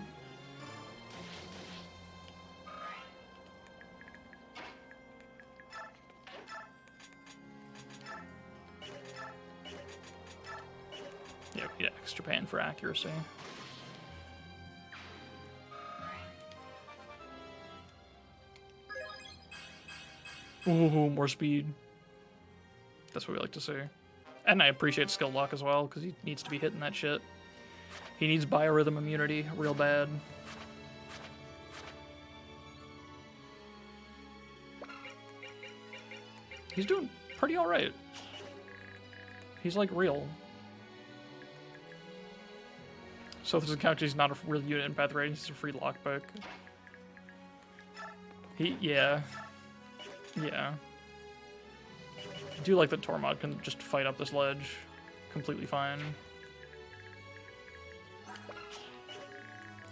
Yeah, we need extra pan for accuracy. Ooh, more speed. That's what we like to see. And I appreciate skill lock as well, because he needs to be hitting that shit. He needs biorhythm immunity real bad. He's doing pretty alright. He's like real. So if there's a character he's not a real unit in Path Radiance, he's a free lockpick. Yeah. Yeah. I do like that Tormod can just fight up this ledge completely fine.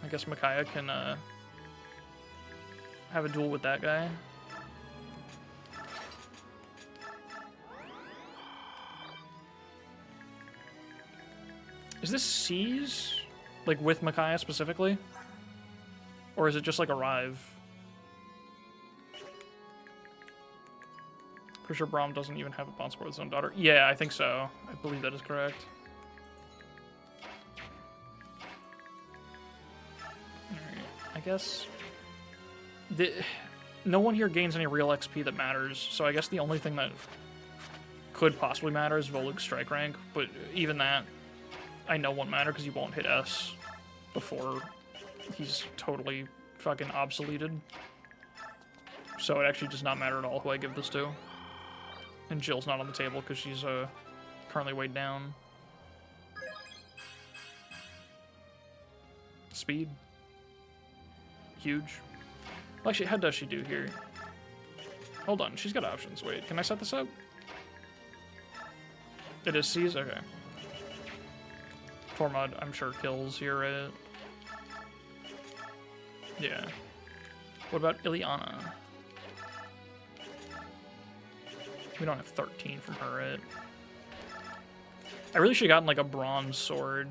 I guess Micaiah can have a duel with that guy. Is this Seize? Like with Micaiah specifically? Or is it just like Arrive? Pretty sure Braum doesn't even have a bond support with his own daughter. Yeah, I think so. I believe that is correct. Alright, I guess... no one here gains any real XP that matters, so I guess the only thing that could possibly matter is Volug's strike rank, but even that, I know won't matter because you won't hit S before he's totally fucking obsoleted. So it actually does not matter at all who I give this to. And Jill's not on the table because she's currently weighed down. Speed. Huge. Well, actually, how does she do here? Hold on, she's got options. Wait, can I set this up? It is C's? Okay. Tormod, I'm sure, kills here, right? Yeah. What about Ileana? We don't have 13 from her, right? I really should have gotten, like, a bronze sword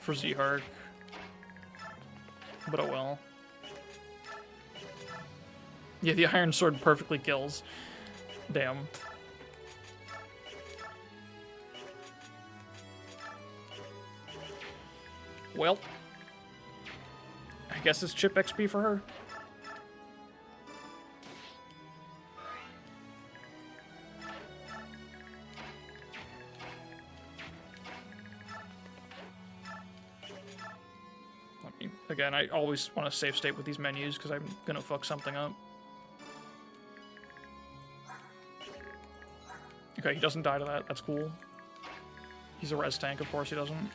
for Zihark. But oh well. Yeah, the iron sword perfectly kills. Damn. Well, I guess it's chip XP for her. I mean, again, I always want to save state with these menus because I'm gonna fuck something up. Okay, he doesn't die to that. That's cool. He's a res tank, of course he doesn't.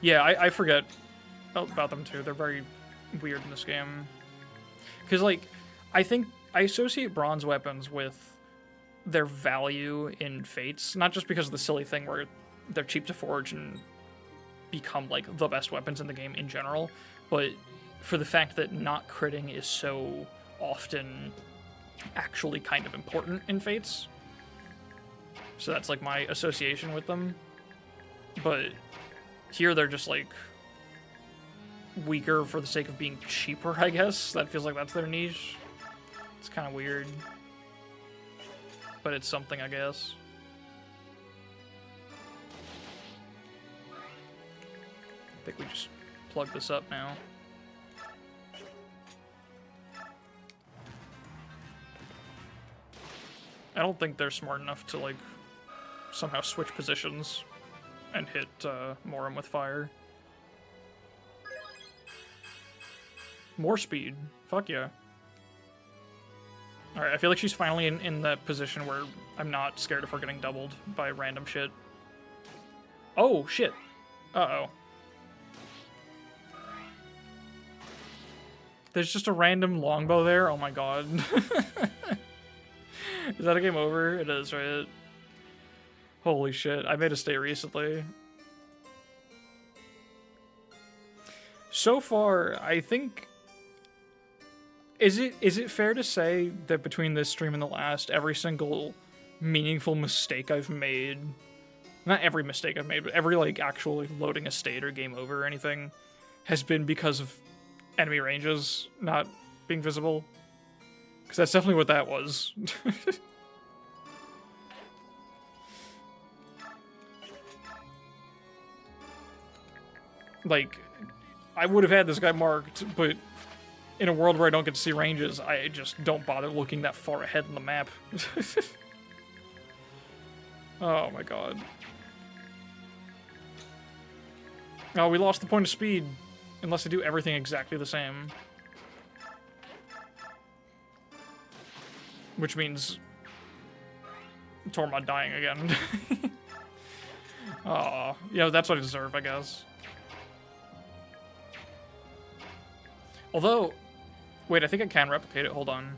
Yeah, I forget about them too. They're very weird in this game. Because, like, I think I associate bronze weapons with their value in Fates. Not just because of the silly thing where they're cheap to forge and become, like, the best weapons in the game in general, but for the fact that not critting is so often actually kind of important in Fates. So that's, like, my association with them. But here they're just, like, weaker for the sake of being cheaper, I guess. That feels like that's their niche. It's kind of weird. But it's something, I guess. I think we just plug this up now. I don't think they're smart enough to, like, somehow switch positions and hit Morim with fire. More speed. Fuck yeah. Alright, I feel like she's finally in that position where I'm not scared of her getting doubled by random shit. Oh, shit. Uh-oh. There's just a random longbow there? Oh my god. Is that a game over? It is, right? Holy shit, I made a state recently. So far, I think... Is it fair to say that between this stream and the last, every single meaningful mistake I've made... Not every mistake I've made, but every, like, actual like, loading a state or game over or anything has been because of enemy ranges not being visible? Because that's definitely what that was. Like, I would have had this guy marked, but in a world where I don't get to see ranges, I just don't bother looking that far ahead in the map. Oh my god. Oh, we lost the point of speed. Unless I do everything exactly the same. Which means Tormod dying again. Aw, yeah, that's what I deserve, I guess. Although, wait, I think I can replicate it. Hold on.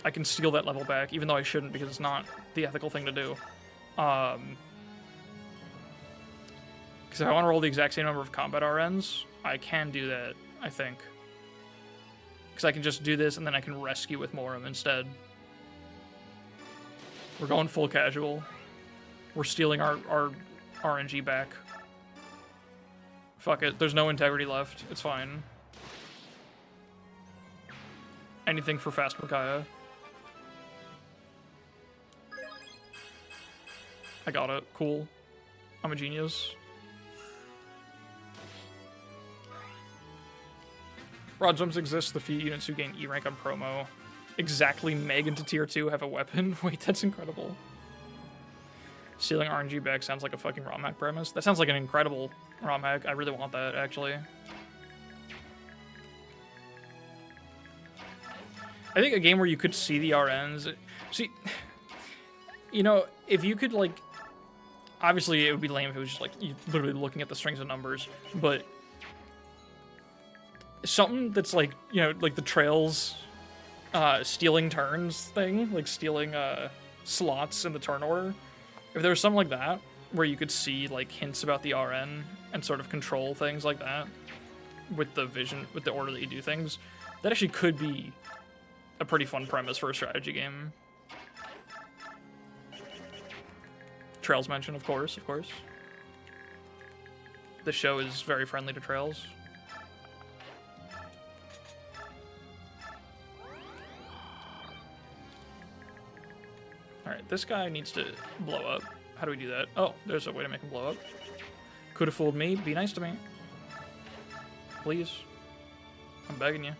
I can steal that level back, even though I shouldn't because it's not the ethical thing to do. Because if I want to roll the exact same number of combat RNs, I can do that, I think. Because I can just do this and then I can rescue with Morim instead. We're going full casual. We're stealing our RNG back. Fuck it, there's no integrity left. It's fine. Anything for fast Micaiah. I got it. Cool. I'm a genius. Rod jumps exist. The few units who gain E rank on promo exactly meg into tier 2 have a weapon. Wait, that's incredible. Stealing RNG back sounds like a fucking ROM hack premise. That sounds like an incredible ROM hack. I really want that, actually. I think a game where you could see the RNs... See, you know, if you could, like... Obviously, it would be lame if it was just, like, you literally looking at the strings of numbers, but... Something that's, like, you know, like the Trails stealing turns thing, like stealing slots in the turn order. If there was something like that, where you could see, like, hints about the RN and sort of control things like that with the vision, with the order that you do things, that actually could be a pretty fun premise for a strategy game. Trails mention, of course, of course. The show is very friendly to Trails. Alright, this guy needs to blow up. How do we do that? Oh, there's a way to make him blow up. Could have fooled me. Be nice to me. Please. I'm begging you.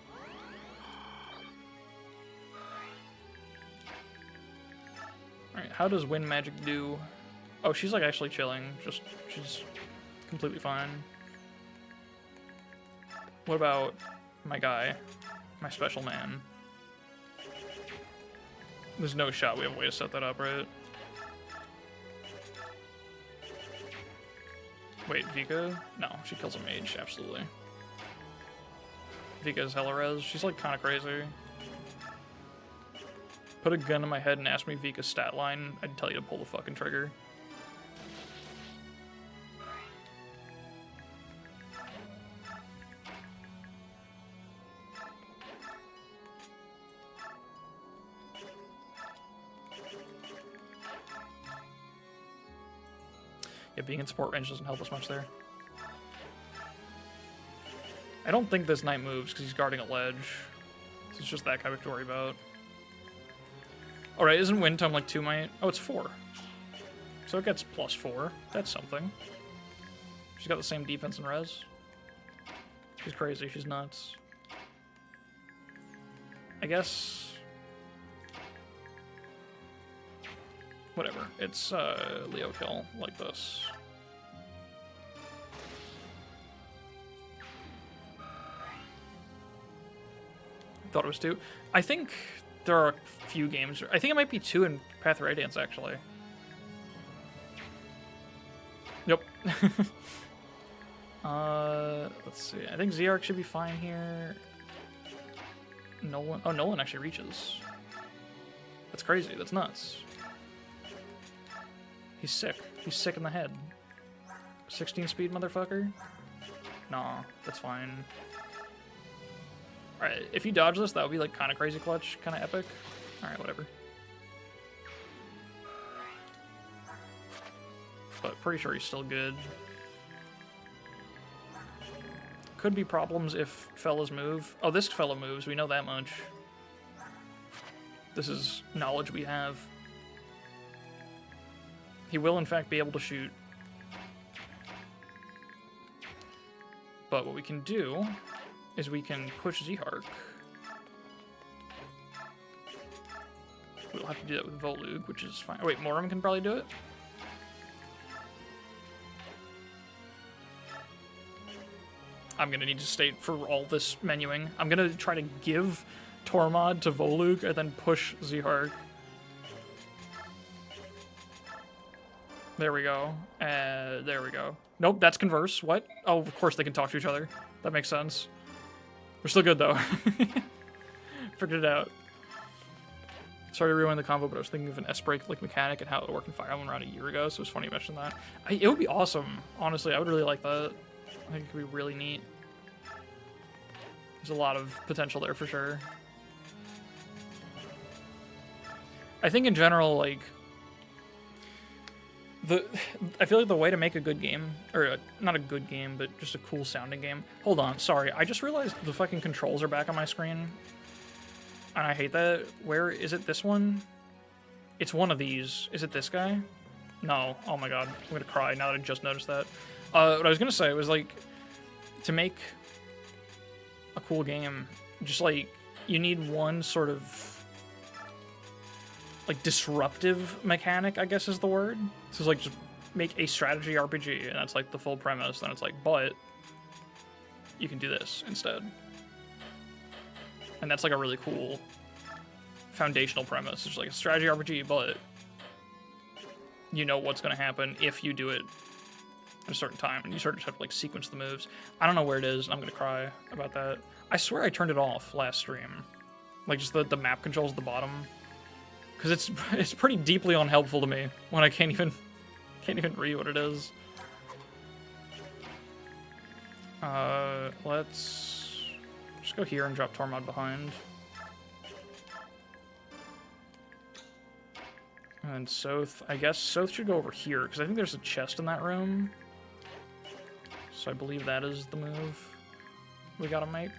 Alright, how does wind magic do? Oh, she's like actually chilling. She's completely fine. What about my guy? My special man? There's no shot we have a way to set that up, right? Wait, Vika? No, she kills a mage, absolutely. Vika's hella res. She's like kind of crazy. Put a gun in my head and ask me Vika's stat line, I'd tell you to pull the fucking trigger. Yeah, being in support range doesn't help us much there. I don't think this knight moves because he's guarding a ledge. So it's just that guy we have to worry about. Alright, isn't wind tome like 2 might? Oh, it's 4. So it gets +4. That's something. She's got the same defense and res. She's crazy, she's nuts. I guess... Whatever, it's Leo kill, like this. Thought it was 2. I think there are a few games. I think it might be 2 in Path of Radiance, actually. Yep. Let's see. I think Zihark should be fine here. Nolan. Oh, Nolan actually reaches. That's crazy. That's nuts. He's sick. He's sick in the head. 16 speed, motherfucker? Nah, that's fine. Alright, if you dodge this, that would be like kind of crazy clutch, kind of epic. Alright, whatever. But pretty sure he's still good. Could be problems if fellas move. Oh, this fella moves, we know that much. This is knowledge we have. He will, in fact, be able to shoot. But what we can do is we can push Zihark. We'll have to do that with Volug, which is fine. Oh, wait, Moram can probably do it? I'm going to need to state for all this menuing. I'm going to try to give Tormod to Volug and then push Zihark. There we go. There we go. Nope, that's converse. What? Oh, of course they can talk to each other. That makes sense. We're still good, though. Figured it out. Sorry to ruin the combo, but I was thinking of an S-break like mechanic and how it would work in Fire Emblem around a year ago, so it was funny you mentioned that. It would be awesome. Honestly, I would really like that. I think it could be really neat. There's a lot of potential there for sure. I think in general, like... I feel like the way to make a good game, or not a good game, but just a cool sounding game. Hold on, sorry, I just realized the fucking controls are back on my screen. And I hate that. Where is it? This one? It's one of these. Is it this guy? No. Oh my god, I'm gonna cry now that I just noticed that. What I was gonna say was like, to make a cool game. Just like, you need one sort of like disruptive mechanic, I guess is the word. So it's like just make a strategy RPG, and that's like the full premise. Then it's like, but you can do this instead. And that's like a really cool foundational premise. It's like a strategy RPG, but you know what's going to happen if you do it at a certain time, and you sort of just have to like sequence the moves. I don't know where it is, and I'm going to cry about that. I swear I turned it off last stream. Like just the map controls at the bottom. Because it's pretty deeply unhelpful to me when I can't even read what it is. Let's just go here and drop Tormod behind. And then Soth, I guess Soth should go over here, because I think there's a chest in that room. So I believe that is the move we gotta make.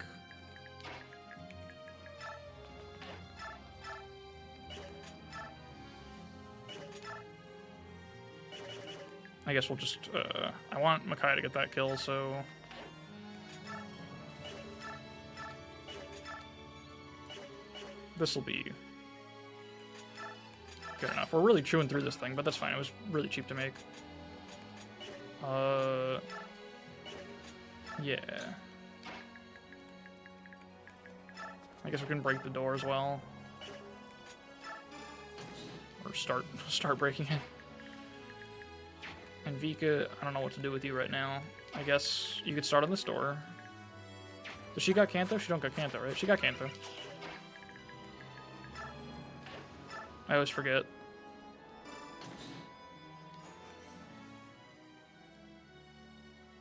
I guess we'll just, I want Makai to get that kill, so... This'll be good enough. We're really chewing through this thing, but that's fine. It was really cheap to make. Yeah. I guess we can break the door as well. Or start breaking it. And Vika, I don't know what to do with you right now. I guess you could start on this door. Does she got Kanto? She don't got Kanto, right? She got Kanto. I always forget.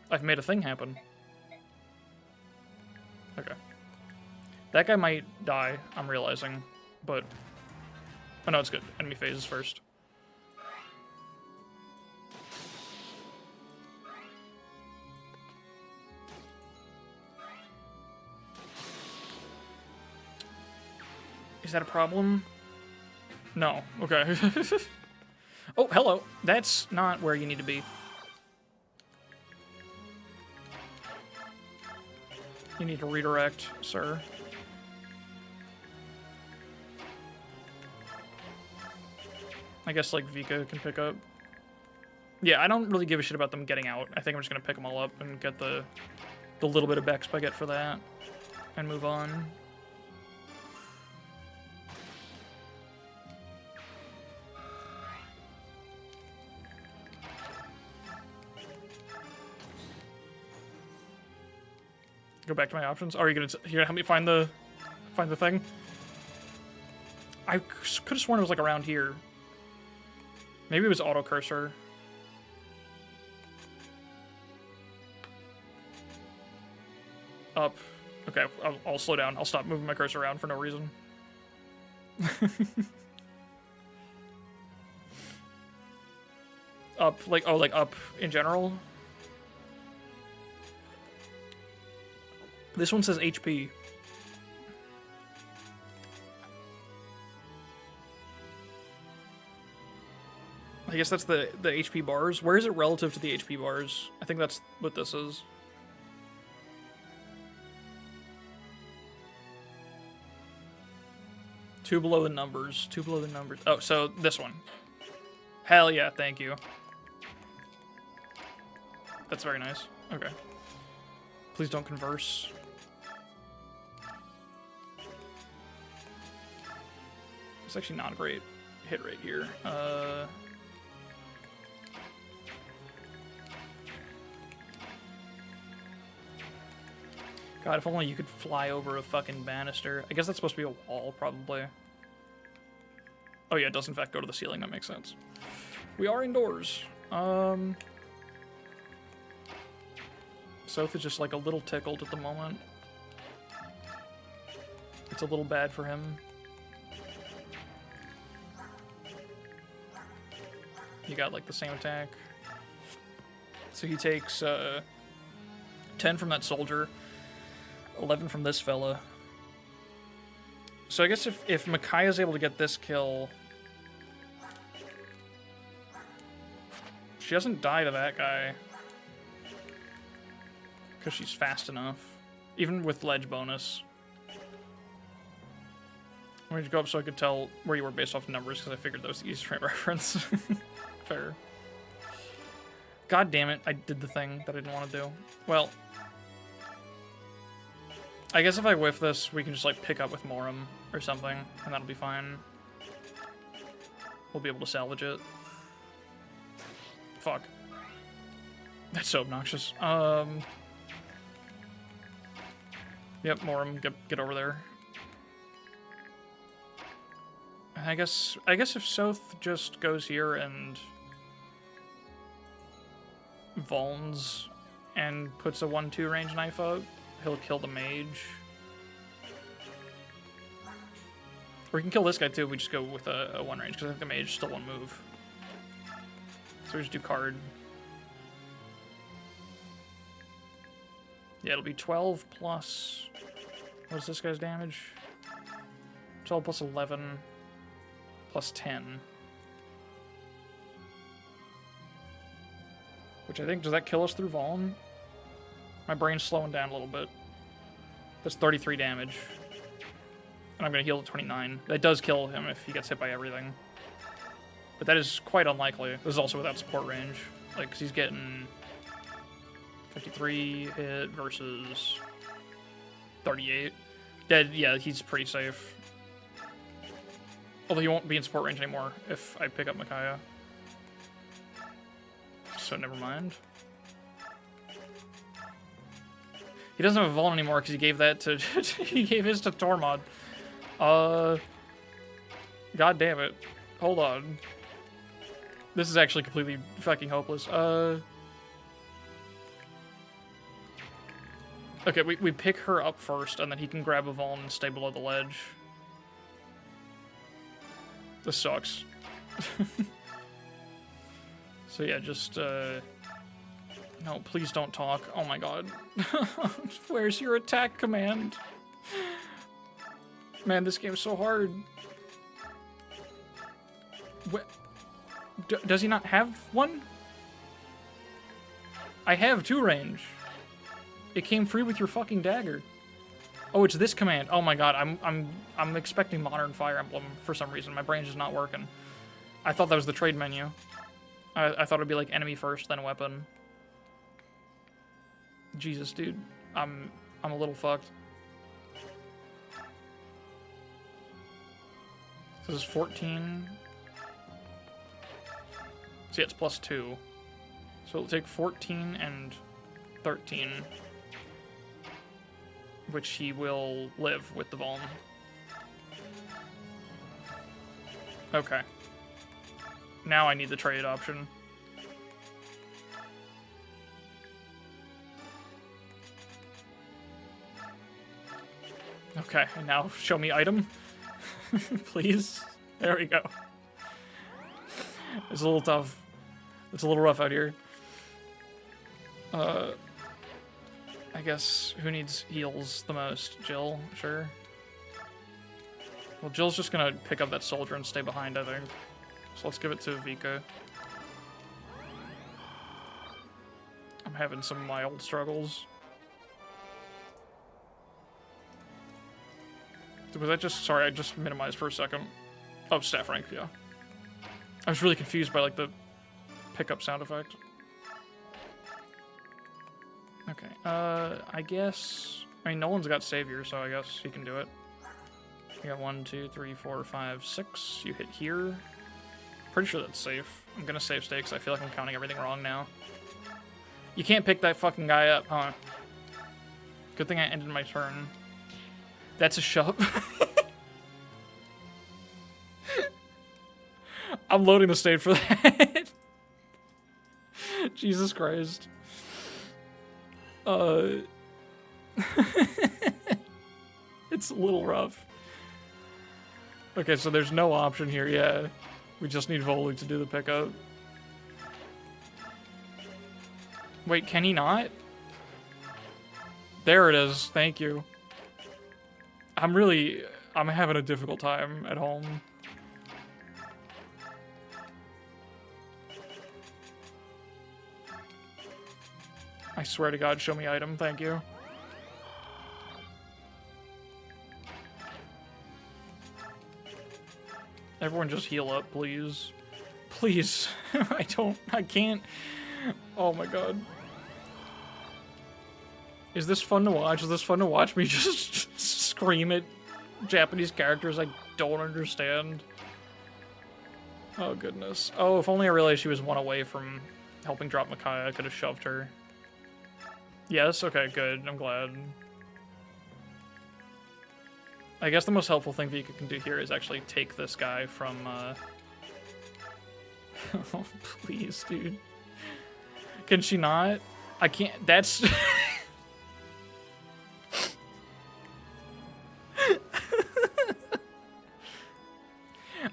I've made a thing happen. Okay. That guy might die, I'm realizing, but... Oh no, it's good. Enemy phases first. Is that a problem? No. Okay. Oh, hello. That's not where you need to be. You need to redirect, sir. I guess, like, Vika can pick up. Yeah, I don't really give a shit about them getting out. I think I'm just gonna pick them all up and get the little bit of Bex I get for that. And move on. Go back to my options. Oh, are you gonna help me find the thing? I could have sworn it was like around here. Maybe it was auto cursor. Up. Okay, I'll slow down. I'll stop moving my cursor around for no reason. Up, like, oh, like up in general? This one says HP. I guess that's the HP bars. Where is it relative to the HP bars? I think that's what this is. Two below the numbers. Two below the numbers. Oh, so this one. Hell yeah, thank you. That's very nice. Okay. Please don't converse. It's actually not a great hit rate here. God, if only you could fly over a fucking banister. I guess that's supposed to be a wall, probably. Oh yeah, it does in fact go to the ceiling. That makes sense. We are indoors. Soth is just like a little tickled at the moment. It's a little bad for him. He got like the same attack. So he takes 10 from that soldier, 11 from this fella. So I guess if Makai is able to get this kill, she doesn't die to that guy because she's fast enough. Even with ledge bonus. Let me just go up so I could tell where you were based off numbers, because I figured that was the easiest frame reference. Fair. God damn it, I did the thing that I didn't want to do. Well, I guess if I whiff this, we can just like pick up with Morum or something, and that'll be fine. We'll be able to salvage it. Fuck. That's so obnoxious. Yep, Morum, get over there. I guess if Soth just goes here and Vulns and puts a 1-2 range knife up, he'll kill the mage. Or we can kill this guy too if we just go with a 1 range, because I think the mage still won't move. So we just do card. Yeah, it'll be 12 plus... What's this guy's damage? 12 plus 11 plus 10. Which I think, does that kill us through Vaughn? My brain's slowing down a little bit. That's 33 damage. And I'm going to heal to 29. That does kill him if he gets hit by everything. But that is quite unlikely. This is also without support range. Like, 'cause he's getting 53 hit versus 38. Dead, yeah, he's pretty safe. Although he won't be in support range anymore if I pick up Micaiah. So never mind. He doesn't have a Vuln anymore because he gave that to he gave his to Tormod. God damn it. Hold on. This is actually completely fucking hopeless. Okay, we pick her up first, and then he can grab a Vuln and stay below the ledge. This sucks. So yeah, just, no, please don't talk. Oh my god. Where's your attack command? Man, this game's so hard. What? Does he not have one? I have 2 range. It came free with your fucking dagger. Oh, it's this command. Oh my god, I'm expecting Modern Fire Emblem for some reason. My brain's just not working. I thought that was the trade menu. I thought it'd be like enemy first, then weapon. Jesus, dude. I'm a little fucked. This is 14. See, it's plus 2. So it'll take 14 and 13. Which he will live with the Vuln. Okay. Now I need the trade option. Okay, and now show me item. Please. There we go. It's a little tough. It's a little rough out here. I guess who needs heals the most? Jill? Sure. Well, Jill's just gonna pick up that soldier and stay behind, I think. So let's give it to Vika. I'm having some mild struggles. Was that just... Sorry, I just minimized for a second. Oh, staff rank, yeah. I was really confused by, like, the pickup sound effect. Okay, I guess... I mean, no one's got Savior, so I guess he can do it. You got 1, 2, 3, 4, 5, 6. You hit here. Pretty sure that's safe. I'm gonna save stakes. I feel like I'm counting everything wrong now. You can't pick that fucking guy up, huh? Good thing I ended my turn. That's a shove. I'm loading the state for that. Jesus Christ. It's a little rough. Okay, so there's no option here, yeah. We just need Volu to do the pickup. Wait, can he not? There it is, thank you. I'm having a difficult time at home. I swear to God, show me item, thank you. Everyone just heal up, please. Please. I can't. Oh my god. Is this fun to watch? Is this fun to watch me just scream at Japanese characters I don't understand? Oh goodness. Oh, if only I realized she was one away from helping drop Micaiah, I could have shoved her. Yes? Okay, good. I'm glad. I guess the most helpful thing Vika can do here is actually take this guy from, Oh, please, dude. Can she not? I can't. That's...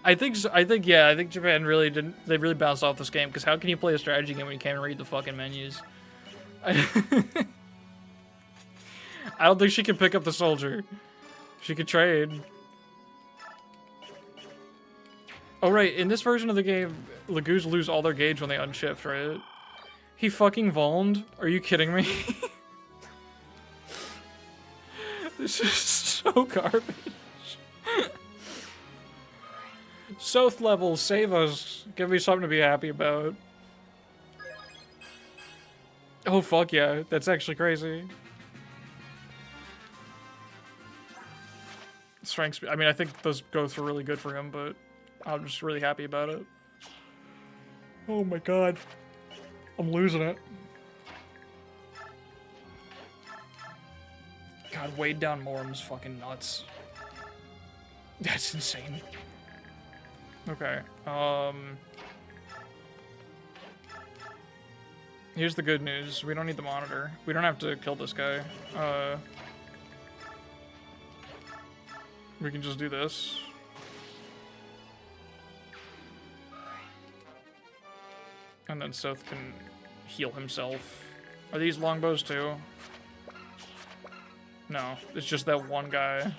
I think Japan really didn't... They really bounced off this game, because how can you play a strategy game when you can't read the fucking menus? I don't think she can pick up the soldier. She could trade. Oh, right. In this version of the game, Lagoos lose all their gauge when they unshift, right? He fucking vulned? Are you kidding me? This is so garbage. South level, save us. Give me something to be happy about. Oh, fuck yeah. That's actually crazy. Strength, I mean, I think those both were really good for him, but I'm just really happy about it. Oh my god. I'm losing it. God, weighed down Morm's fucking nuts. That's insane. Okay, here's the good news. We don't need the monitor. We don't have to kill this guy. We can just do this. And then Soth can heal himself. Are these longbows too? No, it's just that one guy.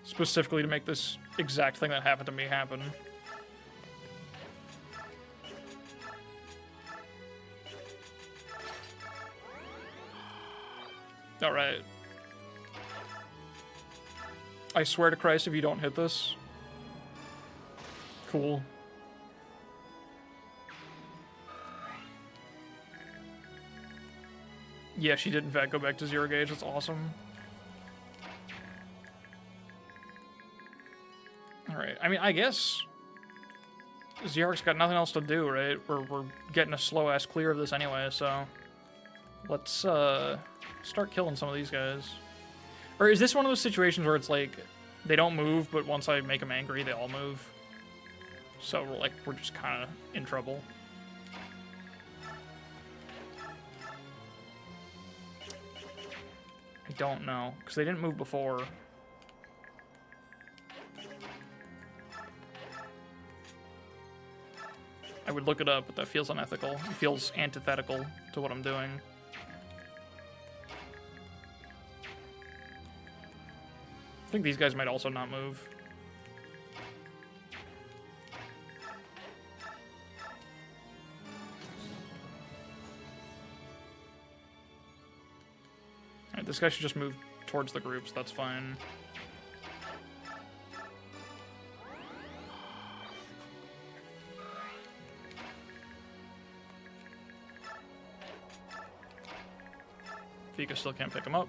Specifically to make this exact thing that happened to me happen. Alright. I swear to Christ if you don't hit this. Cool. Yeah, she did in fact go back to 0 gauge. That's awesome. Alright, I mean, I guess Zihark's got nothing else to do, right? We're getting a slow-ass clear of this anyway, so let's start killing some of these guys. Or is this one of those situations where it's like, they don't move, but once I make them angry, they all move? So we're just kind of in trouble. I don't know, because they didn't move before. I would look it up, but that feels unethical. It feels antithetical to what I'm doing. I think these guys might also not move. Alright, this guy should just move towards the groups, that's fine. Vika still can't pick him up.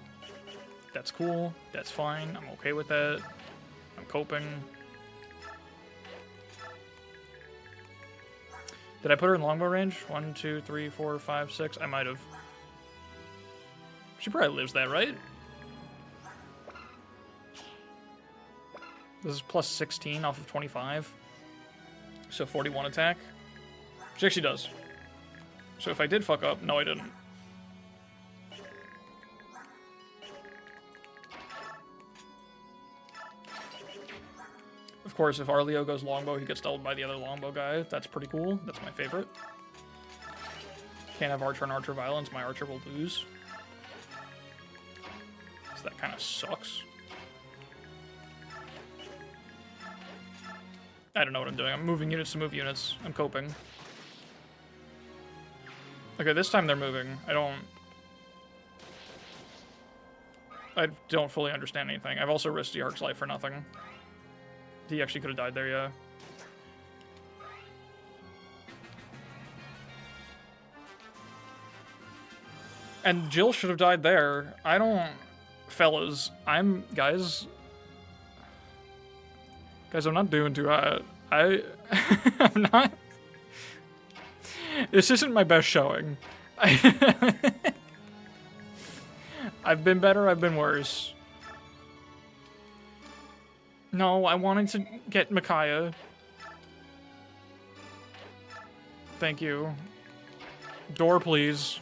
That's cool. That's fine. I'm okay with that. I'm coping. Did I put her in longbow range? 1, 2, 3, 4, 5, 6. I might have. She probably lives that, right? This is plus 16 off of 25. So 41 attack. She actually does. So if I did fuck up, no I didn't. Of course, if Arleo goes longbow, he gets doubled by the other longbow guy. That's pretty cool. That's my favorite. Can't have archer and archer violence. My archer will lose. So that kind of sucks. I don't know what I'm doing. I'm moving units to move units. I'm coping. Okay, this time they're moving. I don't fully understand anything. I've also risked Zihark's life for nothing. He actually could have died there, yeah. And Jill should have died there. I don't... Fellas, guys, I'm not doing too hot. I'm not... This isn't my best showing. I've been better, I've been worse. No, I wanted to get Micaiah. Thank you. Door, please.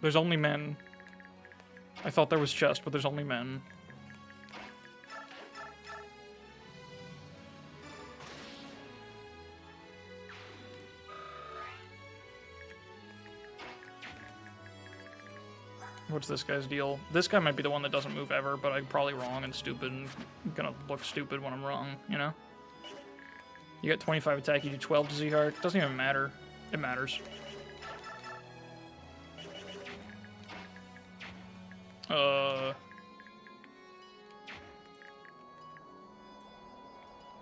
There's only men. I thought there was chest, but there's only men. What's this guy's deal? This guy might be the one that doesn't move ever, but I'm probably wrong and stupid and gonna look stupid when I'm wrong, you know? You got 25 attack, you do 12 to Zihark. Doesn't even matter. It matters.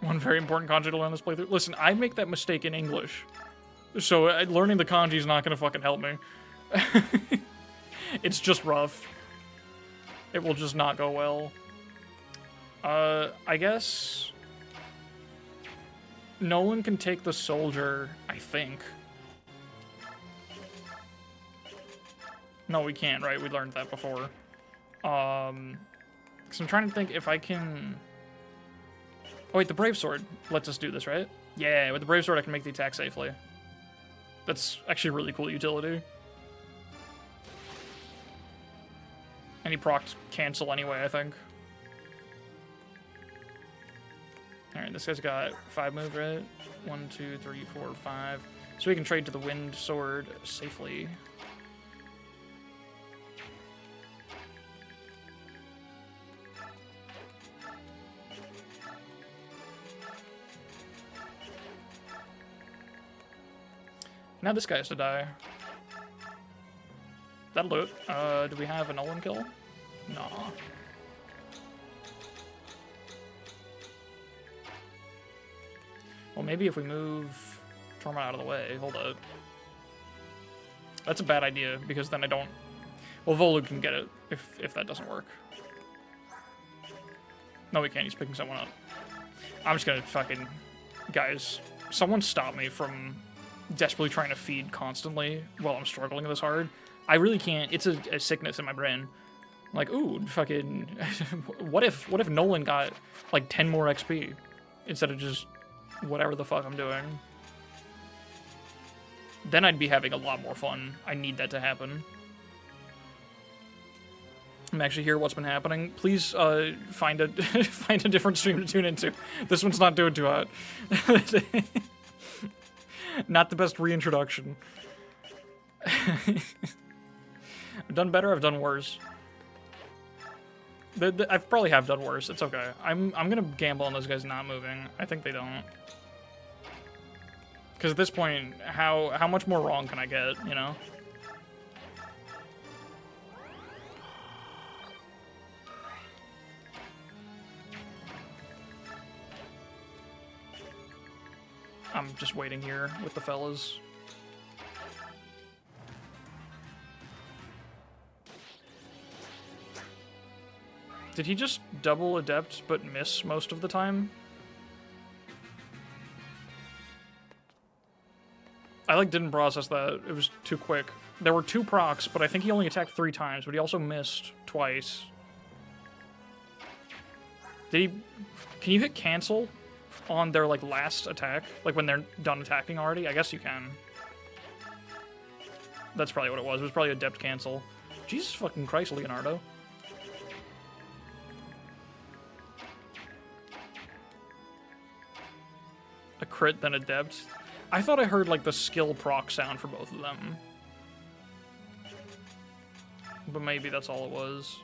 One very important kanji to learn this playthrough. Listen, I make that mistake in English. So learning the kanji is not gonna fucking help me. It's just rough. It will just not go well. I guess... Nolan can take the soldier, I think. No, we can't, right? We learned that before. Because I'm trying to think if I can... Oh wait, the Brave Sword lets us do this, right? Yeah, with the Brave Sword I can make the attack safely. That's actually a really cool utility. And he procced cancel anyway, I think. Alright, this guy's got 5 move, right? 1, 2, 3, 4, 5. So we can trade to the Wind Sword safely. Now this guy has to die. That'll do it. Do we have a Nolan kill? Nah. Well, maybe if we move Torment out of the way. Hold up. That's a bad idea, because then I don't... Well, Volug can get it if that doesn't work. No, we can't. He's picking someone up. I'm just gonna fucking... Guys, someone stop me from desperately trying to feed constantly while I'm struggling this hard. I really can't. It's a sickness in my brain. Like, ooh, fucking... what if Nolan got, like, 10 more XP instead of just whatever the fuck I'm doing? Then I'd be having a lot more fun. I need that to happen. I'm actually here. What's been happening? Please find a find a different stream to tune into. This one's not doing too hot. Not the best reintroduction. I've done better. I've done worse. I probably have done worse. It's okay. I'm gonna gamble on those guys not moving. I think they don't. Because at this point, how much more wrong can I get? You know. I'm just waiting here with the fellas. Did he just double adept but miss most of the time? I like didn't process that. It was too quick. There were 2 procs, but I think he only attacked 3 times, but he also missed twice. Did he... Can you hit cancel on their, like, last attack? Like, when they're done attacking already? I guess you can. That's probably what it was. It was probably adept cancel. Jesus fucking Christ, Leonardo. A crit, then adept. I thought I heard, like, the skill proc sound for both of them. But maybe that's all it was.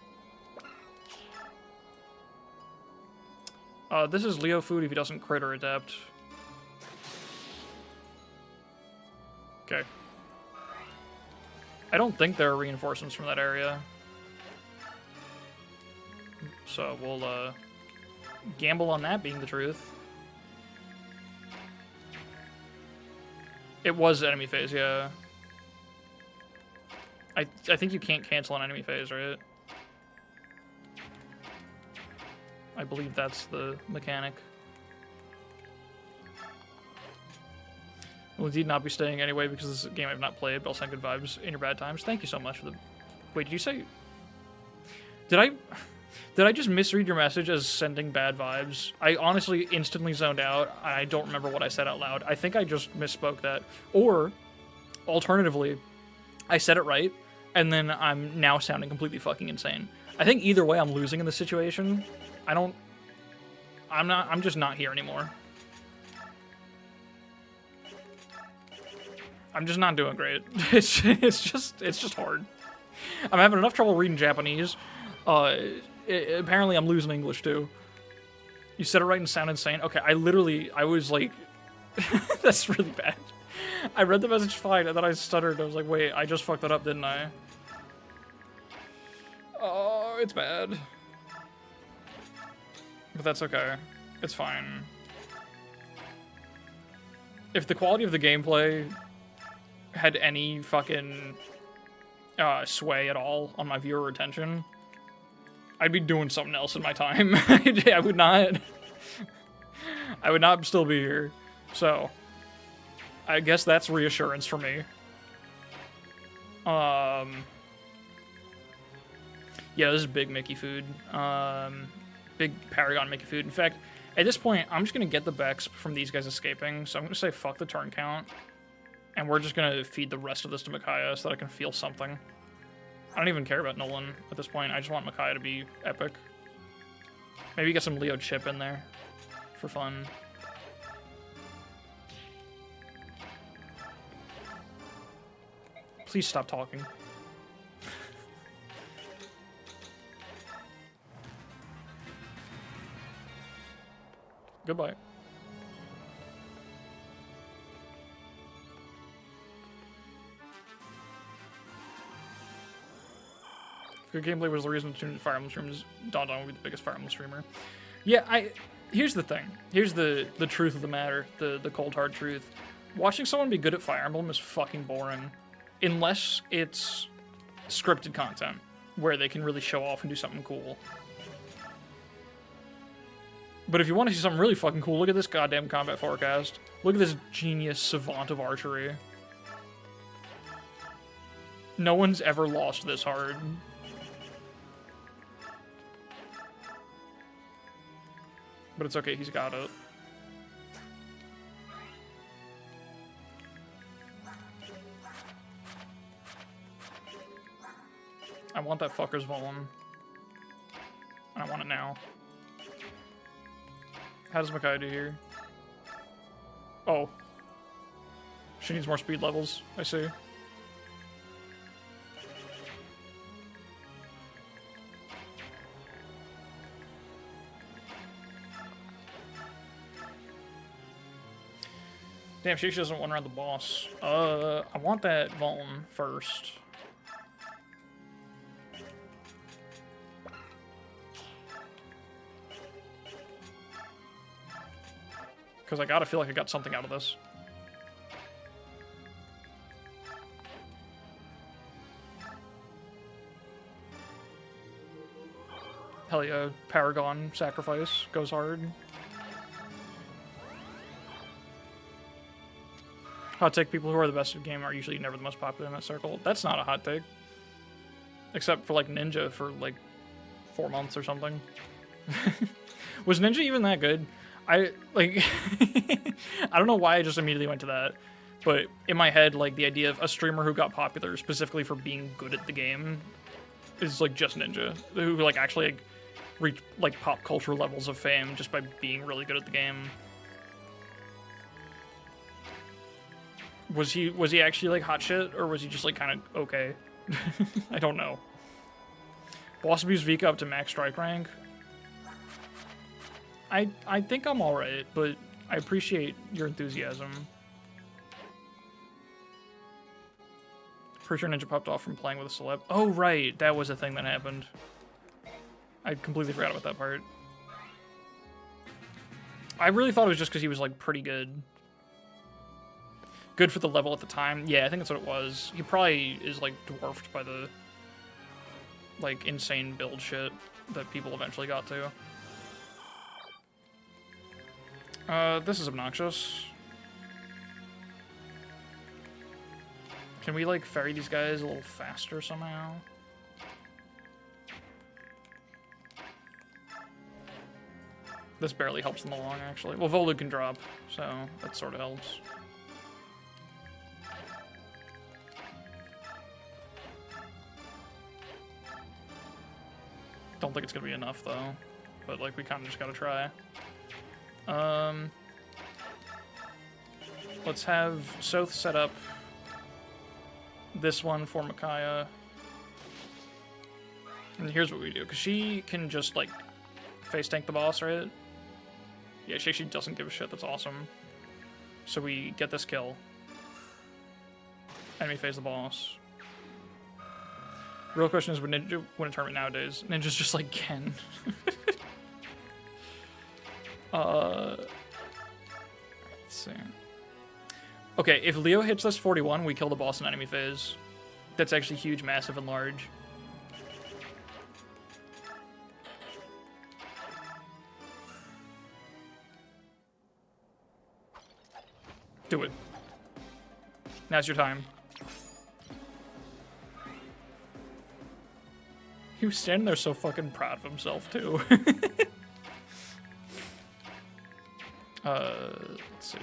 This is Leo food if he doesn't crit or adept. Okay. I don't think there are reinforcements from that area. So we'll gamble on that being the truth. It was enemy phase, yeah. I think you can't cancel an enemy phase, right? I believe that's the mechanic. Will indeed not be staying anyway because this is a game I've not played, but I'll send good vibes in your bad times. Thank you so much for the... Wait, did you say... Did I just misread your message as sending bad vibes? I honestly instantly zoned out. I don't remember what I said out loud. I think I just misspoke that. Or, alternatively, I said it right, and then I'm now sounding completely fucking insane. I think either way I'm losing in this situation. I'm just not here anymore. I'm just not doing great. It's just hard. I'm having enough trouble reading Japanese. Apparently I'm losing English too. You said it right and sound insane. Okay, I was like, that's really bad. I read the message fine and then I stuttered. I was like, wait, I just fucked that up, didn't I? Oh, it's bad. But that's okay. It's fine. If the quality of the gameplay had any fucking sway at all on my viewer retention, I'd be doing something else in my time. I would not still be here. So, I guess that's reassurance for me. Yeah, this is big Mickey food. Big Paragon Mickey food. In fact, at this point, I'm just gonna get the Bex from these guys escaping, so I'm gonna say fuck the turn count. And we're just gonna feed the rest of this to Micaiah so that I can feel something. I don't even care about Nolan at this point. I just want Micaiah to be epic. Maybe get some Leo Chip in there for fun. Please stop talking. Goodbye. Good gameplay was the reason to tune into Fire Emblem streams. Dawn will be the biggest Fire Emblem streamer. Yeah, here's the thing. Here's the truth of the matter. The cold hard truth. Watching someone be good at Fire Emblem is fucking boring. Unless it's scripted content, where they can really show off and do something cool. But if you want to see something really fucking cool, look at this goddamn combat forecast. Look at this genius savant of archery. No one's ever lost this hard. But it's okay, he's got it. I want that fucker's volume. And I want it now. How does Micaiah do here? Oh. She needs more speed levels, I see. Damn, she doesn't want around the boss. I want that Vuln first. Because I gotta feel like I got something out of this. Hell yeah, Paragon sacrifice goes hard. Hot take, people who are the best at the game are usually never the most popular in that circle. That's not a hot take. Except for like Ninja for like 4 months or something. Was Ninja even that good? I don't know why I just immediately went to that. But in my head, like the idea of a streamer who got popular specifically for being good at the game is like just Ninja. Who like actually like reach like pop culture levels of fame just by being really good at the game. Was he actually like hot shit, or was he just like kind of okay? I don't know. Boss abuse Vika up to max strike rank. I think I'm alright, but I appreciate your enthusiasm. Pretty sure Ninja popped off from playing with a celeb. Oh right, that was a thing that happened. I completely forgot about that part. I really thought it was just because he was, like, pretty good. Good for the level at the time. Yeah, I think that's what it was. He probably is, like, dwarfed by the, like, insane build shit that people eventually got to. This is obnoxious. Can we, like, ferry these guys a little faster somehow? This barely helps them along, actually. Well, Volu can drop, so that sort of helps. Don't think it's gonna be enough, though. But, like, we kind of just gotta try. Let's have Soth set up this one for Micaiah. And here's what we do, because she can just, like, face tank the boss, right? Yeah, she actually doesn't give a shit. That's awesome. So we get this kill. Enemy phase the boss. Real question is, would Ninja win a tournament nowadays? Ninja's just like Ken. Let's see. Okay, if Leo hits this 41, we kill the boss in enemy phase. That's actually huge, massive, and large. Do it. Now's your time. He was standing there so fucking proud of himself, too. Let's see.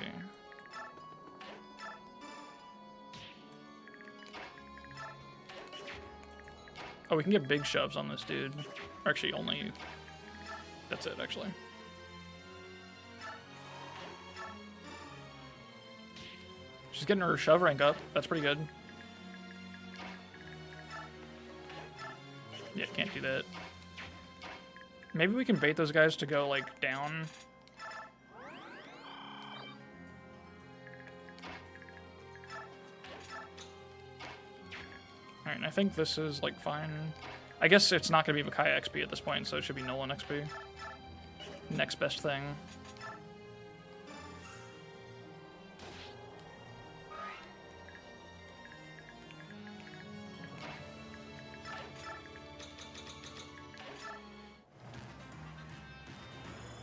Oh, we can get big shoves on this dude. Or actually, only... That's it, actually. She's getting her shove rank up. That's pretty good. Yeah, can't do that. Maybe we can bait those guys to go, like, down. Alright, and I think this is, like, fine. I guess it's not going to be Micaiah XP at this point, so it should be Nolan XP. Next best thing.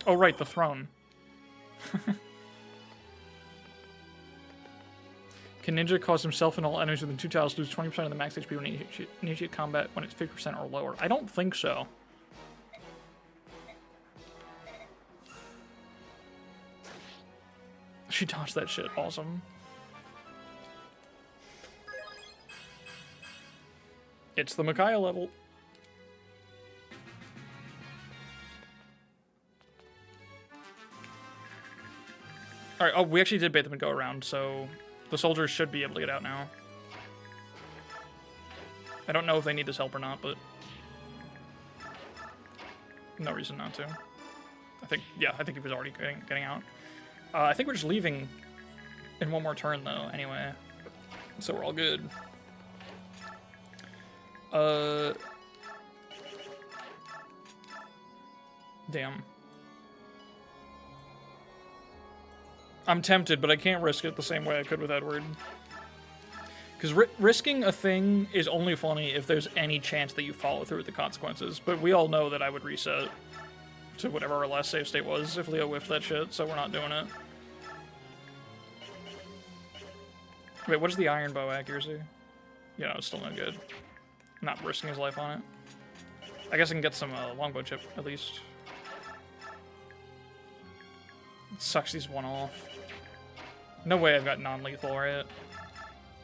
Oh, right, the throne. Can Ninja cause himself and all enemies within 2 tiles lose 20% of the max HP when he initiate combat when it's 50% or lower? I don't think so. She dodged that shit. Awesome. It's the Micaiah level. Alright, oh, we actually did bait them and go around, so the soldiers should be able to get out now. I don't know if they need this help or not, but no reason not to. I think he was already getting out. I think we're just leaving in one more turn, though, anyway. So we're all good. Damn. I'm tempted, but I can't risk it the same way I could with Edward. Because risking a thing is only funny if there's any chance that you follow through with the consequences. But we all know that I would reset to whatever our last save state was if Leo whiffed that shit, so we're not doing it. Wait, what is the iron bow accuracy? Yeah, no, it's still no good. Not risking his life on it. I guess I can get some longbow chip, at least. It sucks these one off. No way I've got non-lethal, right?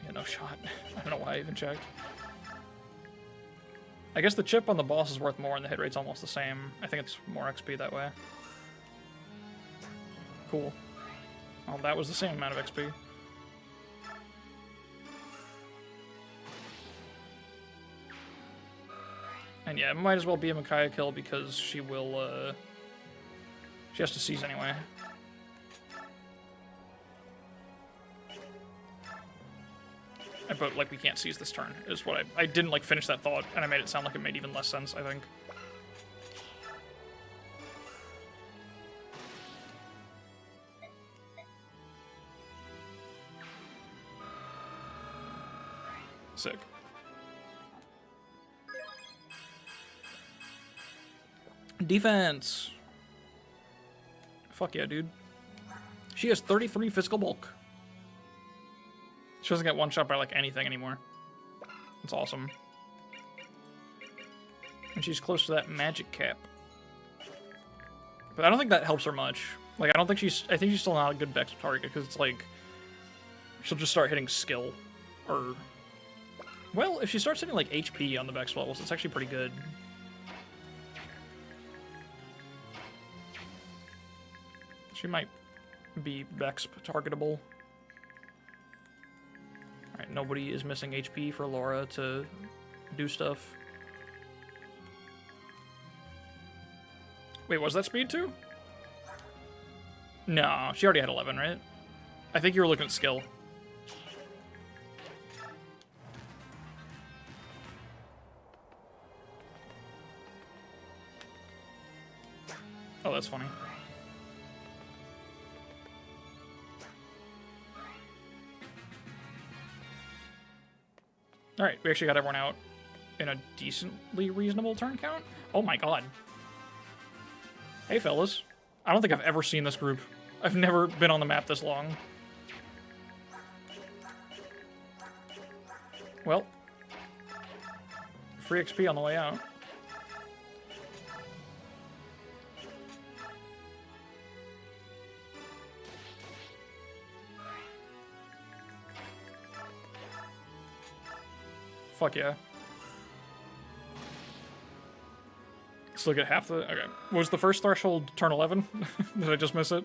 Yeah, no shot. I don't know why I even checked. I guess the chip on the boss is worth more and the hit rate's almost the same. I think it's more XP that way. Cool. Well, that was the same amount of XP. And yeah, it might as well be a Micaiah kill because she will, she has to seize anyway. But, like, we can't seize this turn, is what I didn't, like, finish that thought, and I made it sound like it made even less sense, I think. sick. Defense. Fuck yeah, dude. She has 33 physical bulk. She doesn't get one shot by like anything anymore. That's awesome. And she's close to that magic cap. But I don't think that helps her much. Like, I think she's still not a good Bex target, because it's like, she'll just start hitting skill. Or, well, if she starts hitting like HP on the Bex levels, it's actually pretty good. She might be Bex targetable. Alright, nobody is missing HP for Laura to do stuff. Wait, was that speed too? No, she already had 11, right? I think you were looking at skill. Oh, that's funny. Alright, we actually got everyone out in a decently reasonable turn count. Oh my god. Hey, fellas. I don't think I've ever seen this group. I've never been on the map this long. Well, free XP on the way out. Fuck yeah. Still get half the... Okay. Was the first threshold turn 11? Did I just miss it?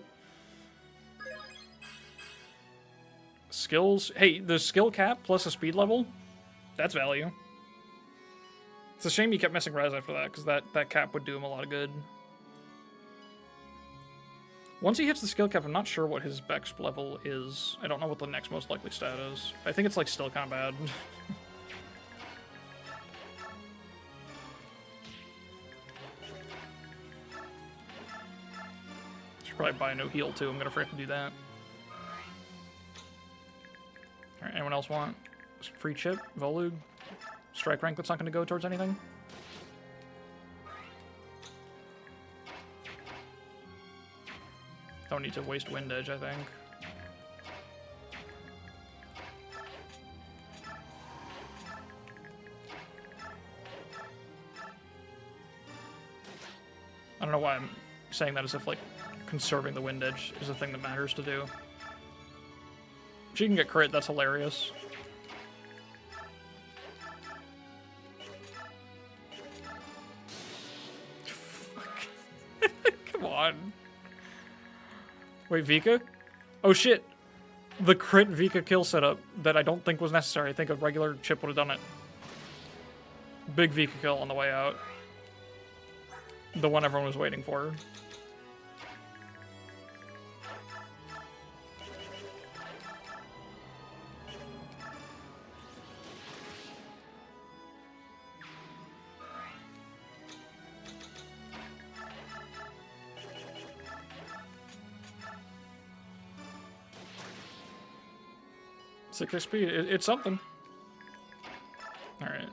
Skills. Hey, the skill cap plus a speed level? That's value. It's a shame you kept missing res after that, because that cap would do him a lot of good. Once he hits the skill cap, I'm not sure what his Bex level is. I don't know what the next most likely stat is. I think it's like still combat. Probably buy a no heal too. I'm gonna forget to do that. Alright, anyone else want free chip? Volug? Strike rank that's not gonna go towards anything? Don't need to waste wind edge, I think. I don't know why I'm saying that as if like conserving the wind edge is the thing that matters to do. If she can get crit, that's hilarious. Come on. Wait, Vika? Oh shit. The crit Vika kill setup that I don't think was necessary. I think a regular chip would have done it. Big Vika kill on the way out. The one everyone was waiting for. Six XP, it's something. Alright.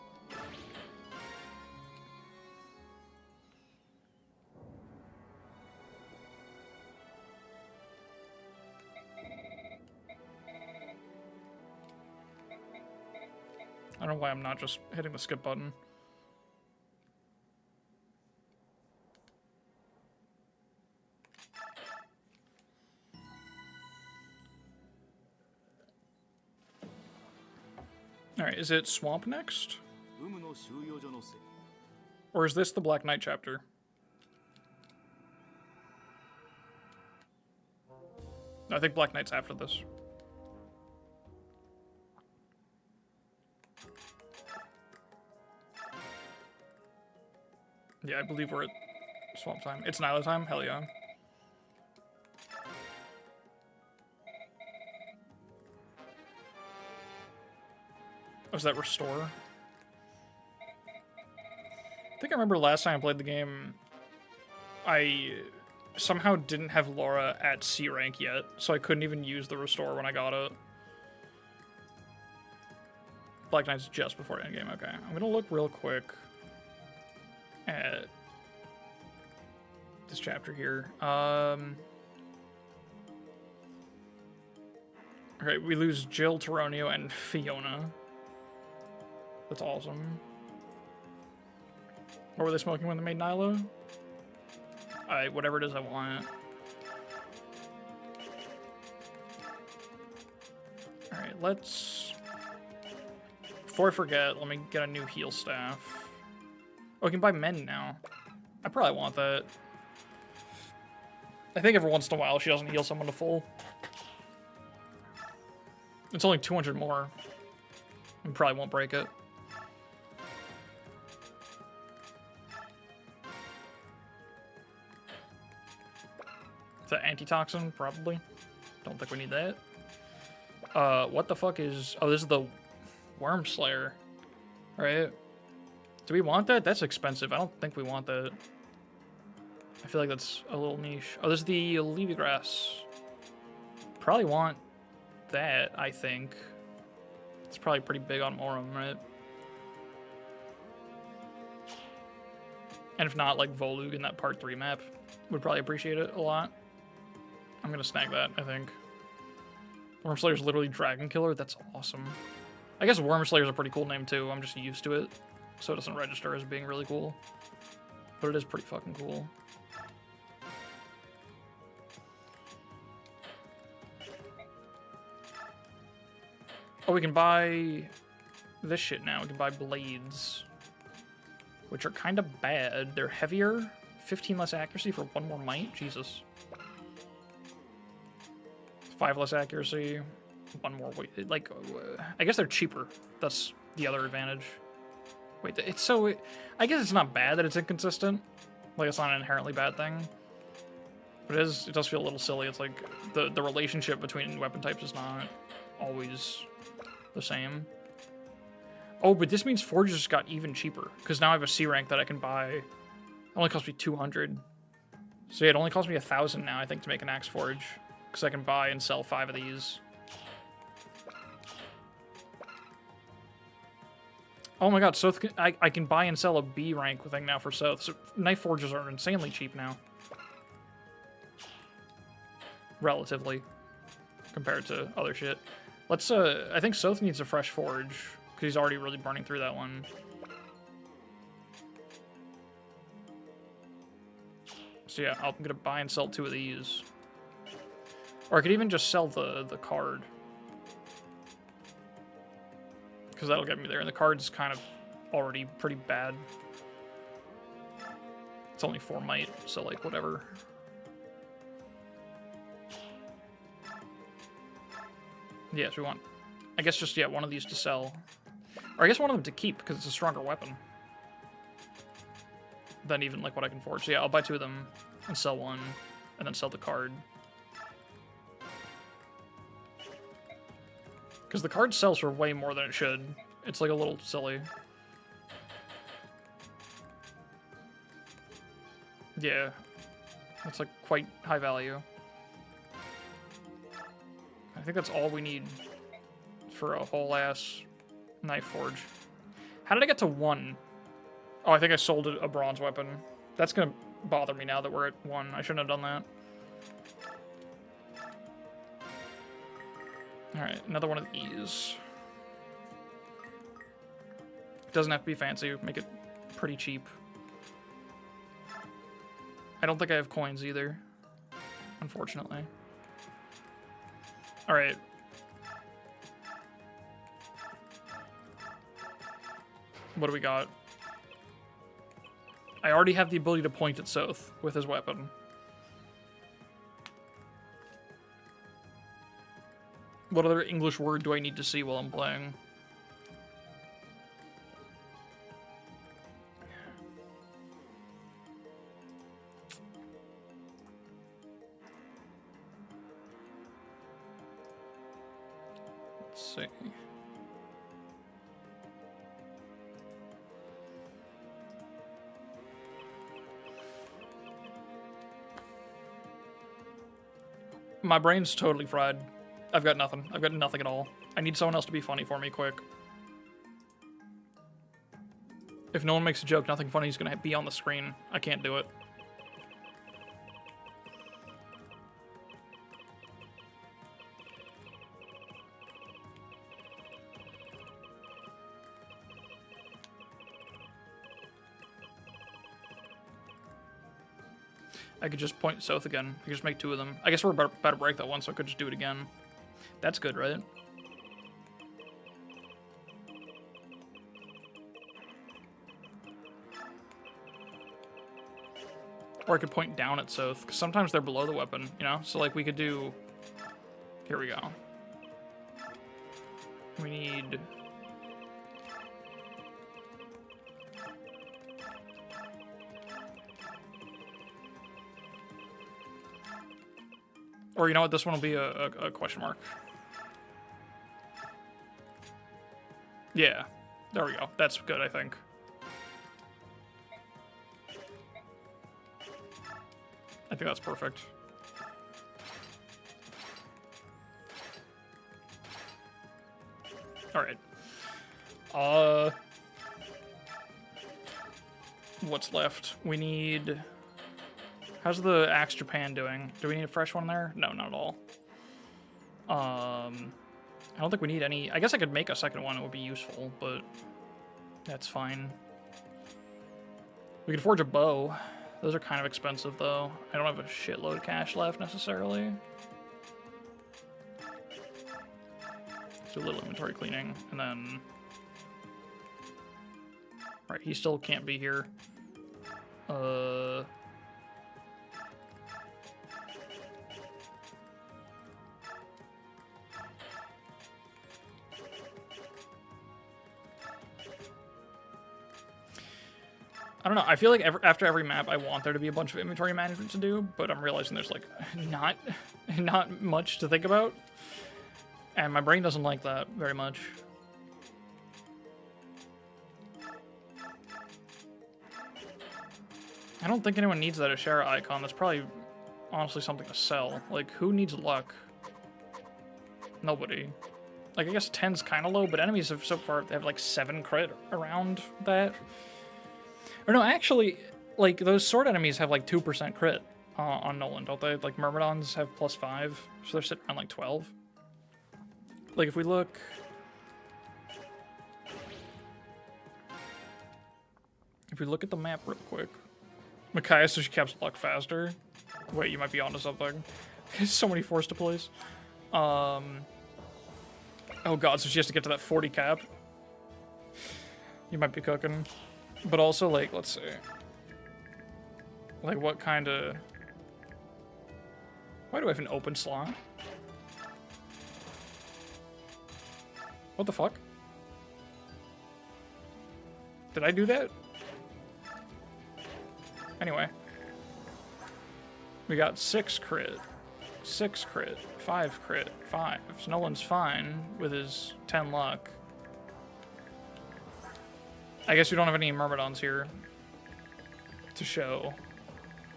I don't know why I'm not just hitting the skip button. Alright, is it Swamp next? Or is this the Black Knight chapter? I think Black Knight's after this. Yeah, I believe we're at Swamp time. It's Nyla time? Hell yeah. Oh, is that restore? I think I remember last time I played the game, I somehow didn't have Laura at C rank yet, so I couldn't even use the restore when I got it. Black Knight's just before endgame. Okay, I'm gonna look real quick at this chapter here. Okay, we lose Jill, Taronio, and Fiona. That's awesome. What were they smoking when they made Nyla? Whatever it is I want. Alright, let's... Before I forget, let me get a new heal staff. Oh, I can buy men now. I probably want that. I think every once in a while she doesn't heal someone to full. It's only 200 more. We probably won't break it. Is that antitoxin? Probably. Don't think we need that. What the fuck is... Oh, this is the Worm Slayer. Right? Do we want that? That's expensive. I don't think we want that. I feel like that's a little niche. Oh, this is the Leafgrass. Probably want that, I think. It's probably pretty big on Morum, right? And if not, like Volug in that part 3 map would probably appreciate it a lot. I'm gonna snag that, I think. Worm Slayer's literally Dragon Killer. That's awesome. I guess Worm Slayer's a pretty cool name too. I'm just used to it, so it doesn't register as being really cool. But it is pretty fucking cool. Oh, we can buy this shit now. We can buy blades, which are kind of bad. They're heavier, 15 less accuracy for 1 more might. Jesus. 5 less accuracy, 1 more weight. Like, I guess they're cheaper. That's the other advantage. Wait, it's so... I guess it's not bad that it's inconsistent. Like, it's not an inherently bad thing. But it does feel a little silly. It's like the relationship between weapon types is not always the same. Oh, but this means Forges just got even cheaper. Because now I have a C rank that I can buy. It only costs me 200. So yeah, it only costs me 1,000 now, I think, to make an Axe Forge. Because I can buy and sell 5 of these. Oh my god, Soth, I can buy and sell a B rank thing now for Soth. So knife forges are insanely cheap now. Relatively. Compared to other shit. Let's, I think Soth needs a fresh forge. Because he's already really burning through that one. So yeah, I'm gonna buy and sell 2 of these. Or I could even just sell the card. Because that'll get me there. And the card's kind of already pretty bad. It's only 4 might, so like, whatever. Yes, we want... I guess just, yeah, one of these to sell. Or I guess one of them to keep, because it's a stronger weapon. Than even, like, what I can forge. So yeah, I'll buy 2 of them, and sell 1, and then sell the card. Because the card sells for way more than it should. It's like a little silly. Yeah. It's like quite high value. I think that's all we need for a whole ass knife forge. How did I get to 1? Oh, I think I sold a bronze weapon. That's gonna bother me now that we're at 1. I shouldn't have done that. Alright, another one of these. Doesn't have to be fancy, make it pretty cheap. I don't think I have coins either, unfortunately. Alright. What do we got? I already have the ability to point at Soth with his weapon. What other English word do I need to see while I'm playing? Let's see. My brain's totally fried. I've got nothing. I've got nothing at all. I need someone else to be funny for me, quick. If no one makes a joke, nothing funny is gonna be on the screen. I can't do it. I could just point south again. I could just make 2 of them. I guess we're about to break that one, so I could just do it again. That's good, right? Or I could point down at south, because sometimes they're below the weapon, you know? So, like, we could do... Here we go. We need... Or you know what, this one will be a question mark. Yeah, there we go. That's good, I think. I think that's perfect. All right. What's left? We need... How's the Axe Japan doing? Do we need a fresh one there? No, not at all. I don't think we need any... I guess I could make a second one. It would be useful, but that's fine. We could forge a bow. Those are kind of expensive, though. I don't have a shitload of cash left, necessarily. Let's do a little inventory cleaning, and then... Right, he still can't be here. I don't know. I feel like after every map, I want there to be a bunch of inventory management to do, but I'm realizing there's like not much to think about, and my brain doesn't like that very much. I don't think anyone needs that Ashera icon. That's probably honestly something to sell. Like, who needs luck? Nobody. Like, I guess 10's kind of low, but enemies have so far they have like 7 crit around that. Or no, actually, like, those sword enemies have, like, 2% crit on Nolan, don't they? Like, Myrmidons have +5, so they're sitting around, like, 12. Like, if we look... If we look at the map real quick... Micaiah, so she caps luck faster. Wait, you might be onto something. So many force to place. Oh god, so she has to get to that 40 cap. You might be cooking. But also, like, let's see. Like, what kind of... Why do I have an open slot? What the fuck? Did I do that? Anyway. We got 6 crit. 6 crit. 5 crit. 5. So Nolan's fine with his 10 luck. I guess we don't have any Myrmidons here to show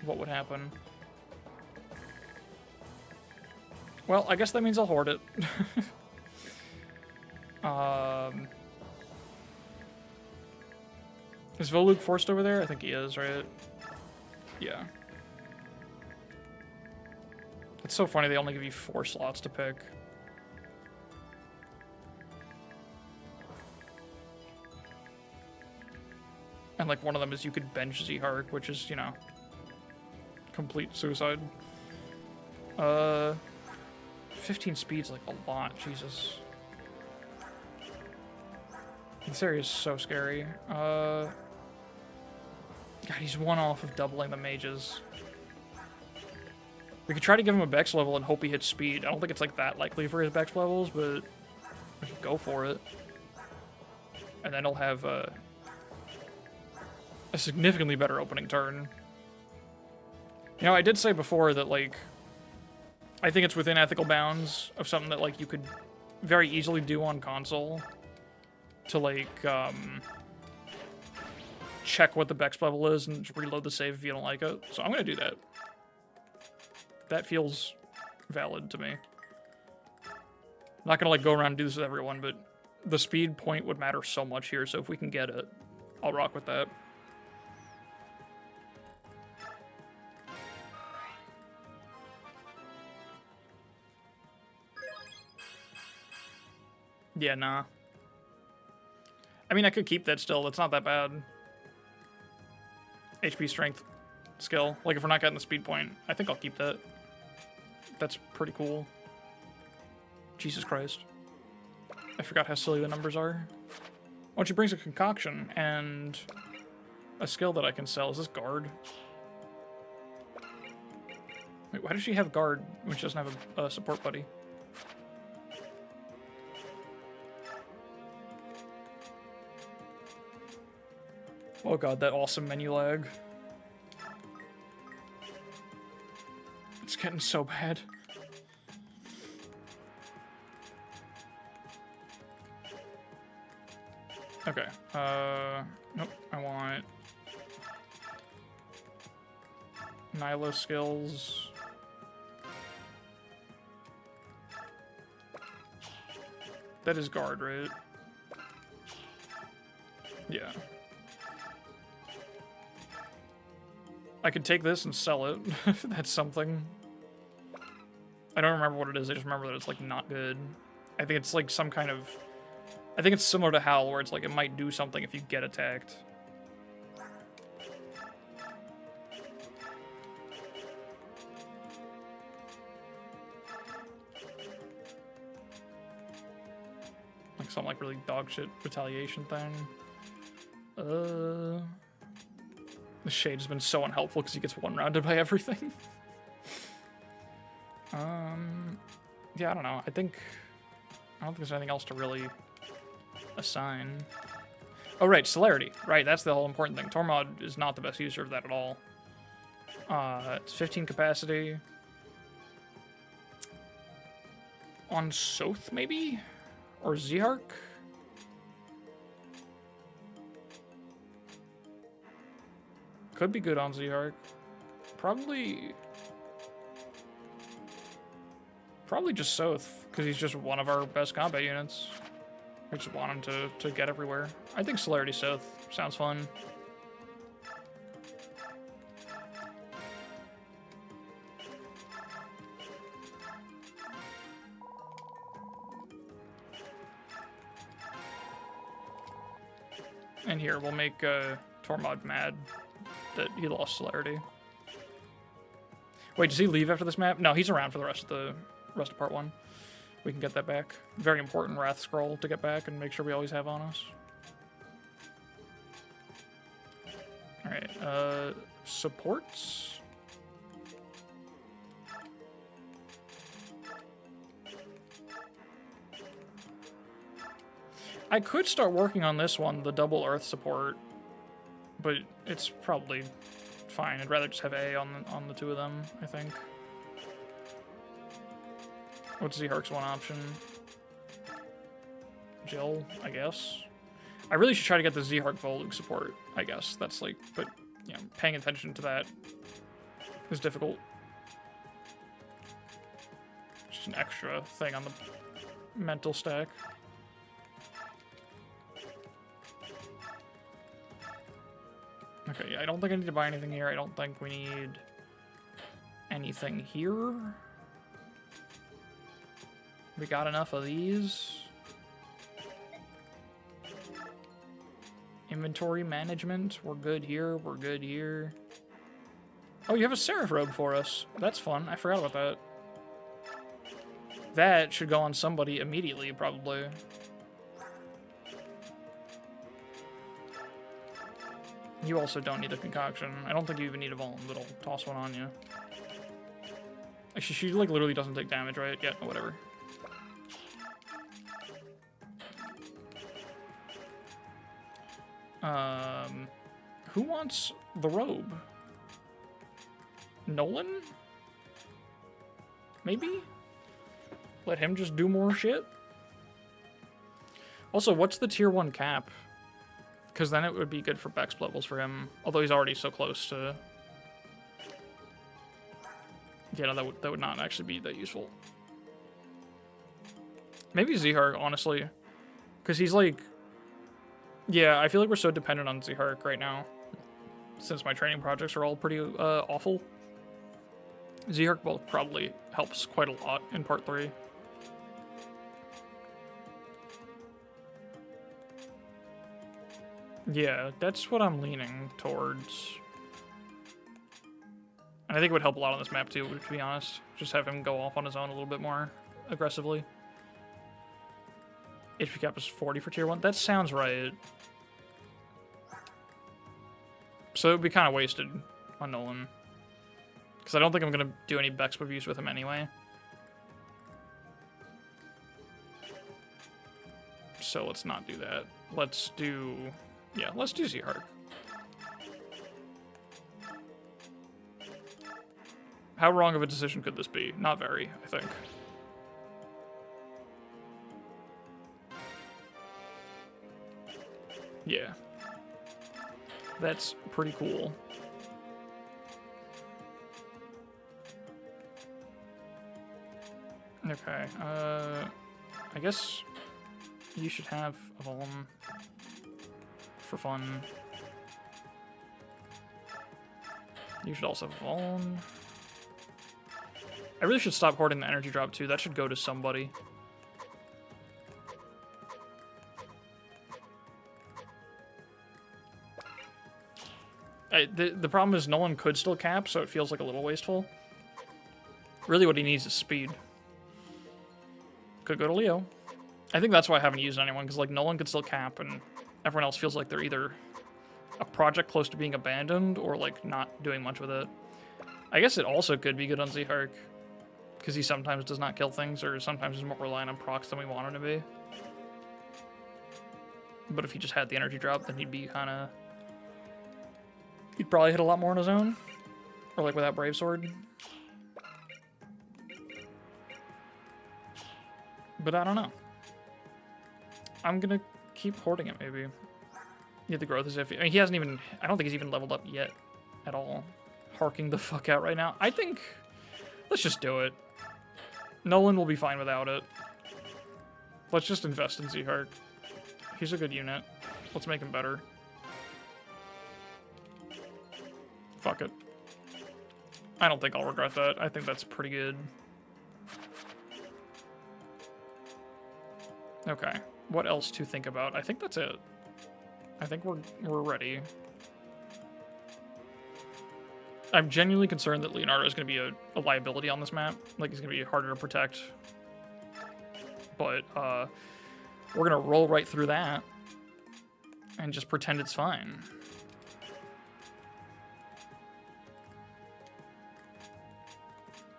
what would happen. Well, I guess that means I'll hoard it. Is Voluk forced over there? I think he is, right? Yeah. It's so funny they only give you 4 slots to pick. And, like, one of them is you could bench Zihark, which is, you know, complete suicide. 15 speed's, like, a lot. Jesus. This area is so scary. God, he's 1 off of doubling the mages. We could try to give him a Bex level and hope he hits speed. I don't think it's, like, that likely for his Bex levels, but we should go for it. And then he'll have, a significantly better opening turn. You know, I did say before that, like, I think it's within ethical bounds of something that, like, you could very easily do on console to, like, check what the Bex level is and just reload the save if you don't like it. So I'm gonna do that. That feels valid to me. I'm not gonna, like, go around and do this with everyone, but the speed point would matter so much here, so if we can get it, I'll rock with that. Yeah, nah. I mean, I could keep that still. That's not that bad. HP strength skill. Like, if we're not getting the speed point, I think I'll keep that. That's pretty cool. Jesus Christ. I forgot how silly the numbers are. Oh, she brings a concoction and a skill that I can sell. Is this guard? Wait, why does she have guard when she doesn't have a support buddy? Oh god, that awesome menu lag. It's getting so bad. Okay, nope, I want Nihilo skills. That is guard, right? Yeah. I could take this and sell it. That's something. I don't remember what it is. I just remember that it's, like, not good. I think it's, like, some kind of... I think it's similar to Howl, where it's, like, it might do something if you get attacked. Like, some, like, really dog shit retaliation thing. The shade has been so unhelpful because he gets one-rounded by everything. Yeah, I don't know. I don't think there's anything else to really assign. Oh, right, celerity. Right, that's the whole important thing. Tormod is not the best user of that at all. It's 15 capacity. On Soth, maybe? Or Zihark? Could be good on Zihark. Probably just Soth, because he's just one of our best combat units. We just want him to get everywhere. I think Celerity Soth sounds fun. And here, we'll make Tormod mad that he lost Celerity. Wait, does he leave after this map? No, he's around for the rest of part 1. We can get that back. Very important Wrath Scroll to get back and make sure we always have on us. Alright, supports. I could start working on this one, the double Earth support, but it's probably fine. I'd rather just have A on the two of them, I think. What's Zihark's one option? Jill, I guess. I really should try to get the Zihark Volug support, I guess. That's like, but, you know, paying attention to that is difficult. Just an extra thing on the mental stack. Okay, yeah, I don't think I need to buy anything here. I don't think we need anything here. We got enough of these. Inventory management. We're good here. We're good here. Oh, you have a Seraph robe for us. That's fun. I forgot about that. That should go on somebody immediately, probably. You also don't need a concoction. I don't think you even need a Vuln, but I'll toss one on you. Actually, she, like, literally doesn't take damage, right? Yeah, no, whatever. Who wants the robe? Nolan? Maybe? Let him just do more shit? Also, what's the tier 1 cap? Because then it would be good for Bex levels for him, although he's already so close to... Yeah, no, that would not actually be that useful. Maybe Zihark, honestly. Because he's like... Yeah, I feel like we're so dependent on Zihark right now, since my training projects are all pretty awful. Zihark bulk probably helps quite a lot in part 3. Yeah, that's what I'm leaning towards. And I think it would help a lot on this map too, to be honest. Just have him go off on his own a little bit more aggressively. HP cap is 40 for tier 1. That sounds right. So it would be kind of wasted on Nolan. Because I don't think I'm going to do any Bex reviews with him anyway. So let's not do that. Let's do... Yeah, let's do Zihark. How wrong of a decision could this be? Not very, I think. Yeah. That's pretty cool. Okay, I guess you should have a Vuln for fun. You should also have a Vuln. I really should stop hoarding the energy drop too. That should go to somebody. The problem is Nolan could still cap, so it feels like a little wasteful. Really what he needs is speed. Could go to Leo. I think that's why I haven't used anyone, because like Nolan could still cap, and everyone else feels like they're either a project close to being abandoned or like not doing much with it. I guess it also could be good on Zihark, because he sometimes does not kill things, or sometimes is more reliant on procs than we want him to be. But if he just had the energy drop, then he'd be kind of... He'd probably hit a lot more on his own. Or like without Brave Sword. But I don't know. I'm gonna keep hoarding it, maybe. Yeah, the growth is iffy. I mean, he hasn't even... I don't think he's even leveled up yet. At all. Harking the fuck out right now. I think... Let's just do it. Nolan will be fine without it. Let's just invest in Zihark. He's a good unit. Let's make him better. Fuck it. I don't think I'll regret that. I think that's pretty good. Okay. What else to think about? I think that's it. I think we're ready. I'm genuinely concerned that Leonardo is going to be a liability on this map. Like, he's going to be harder to protect. But, we're going to roll right through that. And just pretend it's fine.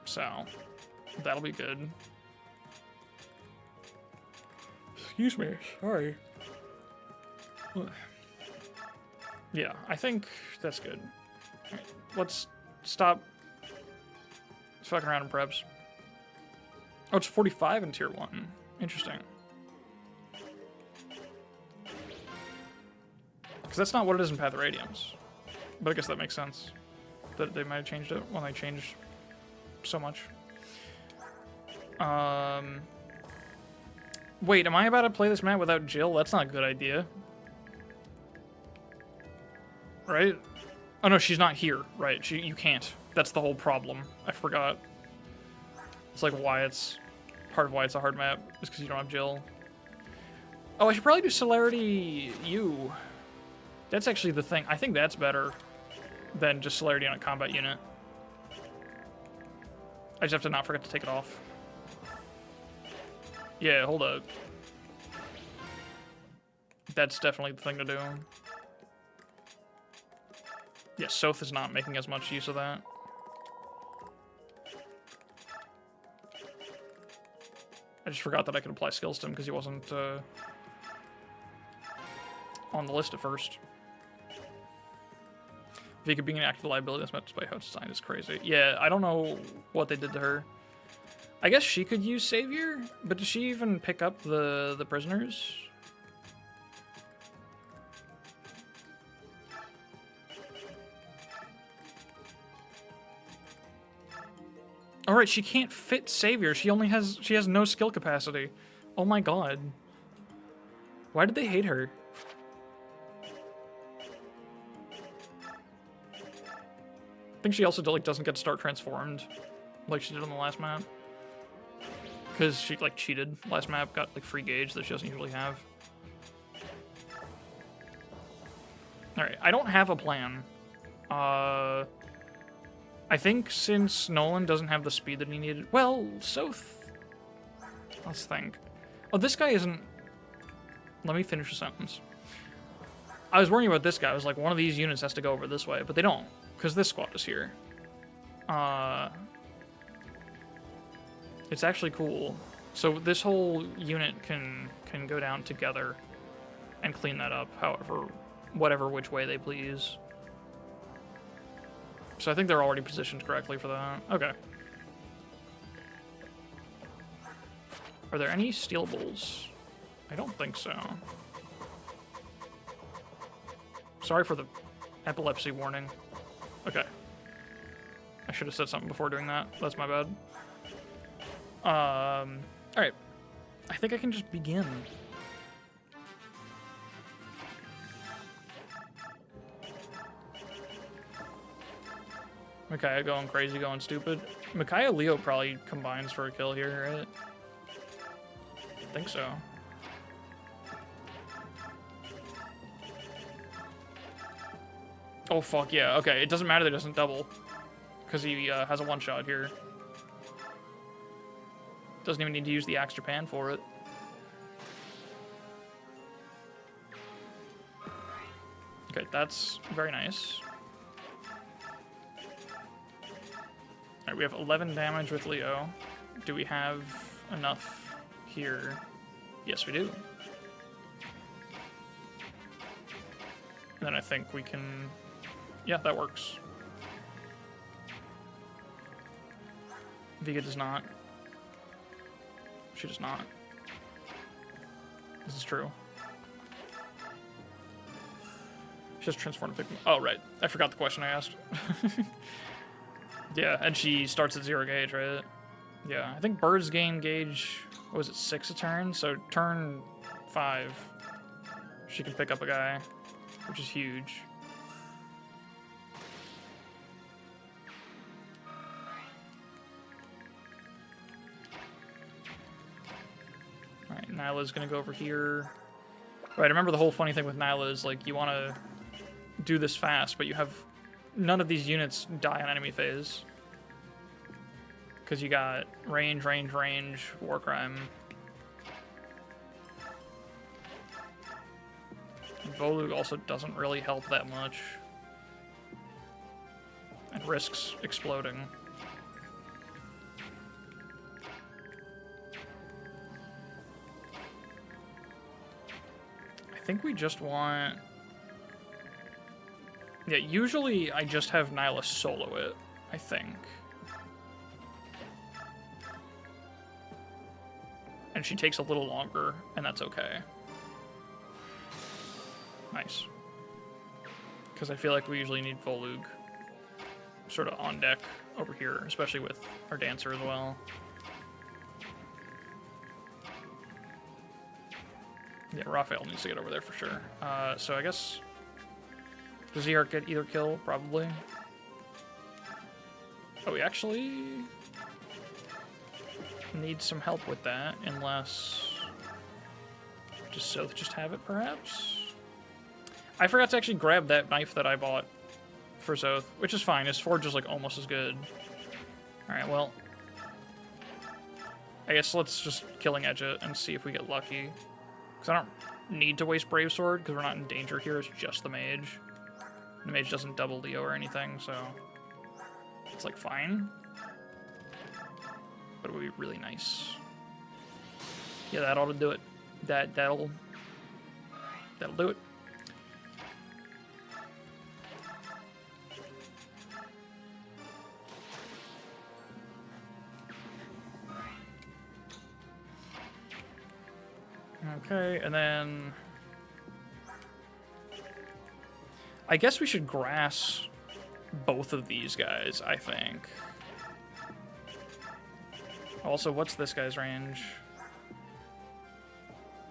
So, that'll be good. Excuse me, sorry. Yeah, I think that's good. All right, let's stop fucking around in preps. Oh, it's 45 in tier 1. Interesting. Because that's not what it is in Path of Radiance. But I guess that makes sense. That they might have changed it when they changed so much. Wait, am I about to play this map without Jill? That's not a good idea. Right? Oh no, she's not here. Right, you can't. That's the whole problem. I forgot. It's like why it's... Part of why it's a hard map is because you don't have Jill. Oh, I should probably do Celerity U. That's actually the thing. I think that's better than just Celerity on a combat unit. I just have to not forget to take it off. Yeah, hold up. That's definitely the thing to do. Yeah, Soth is not making as much use of that. I just forgot that I could apply skills to him because he wasn't on the list at first. Vika being an active liability that's met by how it's designed is crazy. Yeah, I don't know what they did to her. I guess she could use Savior, but does she even pick up the prisoners? All right, she can't fit Savior. She has no skill capacity. Oh my god. Why did they hate her? think she also like doesn't get to start transformed like she did on the last map. Because she like cheated last map, got like free gauge that she doesn't usually have. Alright, I don't have a plan. I think since Nolan doesn't have the speed that he needed... Well, Soth... Let's think. Oh, this guy isn't... Let me finish the sentence. I was worrying about this guy. I was like, one of these units has to go over this way, but they don't, because this squad is here. It's actually cool. So this whole unit can go down together and clean that up, however, whatever which way they please. So I think they're already positioned correctly for that. Okay. Are there any steel bulls? I don't think so. Sorry for the epilepsy warning. Okay. I should have said something before doing that. That's my bad. Alright. I think I can just begin. Micaiah going crazy, going stupid. Micaiah Leo probably combines for a kill here, right? I think so. Oh, fuck, yeah. Okay, it doesn't matter that it doesn't double. Because he has a one-shot here. Doesn't even need to use the Axe Japan for it. Okay, that's very nice. Alright, we have 11 damage with Leo. Do we have enough here? Yes, we do. And then I think we can... Yeah, that works. Vega does not. She does not. This is true. She has transformed to pick... Oh, right. I forgot the question I asked. Yeah, and she starts at 0 gauge, right? Yeah, I think birds gain gauge, what was it, 6 a turn? So turn 5, she can pick up a guy, which is huge. Alright, Nyla's gonna go over here. Right, I remember the whole funny thing with Nyla is, like, you want to do this fast, but you have... None of these units die on enemy phase. Because you got range, war crime. And Volug also doesn't really help that much. And risks exploding. I think we just want... Yeah, usually I just have Nyla solo it, I think. And she takes a little longer, and that's okay. Nice. Because I feel like we usually need Volug sort of on deck over here, especially with our dancer as well. Yeah, Raphael needs to get over there for sure. So I guess... Does Zihark get either kill? Probably. Oh, we actually need some help with that, unless... Does Soth just have it, perhaps? I forgot to actually grab that knife that I bought for Soth, which is fine. His forge is, like, almost as good. Alright, well... I guess let's just Killing Edge it and see if we get lucky. Because I don't need to waste Brave Sword, because we're not in danger here. It's just the mage. The mage doesn't double Leo or anything, so it's like fine. But it would be really nice. Yeah, that ought to do it. That'll do it. Okay, and then I guess we should grass both of these guys, I think. Also, what's this guy's range?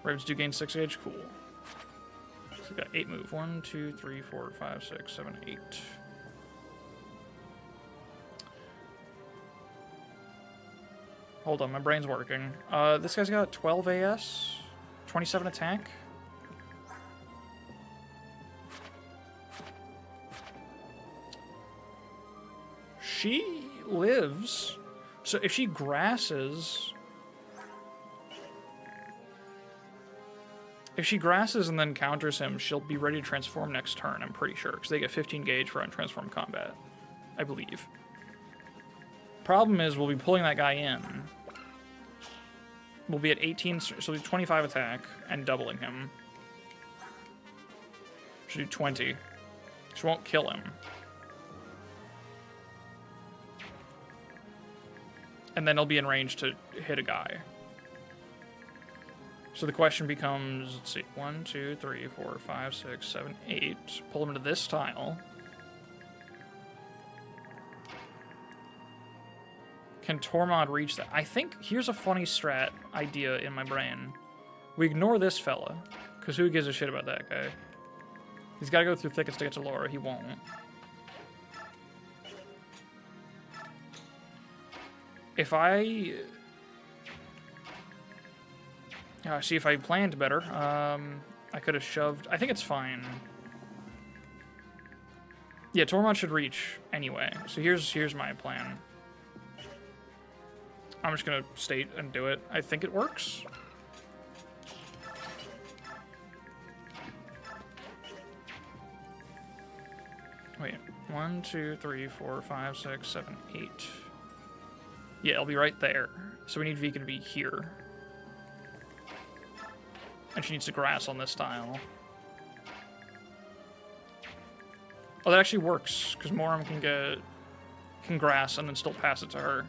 Ravens do gain 6 gauge? Cool. So we got 8 move. 1, 2, 3, 4, 5, 6, 7, 8. Hold on, my brain's working. This guy's got 12 AS, 27 attack. She lives. So if she grasses... If she grasses and then counters him, she'll be ready to transform next turn, I'm pretty sure. Because they get 15 gauge for untransformed combat. I believe. Problem is, we'll be pulling that guy in. We'll be at 18, so we'll do 25 attack and doubling him. Should do 20. She won't kill him. And then he'll be in range to hit a guy. So the question becomes, let's see, 1, 2, 3, 4, 5, 6, 7, 8. Pull him into this tile. Can Tormod reach that? I think here's a funny strat idea in my brain. We ignore this fella, because who gives a shit about that guy? He's got to go through thickets to get to Laura. He won't. If I... see, if I planned better, I could have shoved... I think it's fine. Yeah, Tormod should reach anyway. So here's my plan. I'm just going to state and do it. I think it works. Wait. 1, 2, 3, 4, 5, 6, 7, 8. Yeah, it'll be right there. So we need Vika to be here. And she needs to grass on this tile. Oh, that actually works, because Moram can grass and then still pass it to her.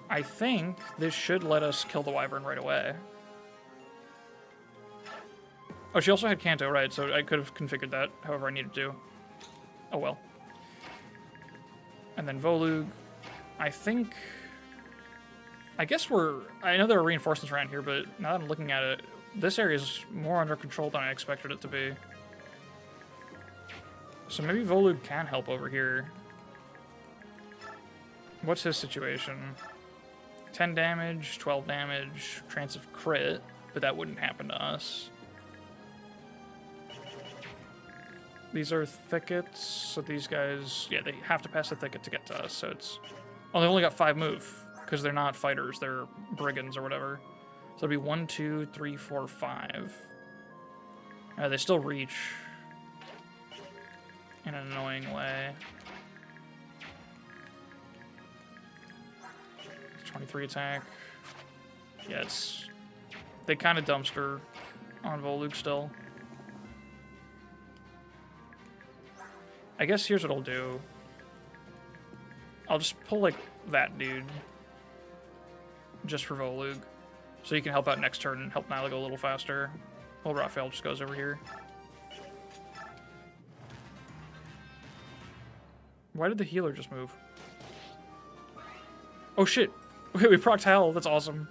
I think this should let us kill the Wyvern right away. Oh, she also had Kanto, right, so I could have configured that however I needed to. Oh well. And then Volug. I think... I guess I know there are reinforcements around here, but now that I'm looking at it, this area is more under control than I expected it to be. So maybe Volug can help over here. What's his situation? 10 damage, 12 damage, chance of crit, but that wouldn't happen to us. These are thickets, so these guys, yeah, they have to pass the thicket to get to us, so it's... Oh, they only got 5 move, because they're not fighters, they're brigands or whatever. So it'll be 1, 2, 3, 4, 5. They still reach in an annoying way. 23 attack. Yeah, it's... They kind of dumpster on Volug still. I guess here's what I'll do. I'll just pull, like, that dude. Just for Volug. So you can help out next turn and help Nyla go a little faster. Well, Raphael just goes over here. Why did the healer just move? Oh, shit. Wait, we procced hell. That's awesome.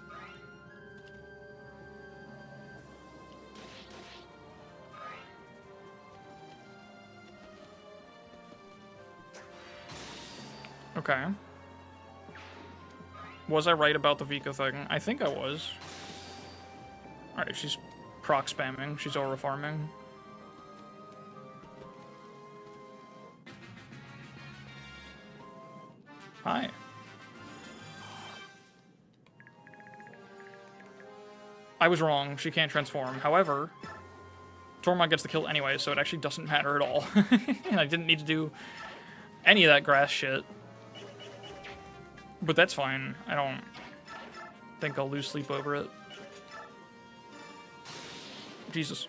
Okay. Was I right about the Vika thing? I think I was. Alright, she's proc spamming. She's aura farming. Hi. I was wrong. She can't transform. However, Tormod gets the kill anyway, so it actually doesn't matter at all. And I didn't need to do any of that grass shit. But that's fine. I don't think I'll lose sleep over it. Jesus.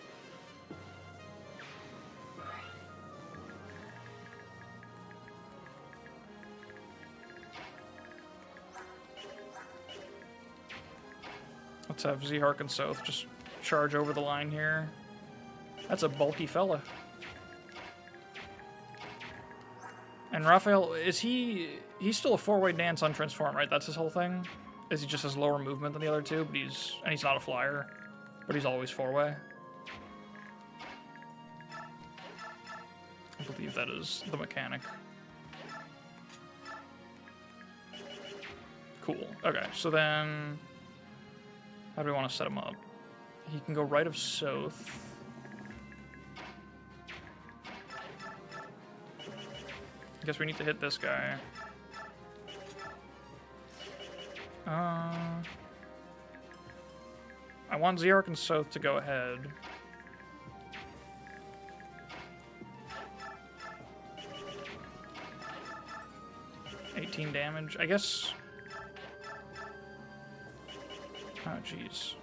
Let's have Zihark and Soth just charge over the line here. That's a bulky fella. And Raphael, is he's still a four-way dance on transform, right? That's his whole thing? Is he just has lower movement than the other two, but he's not a flyer, but he's always four-way? I believe that is the mechanic. Cool. Okay, so then how do we want to set him up? He can go right of south. I guess we need to hit this guy. I want Zihark and South to go ahead. Damage, I guess. Oh, jeez.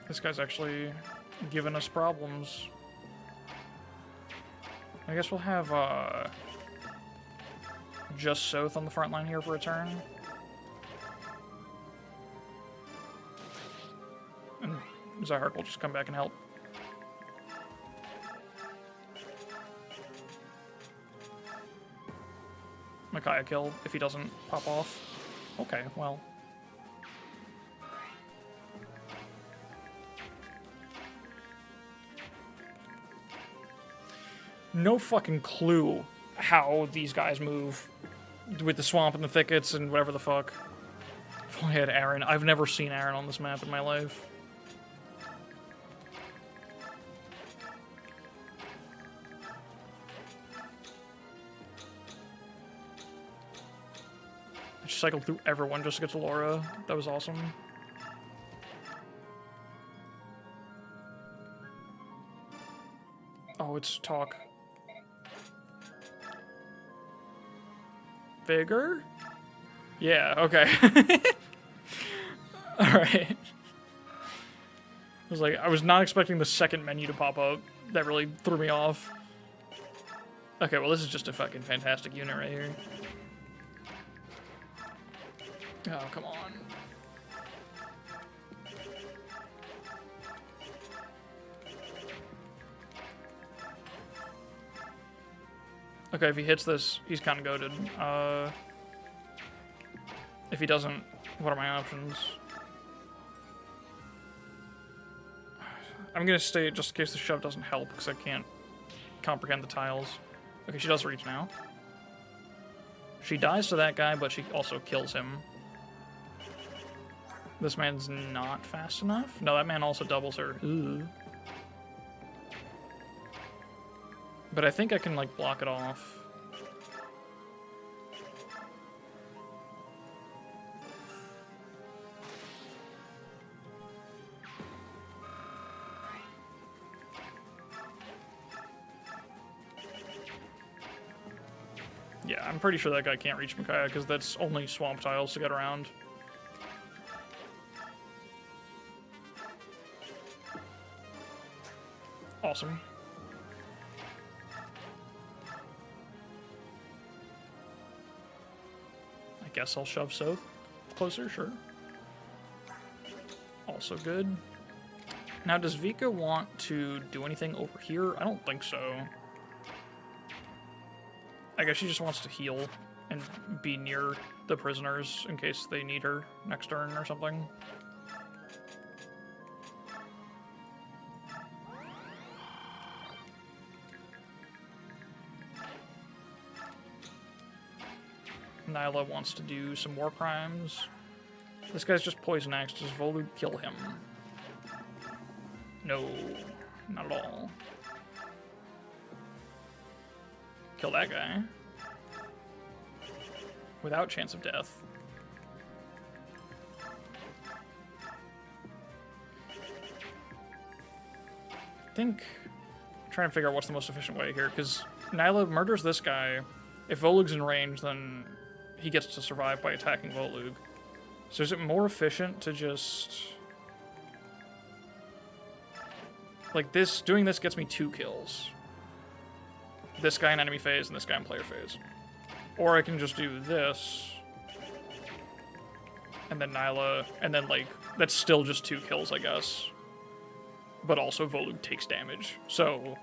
This guy's actually giving us problems. I guess we'll have just South on the front line here for a turn. And Zihark will just come back and help. Micaiah kill if he doesn't pop off. Okay, well. No fucking clue how these guys move with the swamp and the thickets and whatever the fuck. If only I had Aaron. I've never seen Aaron on this map in my life. I just cycled through everyone just to get to Laura. That was awesome. Oh, it's talk. Bigger? Yeah, okay. Alright. I was not expecting the second menu to pop up. That really threw me off. Okay, well this is just a fucking fantastic unit right here. Oh, come on. Okay, if he hits this, he's kind of goated. If he doesn't, what are my options? I'm gonna stay just in case the shove doesn't help, because I can't comprehend the tiles. Okay, she does reach now. She dies to that guy, but she also kills him. This man's not fast enough? No, that man also doubles her. Ooh. But I think I can, like, block it off. Yeah, I'm pretty sure that guy can't reach Micaiah, because that's only swamp tiles to get around. Awesome. I guess I'll shove South closer, sure. Also good. Now, does Vika want to do anything over here? I don't think so. I guess she just wants to heal and be near the prisoners in case they need her next turn or something. Nyla wants to do some war crimes. This guy's just poison axe. Does Volu kill him? No, not at all. Kill that guy. Without chance of death. I think I'm trying to figure out what's the most efficient way here, because Nyla murders this guy. If Volug's in range, then he gets to survive by attacking Volug. So is it more efficient to just... like this, doing this gets me 2 kills. This guy in enemy phase and this guy in player phase. Or I can just do this. And then Nyla, and then like, that's still just 2 kills, I guess. But also Volug takes damage. So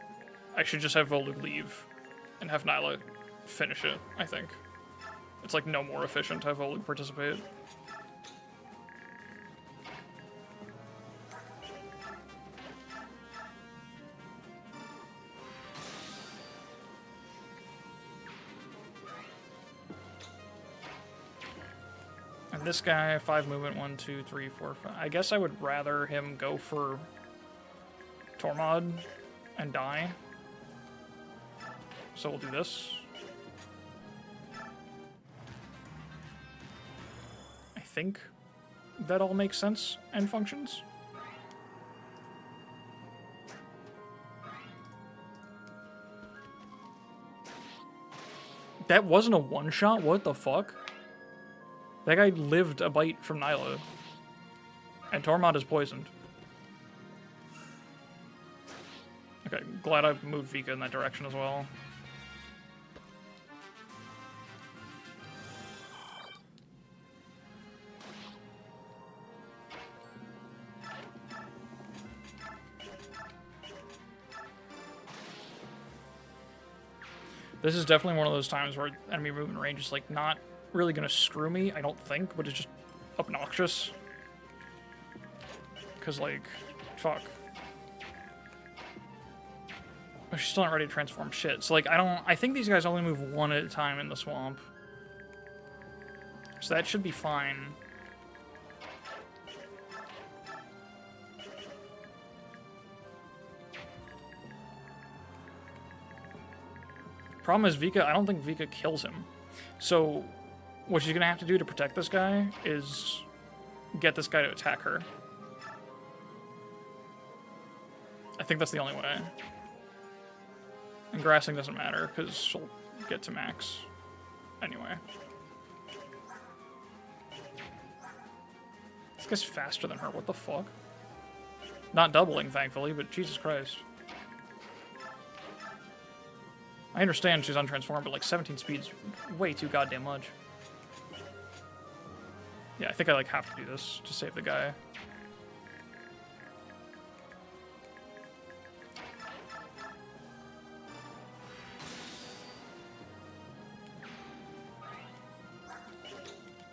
I should just have Volug leave and have Nyla finish it, I think. It's like no more efficient to have Volug participate. this guy, 5 movement, 1, 2, 3, 4, 5. I guess I would rather him go for Tormod and die. So we'll do this. I think that all makes sense and functions. That wasn't a one-shot? What the fuck? That guy lived a bite from Nyla. And Tormod is poisoned. Okay, glad I moved Vika in that direction as well. This is definitely one of those times where enemy movement range is like not really gonna screw me, I don't think, but it's just obnoxious. Cause like, fuck. Oh, she's still not ready to transform shit. So like, I think these guys only move one at a time in the swamp. So that should be fine. Problem is Vika, I don't think Vika kills him. So what she's gonna have to do to protect this guy is get this guy to attack her. I think that's the only way. And grassing doesn't matter, because she'll get to max anyway. This guy's faster than her, what the fuck? Not doubling, thankfully, but Jesus Christ. I understand she's untransformed, but like 17 speed's way too goddamn much. Yeah, I think I like have to do this to save the guy.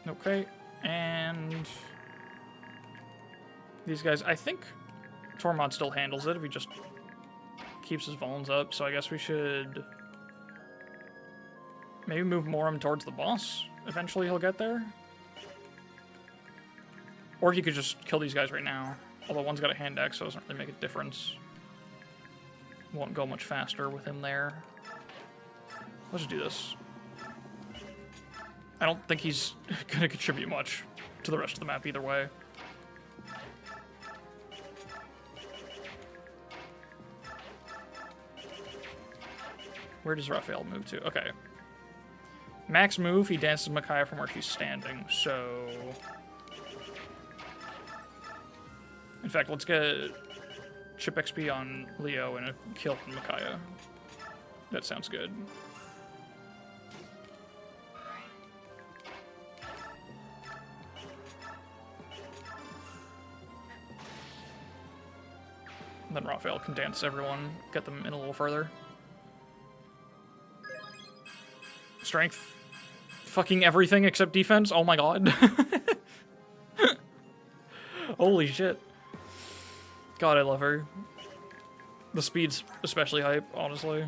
Okay, and these guys, I think Tormod still handles it if he just keeps his vulns up, so I guess we should maybe move Morim towards the boss. Eventually he'll get there. Or he could just kill these guys right now. Although one's got a hand axe, so it doesn't really make a difference. Won't go much faster with him there. Let's just do this. I don't think he's gonna contribute much to the rest of the map either way. Where does Raphael move to? Okay. Max move, he dances Micaiah from where she's standing, so... In fact, let's get chip XP on Leo and a kill on Micaiah. That sounds good. And then Raphael can dance everyone, get them in a little further. Strength. Fucking everything except defense. Oh my god. Holy shit. God, I love her. The speed's especially hype, honestly.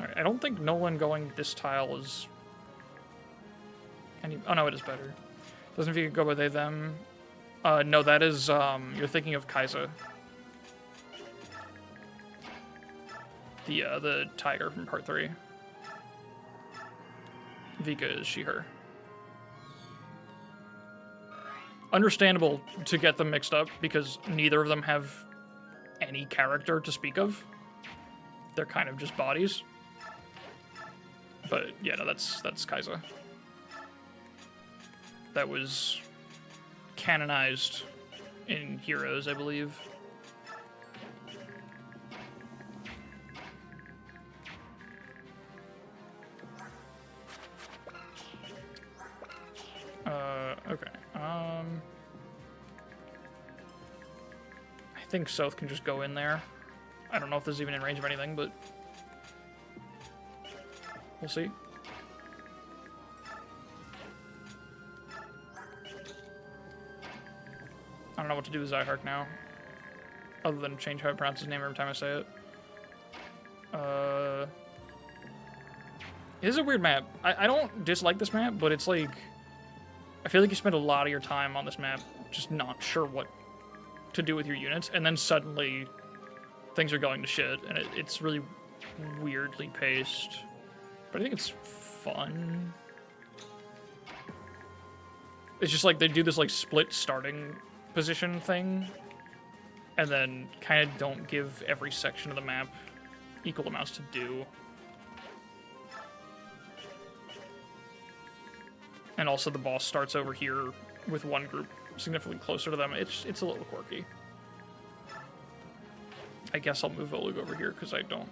Alright, I don't think Nolan going this tile is... Oh no, it is better. Doesn't if you could go by they, them. No, that is, you're thinking of Kai'Sa. The tiger from part 3. Vika is she, her. Understandable to get them mixed up, because neither of them have any character to speak of. They're kind of just bodies. But, yeah, no, that's Kai'Sa. That was canonized in Heroes, I believe. Okay. I think South can just go in there. I don't know if this is even in range of anything, but we'll see. I don't know what to do with Zihark now. Other than change how I pronounce his name every time I say it. It is a weird map. I don't dislike this map, but it's like... I feel like you spend a lot of your time on this map just not sure what to do with your units, and then suddenly things are going to shit, and it's really weirdly paced. But I think it's fun. It's just like they do this like split starting position thing, and then kind of don't give every section of the map equal amounts to do. And also the boss starts over here with one group significantly closer to them. It's a little quirky. I guess I'll move Oleg over here because I don't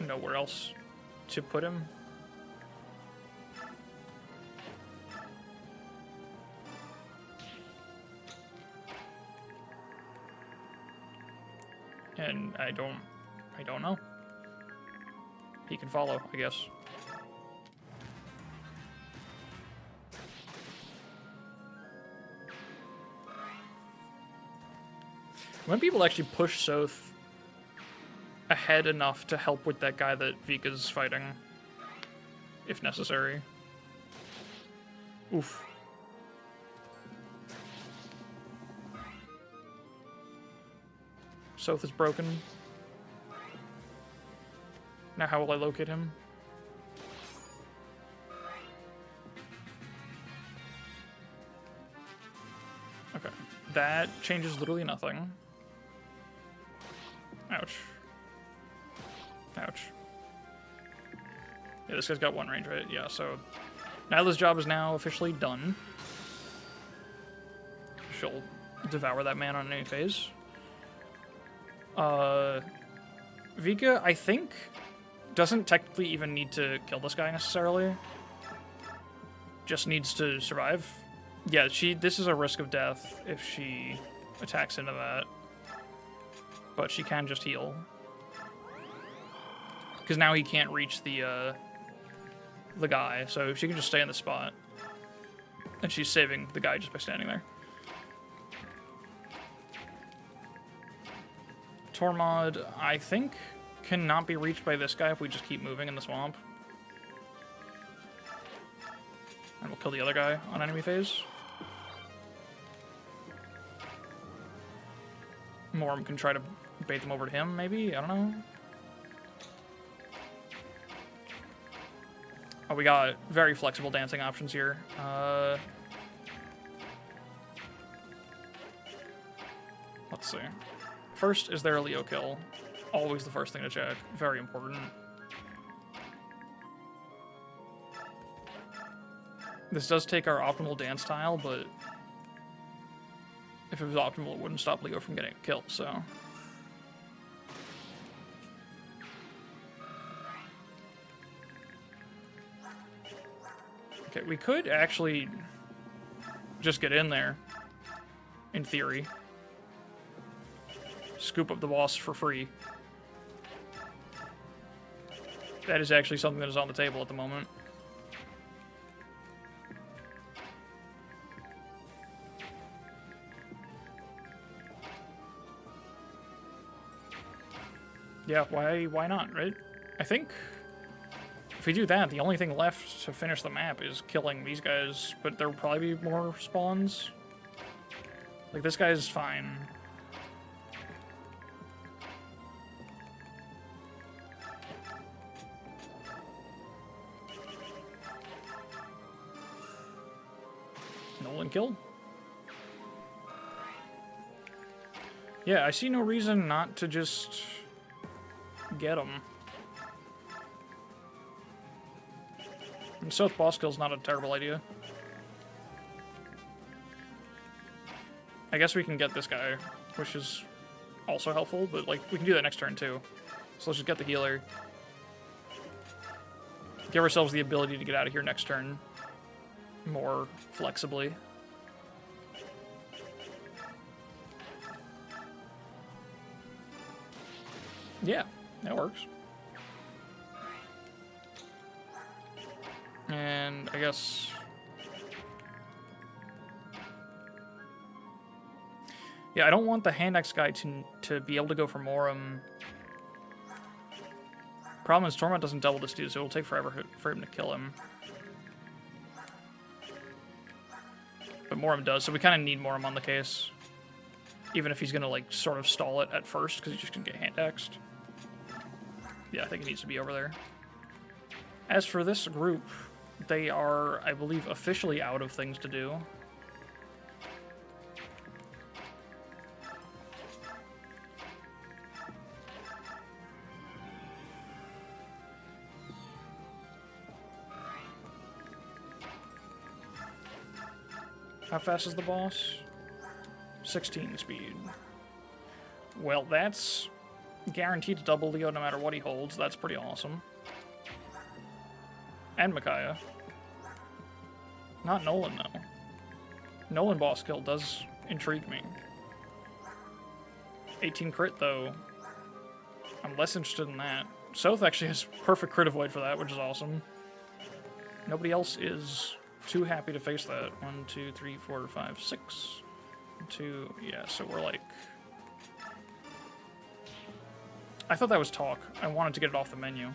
know where else to put him. And I don't know. He can follow, I guess. When people actually push Soth ahead enough to help with that guy that Vika's fighting, if necessary. Oof. Soth is broken. Now how will I locate him? Okay. That changes literally nothing. Ouch. Ouch. Yeah, this guy's got one range, right? Yeah, so Nyla's job is now officially done. She'll devour that man on any phase. Vika, I think, doesn't technically even need to kill this guy necessarily. Just needs to survive. Yeah, this is a risk of death if she attacks into that. But she can just heal. Because now he can't reach the guy, so she can just stay in the spot. And she's saving the guy just by standing there. Tormod, I think, cannot be reached by this guy if we just keep moving in the swamp. And we'll kill the other guy on enemy phase. Morm can try to bait them over to him, maybe? I don't know. Oh, we got very flexible dancing options here. Let's see. First, is there a Leo kill? Always the first thing to check. Very important. This does take our optimal dance style, but if it was optimal, it wouldn't stop Leo from getting a kill, so... Okay, we could actually just get in there, in theory. Scoop up the boss for free. That is actually something that is on the table at the moment. Yeah, why not, right? I think if we do that, the only thing left to finish the map is killing these guys, but there will probably be more spawns. Like, this guy is fine. Nolan killed. Yeah, I see no reason not to just get him. And Soth boss kill's not a terrible idea. I guess we can get this guy, which is also helpful, but like we can do that next turn too. So let's just get the healer. Give ourselves the ability to get out of here next turn more flexibly. Yeah, that works. And I guess... Yeah, I don't want the hand axe guy to be able to go for Morum. Problem is, Torment doesn't double this dude, so it'll take forever for him to kill him. But Morum does, so we kind of need Morum on the case. Even if he's going to, like, sort of stall it at first, because he's just going to get hand-axed. Yeah, I think he needs to be over there. As for this group, they are, I believe, officially out of things to do. How fast is the boss? 16 speed. Well, that's guaranteed to double Leo no matter what he holds. That's pretty awesome. And Micaiah. Not Nolan, though. Nolan boss kill does intrigue me. 18 crit, though. I'm less interested in that. Soth actually has perfect crit avoid for that, which is awesome. Nobody else is too happy to face that. 1, 2, 3, 4, 5, 6. 2, yeah, so we're like... I thought that was talk. I wanted to get it off the menu.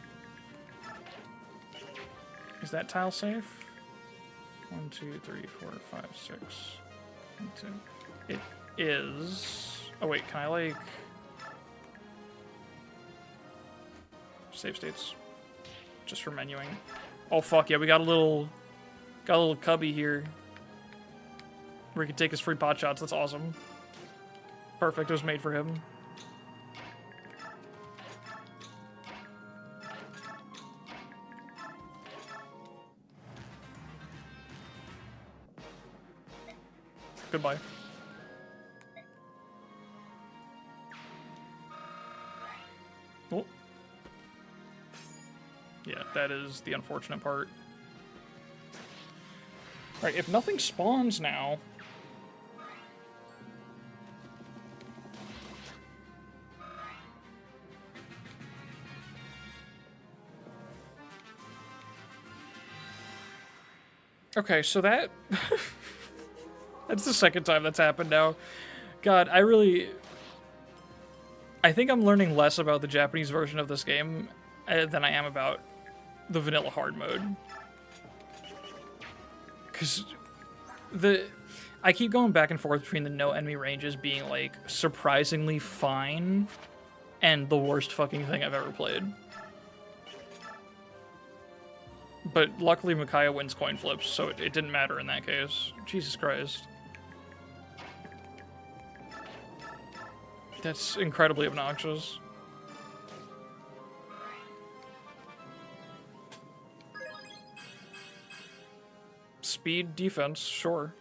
Is that tile safe? 1, 2, 3, 4, 5, 6. 1, 2. It is... Oh wait, can I like... Save states. Just for menuing. Oh fuck yeah, we got a little cubby here. Where he can take his free pot shots. That's awesome. Perfect, it was made for him. Goodbye. Oh. Yeah, that is the unfortunate part. Alright, if nothing spawns now... Okay, so that... That's the second time that's happened now. God, I think I'm learning less about the Japanese version of this game than I am about the vanilla hard mode. Because I keep going back and forth between the no enemy ranges being, like, surprisingly fine and the worst fucking thing I've ever played. But luckily Micaiah wins coin flips, so it didn't matter in that case. Jesus Christ. That's incredibly obnoxious. Speed, defense, sure.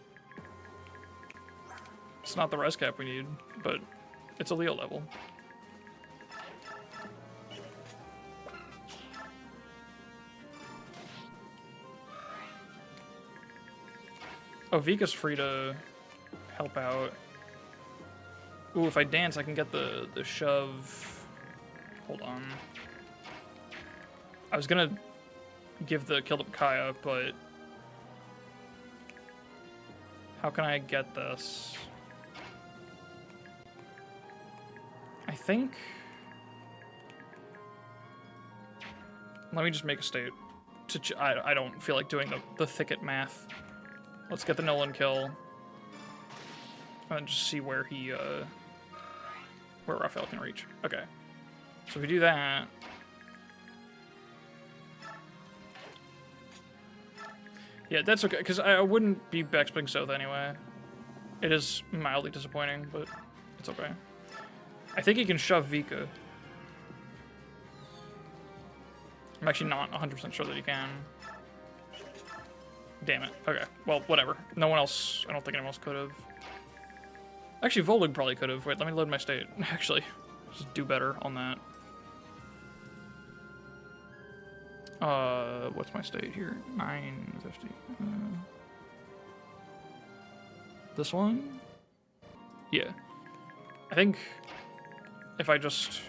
It's not the res cap we need, but it's a Leo level. Oh, Vika's free to help out. Ooh, if I dance, I can get the shove. Hold on. I was gonna give the kill to Micaiah, but how can I get this? I think... Let me just make a state. I don't feel like doing the thicket math. Let's get the Nolan kill. And just see where he, where Raphael can reach. Okay. So if we do that... Yeah, that's okay, because I wouldn't be backspling Soth anyway. It is mildly disappointing, but it's okay. I think he can shove Vika. I'm actually not 100% sure that he can. Damn it. Okay, well, whatever. No one else, I don't think anyone else could have. Actually, Volug probably could have. Wait, let me load my state. Actually, just do better on that. What's my state here? 950. This one? Yeah. I think if I just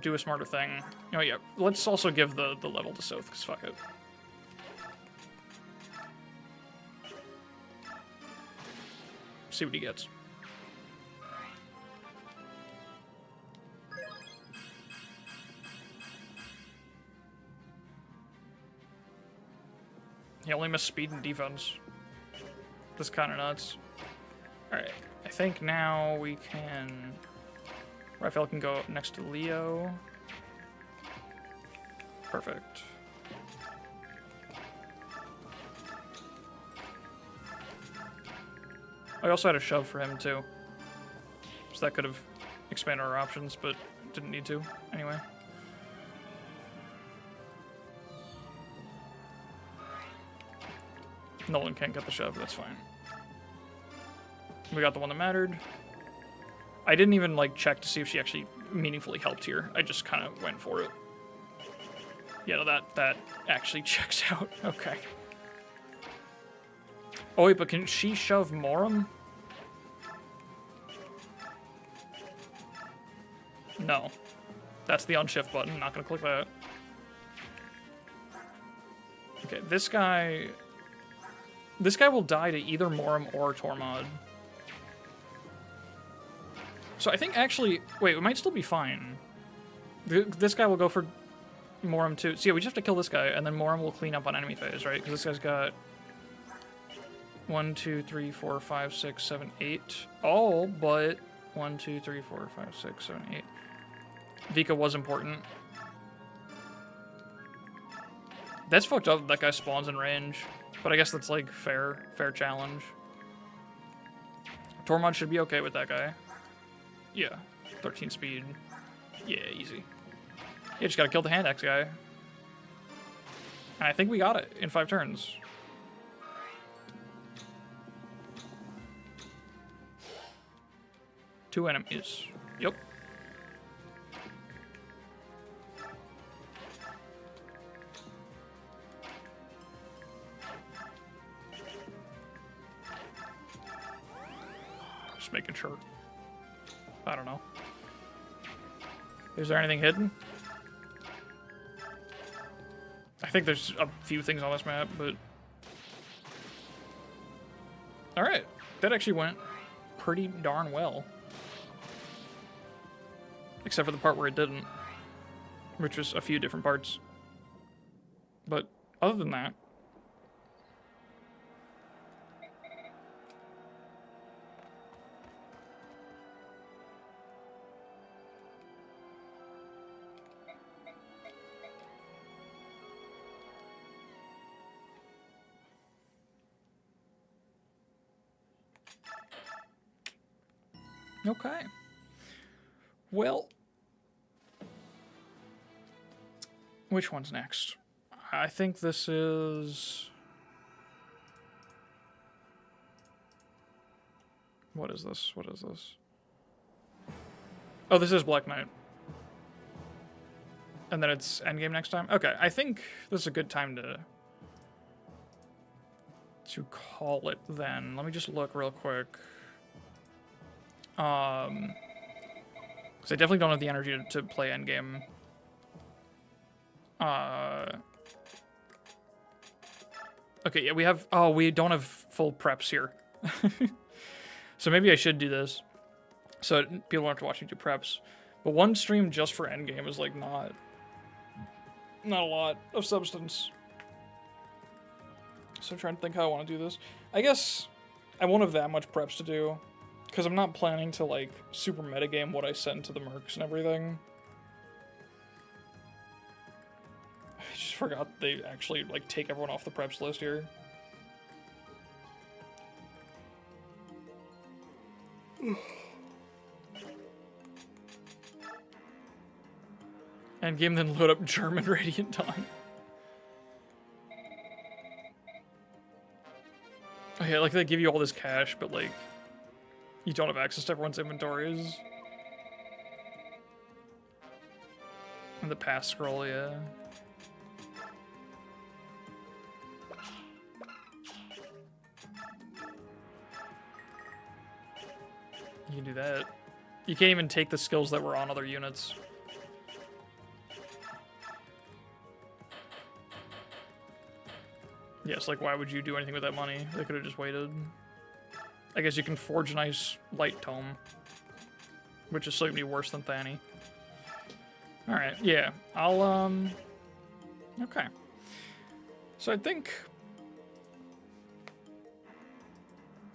do a smarter thing... Oh, yeah. Let's also give the level to Soth, because fuck it. See what he gets. He only missed speed and defense. That's kind of nuts. Alright, I think now we can... Raphael can go next to Leo. Perfect. I also had a shove for him too. So that could have expanded our options, but didn't need to anyway. Nolan can't get the shove, that's fine. We got the one that mattered. I didn't even like check to see if she actually meaningfully helped here. I just kind of went for it. Yeah, no, that actually checks out. Okay. Oh wait, but can she shove Morum? No. That's the unshift button. Not gonna click that. Okay, this guy will die to either Morum or Tormod. So I think actually... Wait, we might still be fine. This guy will go for Morum too. So yeah, we just have to kill this guy, and then Morum will clean up on enemy phase, right? Because this guy's got... 1, 2, 3, 4, 5, 6, 7, 8. All but 1, 2, 3, 4, 5, 6, 7, 8. Vika was important. That's fucked up that guy spawns in range. But I guess that's like fair challenge. Tormod should be okay with that guy. Yeah, 13 speed. Yeah, easy. Yeah, just gotta kill the hand axe guy. And I think we got it in 5 turns. Two enemies. Yep. Just making sure. I don't know. Is there anything hidden? I think there's a few things on this map, but... Alright. That actually went pretty darn well. Except for the part where it didn't. Which was a few different parts. But other than that... Okay. Well, which one's next? I think this is... What is this? What is this? Oh, this is Black Knight. And then it's endgame next time? Okay, I think this is a good time to call it then. Let me just look real quick. Because I definitely don't have the energy to play endgame. Okay, yeah, we have... Oh, we don't have full preps here. So maybe I should do this. So people don't have to watch me do preps. But one stream just for endgame is, like, not a lot of substance. So I'm trying to think how I want to do this. I guess I won't have that much preps to do. Because I'm not planning to, like, super metagame what I send to the mercs and everything. I just forgot they actually, like, take everyone off the preps list here. Endgame, then load up German Radiant Dawn. Okay, like, they give you all this cash, but, like... You don't have access to everyone's inventories. And the pass scroll, yeah. You can do that. You can't even take the skills that were on other units. Yes, like, why would you do anything with that money? They could have just waited. I guess you can forge a nice light tome, which is slightly worse than Thani. Alright, yeah. I'll, okay. So I think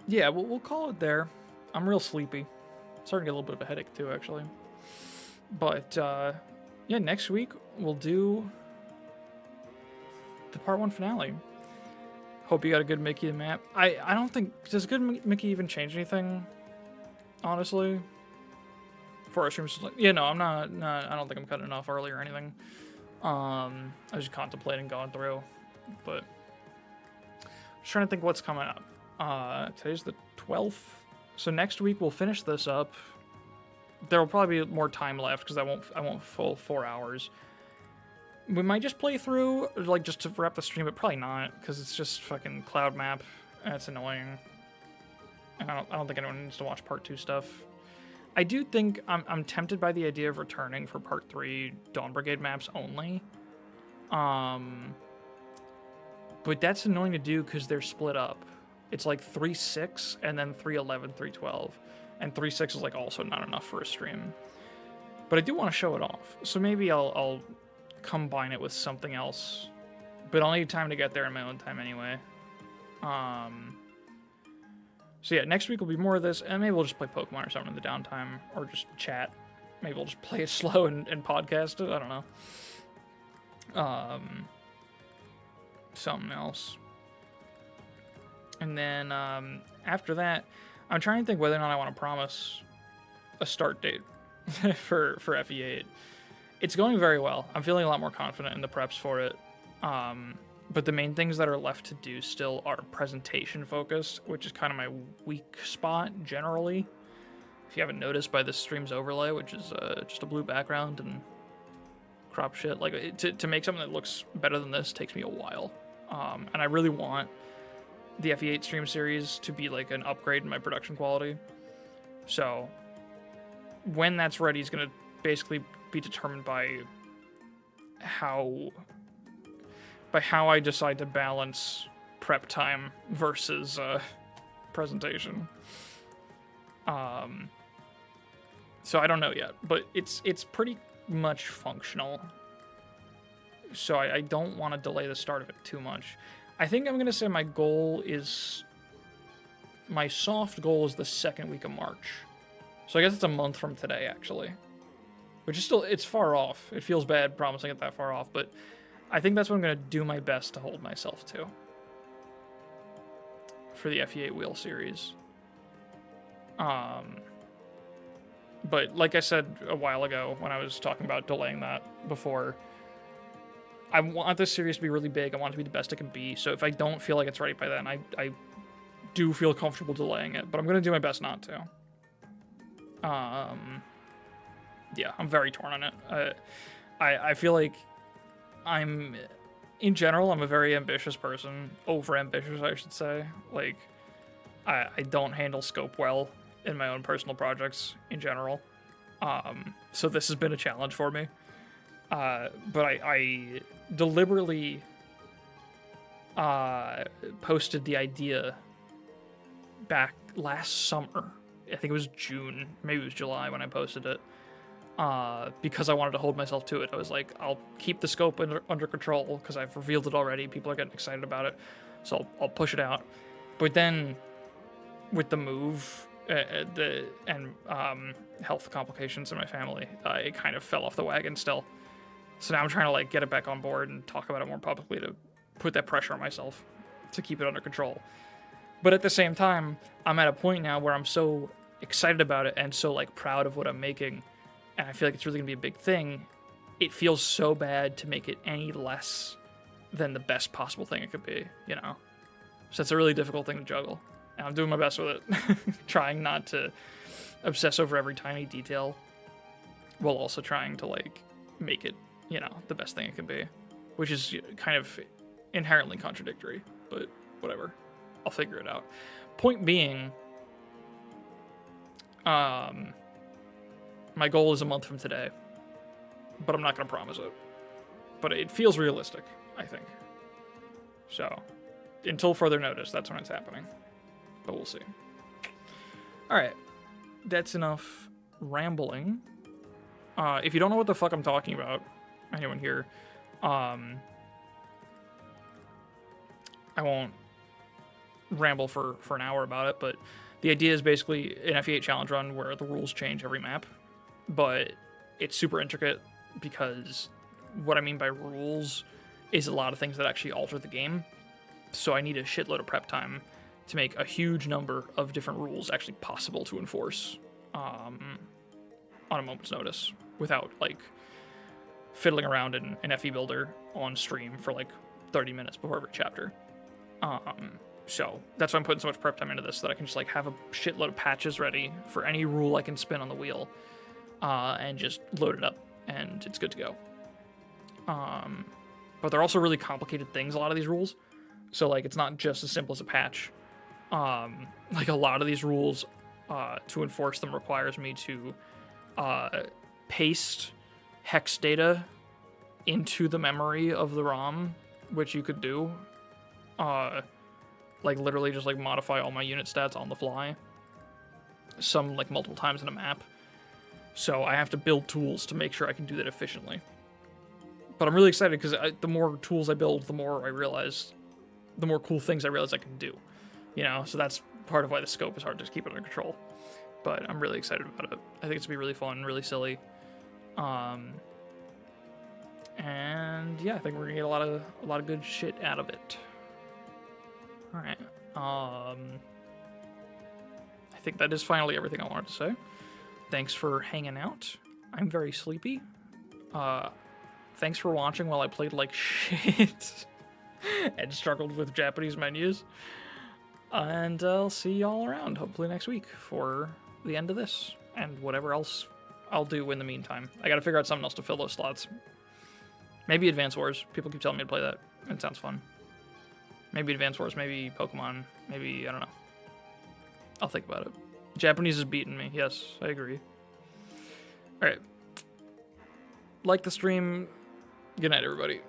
yeah, we'll call it there. I'm real sleepy. Starting to get a little bit of a headache too, actually. But yeah, next week we'll do the part 1 finale. Hope you got a good Mickey map. I don't think, does good Mickey even change anything? Honestly, for our streams, yeah, no, I'm not. I don't think I'm cutting it off early or anything. I was just contemplating going through, but I'm just trying to think what's coming up. Today's the 12th, so next week we'll finish this up. There will probably be more time left because I won't full 4 hours. We might just play through, like, just to wrap the stream, but probably not, because it's just fucking cloud map, and it's annoying. And I don't think anyone needs to watch part 2 stuff. I do think I'm tempted by the idea of returning for part 3 Dawn Brigade maps only. But that's annoying to do because they're split up. It's like 3-6 and then 3-11, 3-12. And 3-6 is like also not enough for a stream. But I do want to show it off. So maybe I'll combine it with something else. But I'll need time to get there in my own time anyway. So yeah, next week will be more of this, and maybe we'll just play Pokemon or something in the downtime, or just chat. Maybe we'll just play it slow and podcast it, I don't know. Something else. And then after that, I'm trying to think whether or not I want to promise a start date for FE8. It's going very well. I'm feeling a lot more confident in the preps for it. But the main things that are left to do still are presentation focused, which is kind of my weak spot generally. If you haven't noticed by this stream's overlay, which is just a blue background and crop shit, like to make something that looks better than this takes me a while. And I really want the FE8 stream series to be like an upgrade in my production quality. So when that's ready is going to basically be determined by how I decide to balance prep time versus presentation. So I don't know yet, but it's pretty much functional. So I don't want to delay the start of it too much. I think I'm going to say my soft goal is the second week of March. So I guess it's a month from today, actually. Which is still, it's far off. It feels bad promising it that far off, but I think that's what I'm going to do my best to hold myself to for the FE8 Wheel series. But like I said a while ago when I was talking about delaying that before, I want this series to be really big. I want it to be the best it can be. So if I don't feel like it's ready by then, I do feel comfortable delaying it, but I'm going to do my best not to. Yeah, I'm very torn on it. I feel like in general, I'm a very ambitious person. Over-ambitious, I should say. Like, I don't handle scope well in my own personal projects in general. So this has been a challenge for me. But I deliberately posted the idea back last summer. I think it was June, maybe it was July when I posted it. Because I wanted to hold myself to it. I was like, I'll keep the scope under control because I've revealed it already. People are getting excited about it. So I'll push it out. But then with the move and health complications in my family, it kind of fell off the wagon still. So now I'm trying to like get it back on board and talk about it more publicly to put that pressure on myself to keep it under control. But at the same time, I'm at a point now where I'm so excited about it and so like proud of what I'm making, and I feel like it's really gonna be a big thing. It feels so bad to make it any less than the best possible thing it could be, you know? So it's a really difficult thing to juggle. And I'm doing my best with it. Trying not to obsess over every tiny detail while also trying to like make it, you know, the best thing it can be. Which is kind of inherently contradictory, but whatever. I'll figure it out. Point being, my goal is a month from today, but I'm not going to promise it. But it feels realistic, I think. So, until further notice, that's when it's happening. But we'll see. Alright, that's enough rambling. If you don't know what the fuck I'm talking about, anyone here, I won't ramble for an hour about it, but the idea is basically an FE8 challenge run where the rules change every map, but it's super intricate because what I mean by rules is a lot of things that actually alter the game. So I need a shitload of prep time to make a huge number of different rules actually possible to enforce on a moment's notice without like fiddling around in an FE builder on stream for like 30 minutes before every chapter. So that's why I'm putting so much prep time into this, so that I can just like have a shitload of patches ready for any rule I can spin on the wheel, and just load it up, and it's good to go. But they're also really complicated things, a lot of these rules. So like it's not just as simple as a patch. Like a lot of these rules, to enforce them requires me to paste hex data into the memory of the ROM, which you could do. Like literally just like modify all my unit stats on the fly. Some like multiple times in a map. So I have to build tools to make sure I can do that efficiently. But I'm really excited because the more tools I build, the more cool things I realize I can do. You know, so that's part of why the scope is hard to keep it under control. But I'm really excited about it. I think it's gonna be really fun, really silly. And yeah, I think we're gonna get a lot of good shit out of it. All right. I think that is finally everything I wanted to say. Thanks for hanging out. I'm very sleepy. Thanks for watching while I played like shit and struggled with Japanese menus. And I'll see y'all around, hopefully next week, for the end of this and whatever else I'll do in the meantime. I gotta figure out something else to fill those slots. Maybe Advance Wars. People keep telling me to play that. It sounds fun. Maybe Advance Wars, maybe Pokemon, maybe, I don't know. I'll think about it. Japanese is beating me. Yes, I agree. Alright. Like the stream. Good night, everybody.